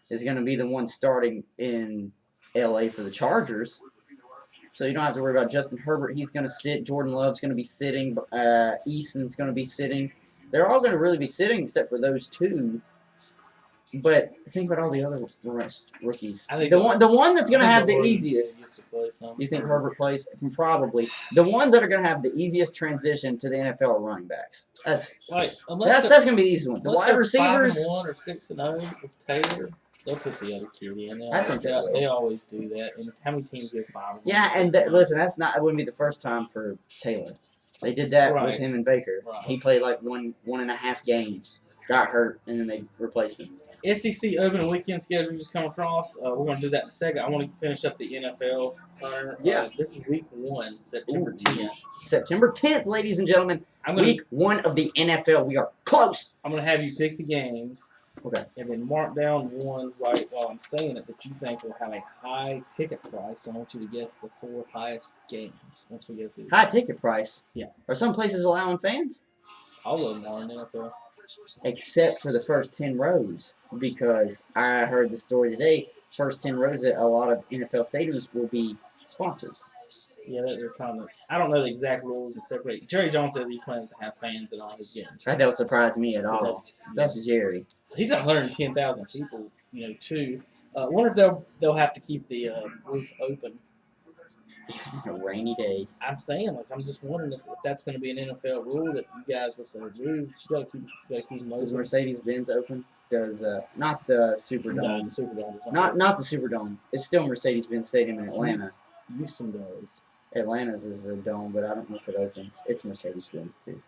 [SPEAKER 1] is going to be the one starting in L.A. for the Chargers. So you don't have to worry about Justin Herbert. He's going to sit. Jordan Love's going to be sitting. Easton's going to be sitting. They're all going to really be sitting except for those two. But think about all the other rookies. The one that's going to have the easiest. You think Herbert plays? Probably. The ones that are going to have the easiest transition to the NFL are running backs. That's going to be the easiest one. The wide receivers.
[SPEAKER 2] 5-1 or 6-0 with Taylor. They'll put the other kid in.
[SPEAKER 1] I think
[SPEAKER 2] they always do that. And how many teams get 5?
[SPEAKER 1] Yeah, and listen, it wouldn't be the first time for Taylor. They did that with him and Baker.
[SPEAKER 2] Right.
[SPEAKER 1] He played like 1.5 games, got hurt, and then they replaced him.
[SPEAKER 2] SEC open weekend schedule just come across. We're going to do that in a second. I want to finish up the NFL.
[SPEAKER 1] Yeah.
[SPEAKER 2] This is week 1, September 10th.
[SPEAKER 1] September 10th, ladies and gentlemen. Week 1 of the NFL. We are close.
[SPEAKER 2] I'm going to have you pick the games.
[SPEAKER 1] Okay.
[SPEAKER 2] And then mark down ones right while I'm saying it that you think will have a high ticket price. I want you to guess the 4 highest games once we get through.
[SPEAKER 1] High ticket price?
[SPEAKER 2] Yeah.
[SPEAKER 1] Are some places allowing fans?
[SPEAKER 2] All of them are in the NFL.
[SPEAKER 1] Except for the first 10 rows. Because I heard the story today, first 10 rows at a lot of NFL stadiums will be sponsors.
[SPEAKER 2] Yeah, they're trying to. I don't know the exact rules and separate. Jerry Jones says he plans to have fans at all his games.
[SPEAKER 1] That don't surprise me at all. That's Jerry.
[SPEAKER 2] He's got 110,000 people, too. Wonder if they'll have to keep the roof open.
[SPEAKER 1] A rainy day.
[SPEAKER 2] I'm saying, I'm just wondering if that's going to be an NFL rule that you guys with the roofs, you got to keep them open.
[SPEAKER 1] Does Mercedes-Benz open? Does not the Superdome?
[SPEAKER 2] No, the Superdome is
[SPEAKER 1] not the Superdome. It's still Mercedes-Benz Stadium in Atlanta.
[SPEAKER 2] Houston does.
[SPEAKER 1] Atlanta's is a dome, but I don't know if it opens. It's Mercedes-Benz too.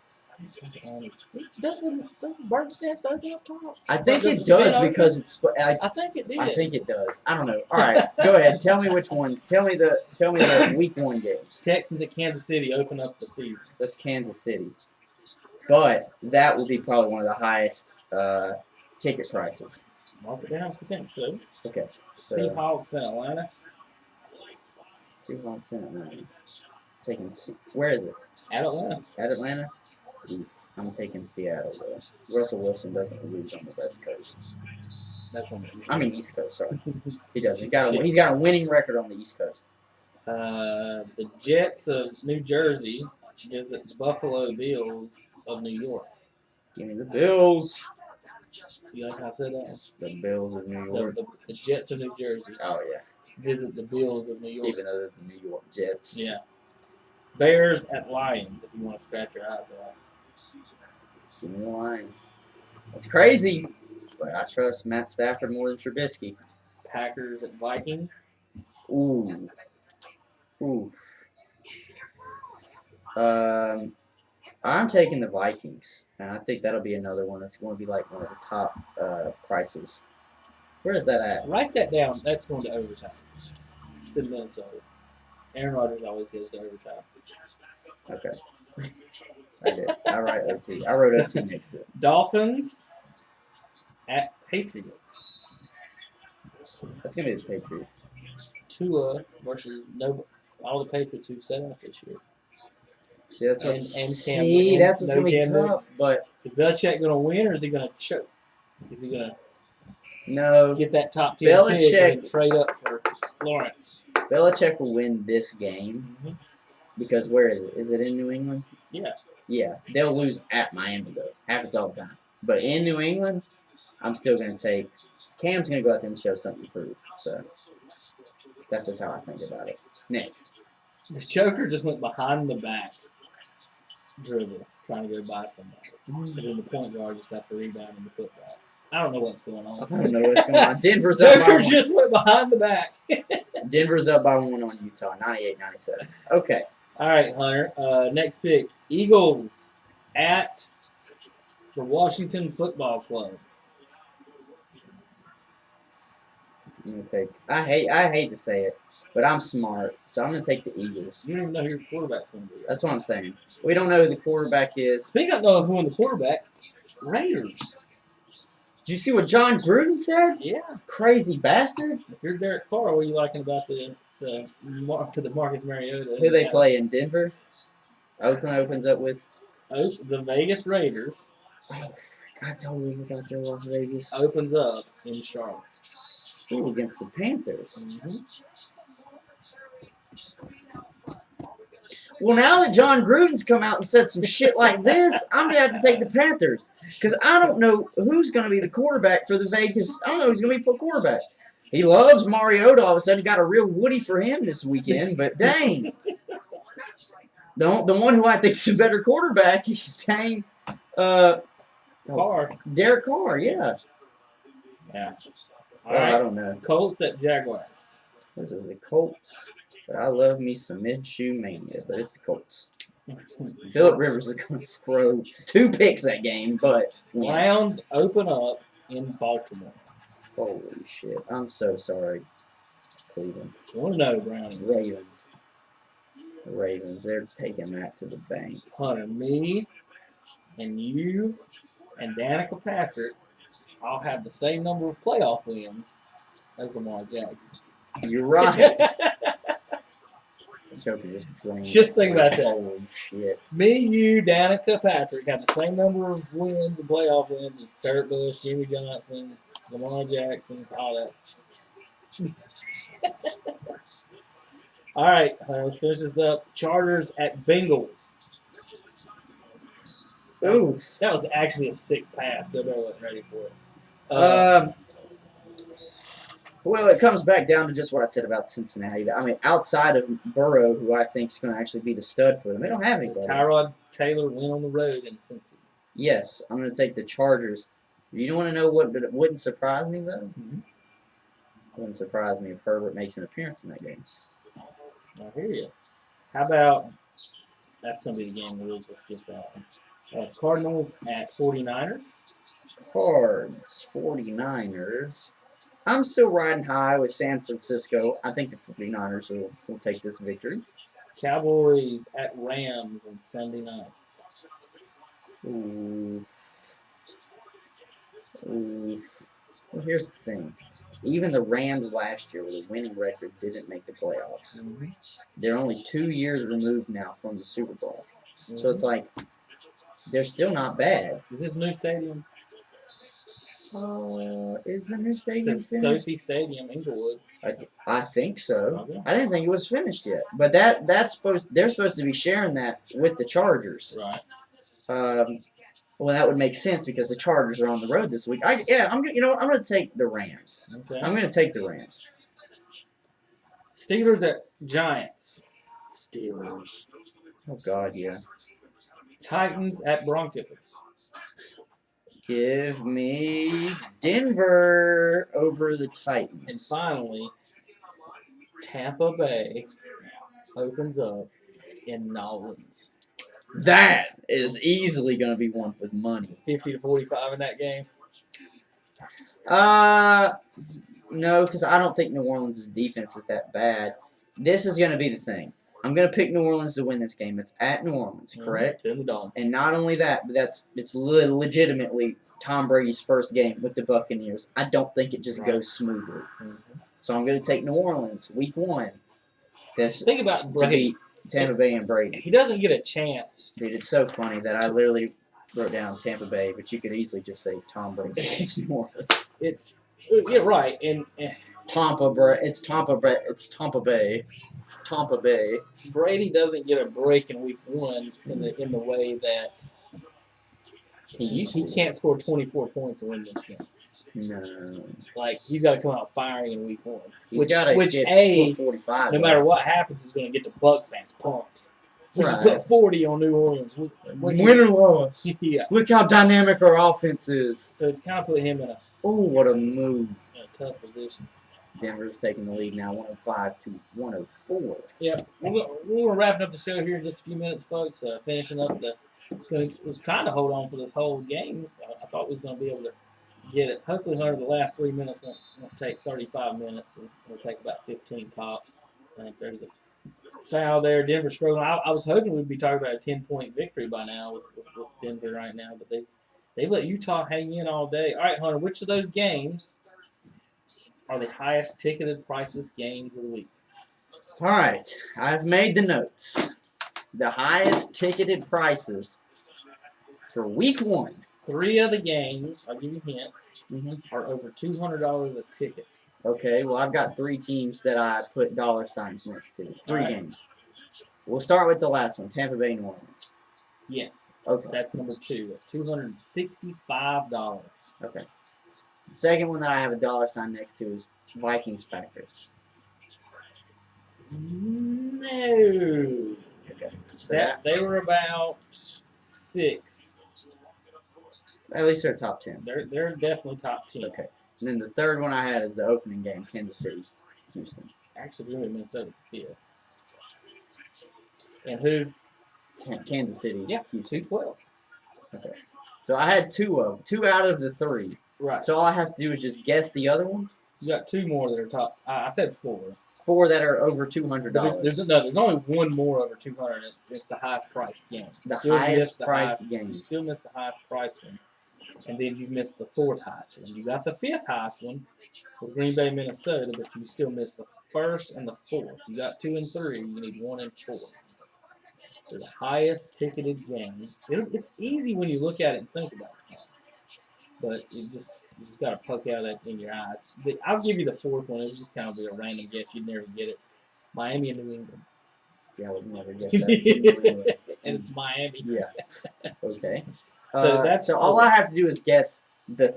[SPEAKER 2] Does the bird's nest open up top?
[SPEAKER 1] I think it does because it's.
[SPEAKER 2] I think it did.
[SPEAKER 1] I think it does. I don't know. All right, go ahead. Tell me which one. Tell me the week 1 games.
[SPEAKER 2] Texans at Kansas City open up the season.
[SPEAKER 1] That's Kansas City, but that will be probably one of the highest ticket prices.
[SPEAKER 2] Mark it down if you think so.
[SPEAKER 1] Okay. So,
[SPEAKER 2] Seahawks in Atlanta.
[SPEAKER 1] Seahawks in Atlanta. Where is it?
[SPEAKER 2] At Atlanta.
[SPEAKER 1] At Atlanta? Oof, I'm taking Seattle, though. Russell Wilson doesn't lose on the West Coast.
[SPEAKER 2] That's on the East Coast.
[SPEAKER 1] East Coast, sorry. He does. He's got a winning record on the East Coast.
[SPEAKER 2] The Jets of New Jersey visit the Buffalo Bills of New York.
[SPEAKER 1] Give me the Bills.
[SPEAKER 2] You like how I said that?
[SPEAKER 1] The Bills of New York.
[SPEAKER 2] The Jets of New Jersey
[SPEAKER 1] Oh, yeah.
[SPEAKER 2] visit the Bills of New York.
[SPEAKER 1] Even though they're the New York Jets.
[SPEAKER 2] Yeah. Bears at Lions, if you want to scratch your eyes off.
[SPEAKER 1] Give me the Lions. That's crazy, but I trust Matt Stafford more than Trubisky.
[SPEAKER 2] Packers at Vikings.
[SPEAKER 1] Ooh. Oof. I'm taking the Vikings, and I think that'll be another one that's going to be like one of the top prices. Where is that at?
[SPEAKER 2] Write that down. That's going to overtime. It's in Minnesota. Aaron Rodgers always goes to overtime.
[SPEAKER 1] Okay. I did. I wrote OT next to it.
[SPEAKER 2] Dolphins at Patriots.
[SPEAKER 1] That's going to be the Patriots.
[SPEAKER 2] Tua versus all the Patriots who've set out this year.
[SPEAKER 1] See, that's what's going to be tough. But
[SPEAKER 2] is Belichick going to win or is he going to choke? Is he going
[SPEAKER 1] to
[SPEAKER 2] get that top 10 pick and trade up for Lawrence?
[SPEAKER 1] Belichick will win this game because where is it? Is it in New England?
[SPEAKER 2] Yeah.
[SPEAKER 1] Yeah, they'll lose at Miami though. Happens all the time. But in New England, I'm still going to take Cam's going to go out there and show something to prove. So that's just how I think about it. Next.
[SPEAKER 2] The choker just went behind the back dribble, trying to go by somebody. And then the point guard just got the rebound and the putback. I don't know what's going on.
[SPEAKER 1] I don't know what's going on. Denver's up by 1.
[SPEAKER 2] Just went behind the back.
[SPEAKER 1] Denver's up by 1 on Utah, 98-97. Okay.
[SPEAKER 2] All right, Hunter. Next pick. Eagles at the Washington Football Club.
[SPEAKER 1] I'm gonna take. I hate to say it, but I'm smart, so I'm gonna take the Eagles.
[SPEAKER 2] You don't even know who your quarterback's going to be.
[SPEAKER 1] That's what I'm saying. We don't know who the quarterback is.
[SPEAKER 2] Speaking of knowing who in the quarterback, Raiders.
[SPEAKER 1] Did you see what John Gruden said?
[SPEAKER 2] Yeah.
[SPEAKER 1] Crazy bastard.
[SPEAKER 2] If you're Derek Carr, what are you liking about the Marcus Mariota?
[SPEAKER 1] Who they play in Denver? Oakland opens up with.
[SPEAKER 2] The Vegas Raiders.
[SPEAKER 1] Oh, I totally forgot they're Las Vegas.
[SPEAKER 2] Opens up in Charlotte.
[SPEAKER 1] Ooh, against the Panthers.
[SPEAKER 2] Mm-hmm.
[SPEAKER 1] Well, now that John Gruden's come out and said some shit like this, I'm going to have to take the Panthers. Because I don't know who's going to be the quarterback for the Vegas. I don't know who's going to be the quarterback. He loves Mariota. All of a sudden, he got a real Woody for him this weekend. But dang. The one who I think is a better quarterback is dang.
[SPEAKER 2] Carr.
[SPEAKER 1] Derek Carr, yeah.
[SPEAKER 2] Yeah. All
[SPEAKER 1] Well,
[SPEAKER 2] right.
[SPEAKER 1] I don't know.
[SPEAKER 2] Colts at Jaguars.
[SPEAKER 1] This is the Colts. But I love me some Minshew mania, but it's the Colts. Phillip Rivers is going to throw 2 picks that game, but yeah.
[SPEAKER 2] Browns open up in Baltimore.
[SPEAKER 1] Holy shit. I'm so sorry, Cleveland.
[SPEAKER 2] You want to know, Brownies?
[SPEAKER 1] Ravens. They're taking that to the bank.
[SPEAKER 2] Hunter, me and you and Danica Patrick all have the same number of playoff wins as Lamar Jackson.
[SPEAKER 1] You're right.
[SPEAKER 2] Just think about that.
[SPEAKER 1] Holy shit.
[SPEAKER 2] Me, you, Danica Patrick have the same number of wins and playoff wins as Kurt Busch, Jimmy Johnson, Lamar Jackson, all that. All right, let's finish this up. Chargers at Bengals.
[SPEAKER 1] Oof.
[SPEAKER 2] That was actually a sick pass. Nobody wasn't ready for it.
[SPEAKER 1] Well, it comes back down to just what I said about Cincinnati. I mean, outside of Burrow, who I think is going to actually be the stud for them, they don't have anybody.
[SPEAKER 2] Does Tyrod Taylor win on the road in Cincy?
[SPEAKER 1] Yes, I'm going to take the Chargers. You don't want to know what wouldn't surprise me, though?
[SPEAKER 2] Mm-hmm.
[SPEAKER 1] It wouldn't surprise me if Herbert makes an appearance in that game.
[SPEAKER 2] I hear you. How about, that's going to be the game of the week. Let's get that one. Cardinals at 49ers.
[SPEAKER 1] Cards, 49ers. I'm still riding high with San Francisco. I think the 49ers will take this victory.
[SPEAKER 2] Cowboys at Rams on Sunday night.
[SPEAKER 1] Oof. Well, here's the thing. Even the Rams last year with a winning record didn't make the playoffs.
[SPEAKER 2] Mm-hmm.
[SPEAKER 1] They're only 2 years removed now from the Super Bowl.
[SPEAKER 2] Mm-hmm.
[SPEAKER 1] So it's like, they're still not bad.
[SPEAKER 2] Is this new stadium?
[SPEAKER 1] Is the new stadium
[SPEAKER 2] It's
[SPEAKER 1] finished?
[SPEAKER 2] Sophie Stadium, Inglewood.
[SPEAKER 1] I think so.
[SPEAKER 2] Okay.
[SPEAKER 1] I didn't think it was finished yet. But they're supposed to be sharing that with the Chargers.
[SPEAKER 2] Right.
[SPEAKER 1] Well, that would make sense because the Chargers are on the road this week. I'm gonna take the Rams.
[SPEAKER 2] Okay.
[SPEAKER 1] I'm gonna take the Rams.
[SPEAKER 2] Steelers at Giants. Steelers.
[SPEAKER 1] Oh God, yeah.
[SPEAKER 2] Titans at Broncos.
[SPEAKER 1] Give me Denver over the Titans.
[SPEAKER 2] And finally, Tampa Bay opens up in Nolans.
[SPEAKER 1] That is easily going to be one with money.
[SPEAKER 2] 50-45 in that game.
[SPEAKER 1] No, because I don't think New Orleans' defense is that bad. This is going to be the thing. I'm going to pick New Orleans to win this game. It's at New Orleans, correct?
[SPEAKER 2] It's in the dome.
[SPEAKER 1] And not only that, but it's legitimately Tom Brady's first game with the Buccaneers. I don't think it just goes smoothly.
[SPEAKER 2] Mm-hmm.
[SPEAKER 1] So I'm going to take New Orleans, week 1.
[SPEAKER 2] Think about
[SPEAKER 1] To
[SPEAKER 2] Brady.
[SPEAKER 1] beat Tampa Bay and Brady.
[SPEAKER 2] He doesn't get a chance.
[SPEAKER 1] Dude, it's so funny that I literally wrote down Tampa Bay, but you could easily just say Tom Brady against New Orleans.
[SPEAKER 2] Yeah, right. And
[SPEAKER 1] Tampa Bay. Tampa Bay.
[SPEAKER 2] Brady doesn't get a break in week 1 in the way that he can't score 24 points and win this game.
[SPEAKER 1] No.
[SPEAKER 2] Like, he's got to come out firing in week 1.
[SPEAKER 1] He's got to get 45.
[SPEAKER 2] No matter what happens, is going to get the Bucs fans pumped. We just
[SPEAKER 1] Right.
[SPEAKER 2] put 40 on New Orleans.
[SPEAKER 1] Win or loss.
[SPEAKER 2] Yeah.
[SPEAKER 1] Look how dynamic our offense is.
[SPEAKER 2] So it's kind of put him in a
[SPEAKER 1] Oh, what a move.
[SPEAKER 2] tough position.
[SPEAKER 1] Denver's taking the lead now, 105 to 104.
[SPEAKER 2] Yep. We're wrapping up the show here in just a few minutes, folks. Finishing up was trying to hold on for this whole game. I thought we was going to be able to get it. Hopefully, Hunter, the last 3 minutes won't take 35 minutes. And it'll take about 15 tops. I think there's a foul there. Denver struggling. I was hoping we'd be talking about a 10-point victory by now with Denver right now, but they've let Utah hang in all day. All right, Hunter, which of those games are the highest ticketed prices games of the week?
[SPEAKER 1] All right, I've made the notes. The highest ticketed prices for week 1.
[SPEAKER 2] 3 of the games, I'll give you hints,
[SPEAKER 1] Mm-hmm.
[SPEAKER 2] are over $200 a ticket.
[SPEAKER 1] Okay, well, I've got 3 teams that I put dollar signs next to. 3
[SPEAKER 2] Alright.
[SPEAKER 1] games. We'll start with the last one, Tampa Bay, New Orleans.
[SPEAKER 2] Yes.
[SPEAKER 1] Okay.
[SPEAKER 2] That's number 2 at $265.
[SPEAKER 1] Okay. The second one that I have a dollar sign next to is Vikings, Packers.
[SPEAKER 2] No.
[SPEAKER 1] Okay. So
[SPEAKER 2] They were about 6th.
[SPEAKER 1] at least they're top 10.
[SPEAKER 2] They're definitely top 10.
[SPEAKER 1] Okay. And then the third one I had is the opening game, Kansas City, Houston.
[SPEAKER 2] Actually, really, Minnesota's 5th. And who?
[SPEAKER 1] Kansas City,
[SPEAKER 2] Yeah,
[SPEAKER 1] Houston.
[SPEAKER 2] 212.
[SPEAKER 1] Okay. So I had 2 out of the 3.
[SPEAKER 2] Right.
[SPEAKER 1] So all I have to do is just guess the other one.
[SPEAKER 2] You got 2 more that are top. I said 4.
[SPEAKER 1] 4 that are over $200.
[SPEAKER 2] But there's only 1 more over 200. It's the highest priced game.
[SPEAKER 1] The
[SPEAKER 2] Still
[SPEAKER 1] highest
[SPEAKER 2] missed the
[SPEAKER 1] priced
[SPEAKER 2] highest-
[SPEAKER 1] game.
[SPEAKER 2] You still missed the highest priced one, and then you missed the 4th highest one. You got the 5th highest one with Green Bay, Minnesota, but you still missed the 1st and the 4th. You got 2 and 3. You need 1 and 4. They're the highest ticketed game. It's easy when you look at it and think about it, but you just got to poke out that in your eyes. I'll give you the 4th one. It was just kind of a random guess. You'd never get it. Miami and New England.
[SPEAKER 1] Yeah, I would never guess that.
[SPEAKER 2] And it's Miami.
[SPEAKER 1] Yeah. Okay.
[SPEAKER 2] So
[SPEAKER 1] all I have to do is guess the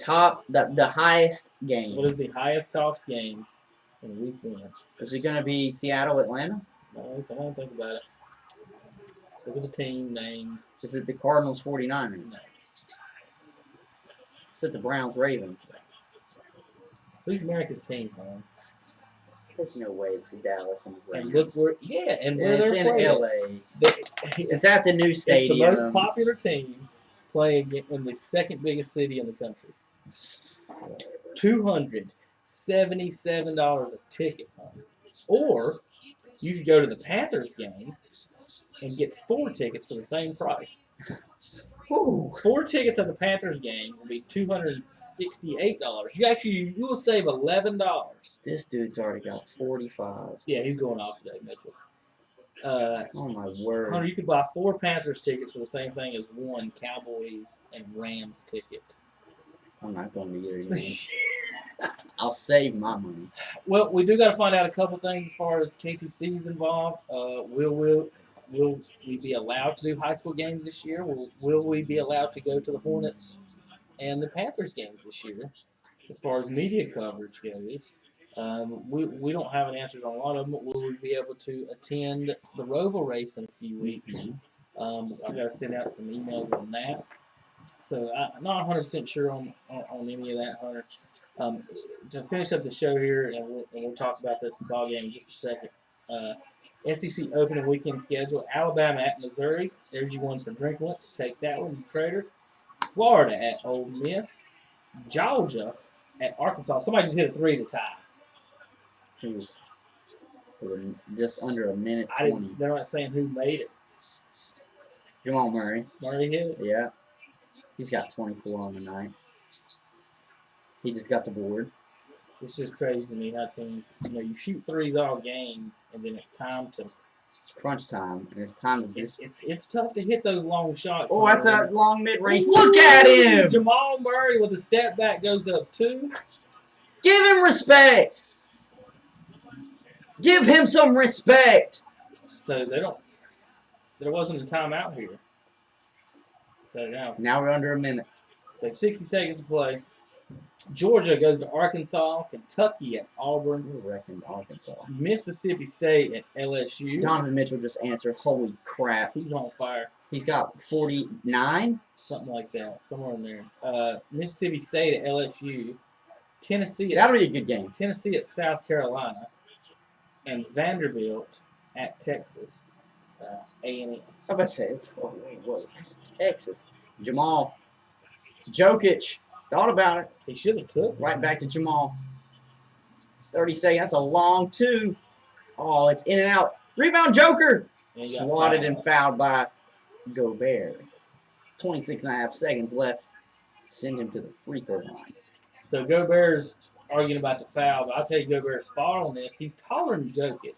[SPEAKER 1] highest game.
[SPEAKER 2] What is the highest cost game in week 1?
[SPEAKER 1] Is it going to be Seattle, Atlanta?
[SPEAKER 2] No, come on, think about it. Look at the team names.
[SPEAKER 1] Is it the Cardinals, 49ers?
[SPEAKER 2] No.
[SPEAKER 1] Is it the Browns, Ravens?
[SPEAKER 2] Who's America's team, man?
[SPEAKER 1] There's no way it's the Dallas and the Rams.
[SPEAKER 2] And look where, and where
[SPEAKER 1] it's
[SPEAKER 2] they're
[SPEAKER 1] in
[SPEAKER 2] playing.
[SPEAKER 1] LA. It's at the new stadium.
[SPEAKER 2] It's the most popular team playing in the second biggest city in the country. $277 a ticket, huh? Or you could go to the Panthers game and get 4 tickets for the same price.
[SPEAKER 1] Ooh.
[SPEAKER 2] 4 tickets at the Panthers game will be $268. You will save $11.
[SPEAKER 1] This dude's already got 45.
[SPEAKER 2] Yeah, he's going off today, Mitchell.
[SPEAKER 1] Oh my word.
[SPEAKER 2] Hunter, you could buy 4 Panthers tickets for the same thing as 1 Cowboys and Rams ticket.
[SPEAKER 1] I'm not going to either game. I'll save my money.
[SPEAKER 2] Well, we do got to find out a couple things as far as KTC's involved. Will we be allowed to do high school games this year? Will we be allowed to go to the Hornets and the Panthers games this year? As far as media coverage goes, we don't have an answer on a lot of them. Will we be able to attend the Roval race in a few weeks? I've got to send out some emails on that. So I'm not 100% sure on any of that, Hunter. To finish up the show here, and we'll talk about this ball game in just a second. SEC opening weekend schedule: Alabama at Missouri. There's you one for Drinkwitz. Take that one, you traitor. Florida at Ole Miss. Georgia at Arkansas. Somebody just hit a 3 to tie.
[SPEAKER 1] Oof. Just under a minute 20.
[SPEAKER 2] They're not saying who made it.
[SPEAKER 1] Jamal Murray.
[SPEAKER 2] Murray hit it.
[SPEAKER 1] Yeah. He's got 24 on the night. He just got the board.
[SPEAKER 2] It's just crazy to me how teams, you shoot threes all game, and then it's time to.
[SPEAKER 1] It's crunch time, and it's time to just.
[SPEAKER 2] It's tough to hit those long shots.
[SPEAKER 1] Oh, that's a long mid-range. Look at him!
[SPEAKER 2] Jamal Murray with a step back goes up 2.
[SPEAKER 1] Give him respect. Give him some respect.
[SPEAKER 2] So there wasn't a timeout here. So
[SPEAKER 1] Now we're under a minute.
[SPEAKER 2] So 60 seconds to play. Georgia goes to Arkansas. Kentucky at Auburn.
[SPEAKER 1] Who reckoned Arkansas?
[SPEAKER 2] Mississippi State at LSU.
[SPEAKER 1] Donovan Mitchell just answered. Holy crap.
[SPEAKER 2] He's on fire.
[SPEAKER 1] He's got 49?
[SPEAKER 2] Something like that. Somewhere in there. Mississippi State at LSU. Tennessee
[SPEAKER 1] That'll be a good game.
[SPEAKER 2] Tennessee at South Carolina. And Vanderbilt at Texas. A&M.
[SPEAKER 1] I'm about to say, whoa. Texas. Jamal. Jokic. Thought about it.
[SPEAKER 2] He should have took it.
[SPEAKER 1] Right back to Jamal. 30 seconds. That's a long two. Oh, it's in and out. Rebound, Joker.
[SPEAKER 2] And he got
[SPEAKER 1] Swatted
[SPEAKER 2] fouled.
[SPEAKER 1] and fouled by Gobert. 26 and a half seconds left. Send him to the free throw line.
[SPEAKER 2] So Gobert's arguing about the foul, but I'll tell you Gobert's spot on this. He's taller than Jokic.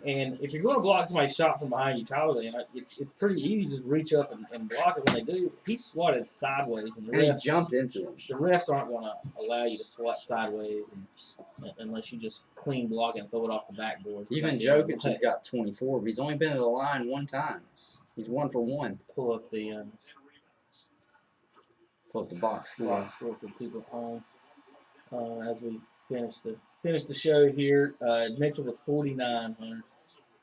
[SPEAKER 2] And if you're going to block somebody's shot from behind you taller than, it's pretty easy to just reach up and block it when they do. He swatted sideways, and
[SPEAKER 1] And he jumped into him.
[SPEAKER 2] the refs aren't going to allow you to swat sideways unless you just clean block it and throw it off the backboard.
[SPEAKER 1] Even Jokic has got 24, but he's only been to the line one time. He's 1 for 1.
[SPEAKER 2] Pull up the
[SPEAKER 1] Pull up the box score.
[SPEAKER 2] box score for people at home as we finish the show here. Mitchell with 49. Hunter.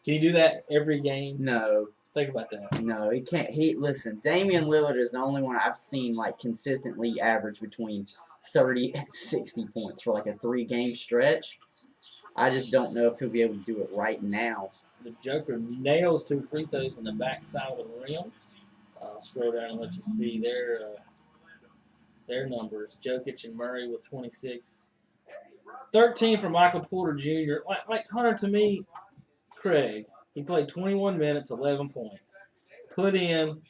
[SPEAKER 2] Can you do that every game?
[SPEAKER 1] No,
[SPEAKER 2] Think about that.
[SPEAKER 1] no, he can't. Listen, Damian Lillard is the only one I've seen like consistently average between 30 and 60 points for like a 3-game stretch. I just don't know if he'll be able to do it right now.
[SPEAKER 2] The Joker nails 2 free throws in the backside of the rim. I'll scroll down and let you see their numbers. Jokic and Murray with 26. 13 for Michael Porter Jr. Like Hunter, to me, Craig, he played 21 minutes, 11 points. Put in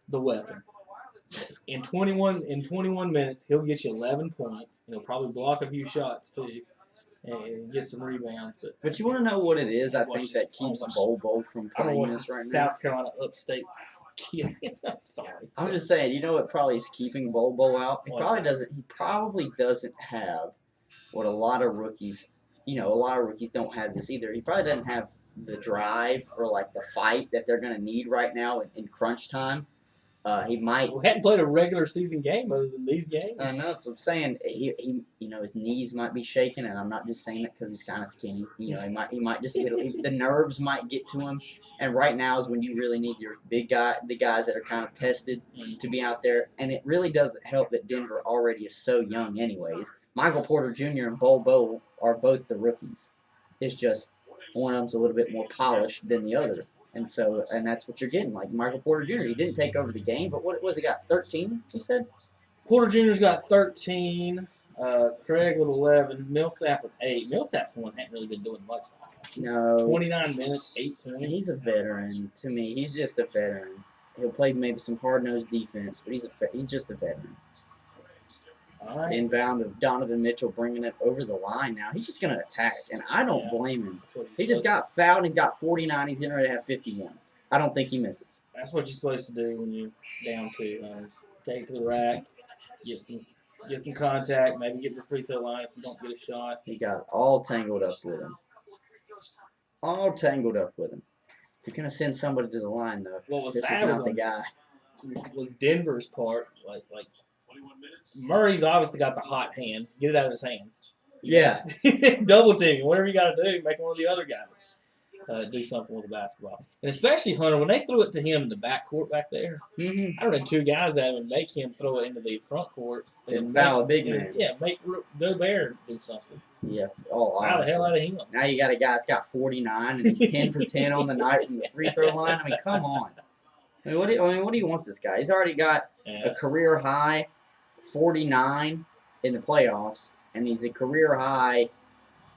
[SPEAKER 2] the weapon. In 21 minutes, he'll get you 11 points. He'll probably block a few shots too, and get some rebounds.
[SPEAKER 1] But you want to know what it is? I
[SPEAKER 2] Watch
[SPEAKER 1] think
[SPEAKER 2] this.
[SPEAKER 1] that keeps
[SPEAKER 2] I wanna
[SPEAKER 1] Bobo from
[SPEAKER 2] I'm going to
[SPEAKER 1] playing
[SPEAKER 2] watch
[SPEAKER 1] this
[SPEAKER 2] the
[SPEAKER 1] right now.
[SPEAKER 2] South Carolina upstate kid. I'm sorry.
[SPEAKER 1] I'm just saying, you know what probably is keeping Bobo out? He
[SPEAKER 2] What's
[SPEAKER 1] probably doesn't have what a lot of rookies, a lot of rookies don't have this either. He probably doesn't have the drive or like the fight that they're going to need right now in crunch time. He might.
[SPEAKER 2] We hadn't played a regular season game other than these games.
[SPEAKER 1] I know, that's what I'm saying. He his knees might be shaking, and I'm not just saying it because he's kind of skinny. He might just get the nerves might get to him. And right now is when you really need your the guys that are kind of tested to be out there. And it really doesn't help that Denver already is so young, anyways. Michael Porter Jr. and Bobo are both the rookies. It's just one of them's a little bit more polished than the other. And that's what you're getting. Like Michael Porter Jr., he didn't take over the game, but what was he got? 13, he said?
[SPEAKER 2] Porter Jr.'s got 13. Craig with 11. Millsap with 8. Millsap's one that hasn't really been doing much.
[SPEAKER 1] No.
[SPEAKER 2] 29 minutes, 8 points.
[SPEAKER 1] He's a veteran. To me, he's just a veteran. He'll play maybe some hard-nosed defense, but he's just a veteran.
[SPEAKER 2] All right.
[SPEAKER 1] Inbound of Donovan Mitchell bringing it over the line now. He's just going to attack, and I don't blame him. He just got fouled, and he's got 49. He's getting ready to have 51. I don't think he misses.
[SPEAKER 2] That's what you're supposed to do when you're down 2. Take it to the rack, get some contact, maybe get the free throw line if you don't get a shot.
[SPEAKER 1] He got all tangled up with him. If you're going to send somebody to the line, though,
[SPEAKER 2] What was
[SPEAKER 1] this is
[SPEAKER 2] bad
[SPEAKER 1] not the guy.
[SPEAKER 2] was Denver's part. Like Murray's obviously got the hot hand. Get it out of his hands.
[SPEAKER 1] Yeah.
[SPEAKER 2] Double team, whatever you got to do, make one of the other guys do something with the basketball. And especially Hunter, when they threw it to him in the backcourt back there, I don't know 2 guys at him and make him throw it into the front court
[SPEAKER 1] And foul a big man.
[SPEAKER 2] Yeah, make Gobert do something.
[SPEAKER 1] Yeah.
[SPEAKER 2] Foul
[SPEAKER 1] Oh,
[SPEAKER 2] the
[SPEAKER 1] honestly.
[SPEAKER 2] hell out of him.
[SPEAKER 1] Now you got a guy that's got 49 and he's 10 for 10 on the night from the free throw line. I mean, come on. What do you want this guy? He's already got a career high 49 in the playoffs, and he's a career high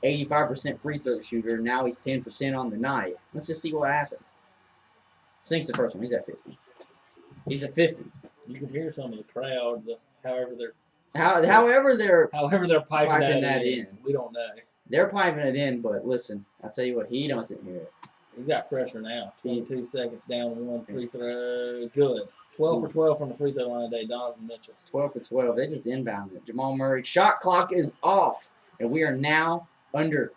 [SPEAKER 1] 85% free throw shooter. Now he's 10 for 10 on the night. Let's just see what happens. Sinks the first one. He's at 50. He's at 50.
[SPEAKER 2] You can hear some of the crowd, however they're
[SPEAKER 1] they're
[SPEAKER 2] piping that in. We don't know.
[SPEAKER 1] They're piping it in, but listen, I'll tell you what, he doesn't hear it.
[SPEAKER 2] He's got pressure now. 22 seconds down, 1 free throw. Good. 12 for 12 from the free throw line today, Donovan Mitchell.
[SPEAKER 1] 12 for 12. They just inbounded it. Jamal Murray. Shot clock is off, and we are now under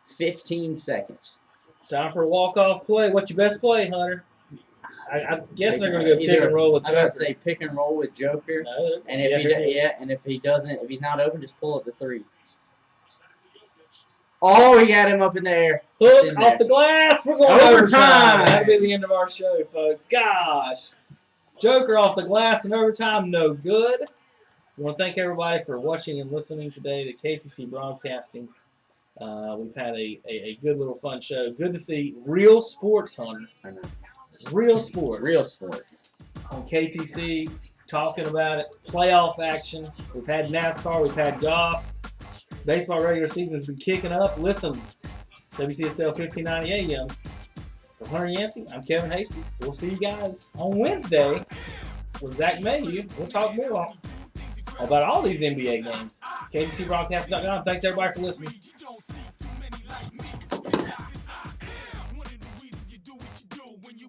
[SPEAKER 1] 15 seconds.
[SPEAKER 2] Time for a walk-off play. What's your best play, Hunter? I guess they're going to go pick
[SPEAKER 1] Either-
[SPEAKER 2] and roll with
[SPEAKER 1] I was
[SPEAKER 2] Joker.
[SPEAKER 1] about to say pick and roll with Joker,
[SPEAKER 2] No,
[SPEAKER 1] and if
[SPEAKER 2] yeah,
[SPEAKER 1] if he's not open, just pull up the 3. Oh, he got him up in the air.
[SPEAKER 2] Hook
[SPEAKER 1] in there.
[SPEAKER 2] off the glass. We're going
[SPEAKER 1] Overtime.
[SPEAKER 2] overtime. That'll be the end of our show, folks. Gosh. Joker off the glass in overtime, no good. I want to thank everybody for watching and listening today to KTC Broadcasting. We've had a good little fun show. Good to see real sports, Hunter.
[SPEAKER 1] I know.
[SPEAKER 2] Real sports.
[SPEAKER 1] Real sports.
[SPEAKER 2] On KTC. talking about it. Playoff action. We've had NASCAR. We've had golf. Baseball regular season's been kicking up. Listen, WCSL 1590 AM. For Hunter Yancey, I'm Kevin Hastings. We'll see you guys on Wednesday with Zach Mayhew. We'll talk more about all these NBA games. KDCBroadcast.com. Thanks, everybody, for listening.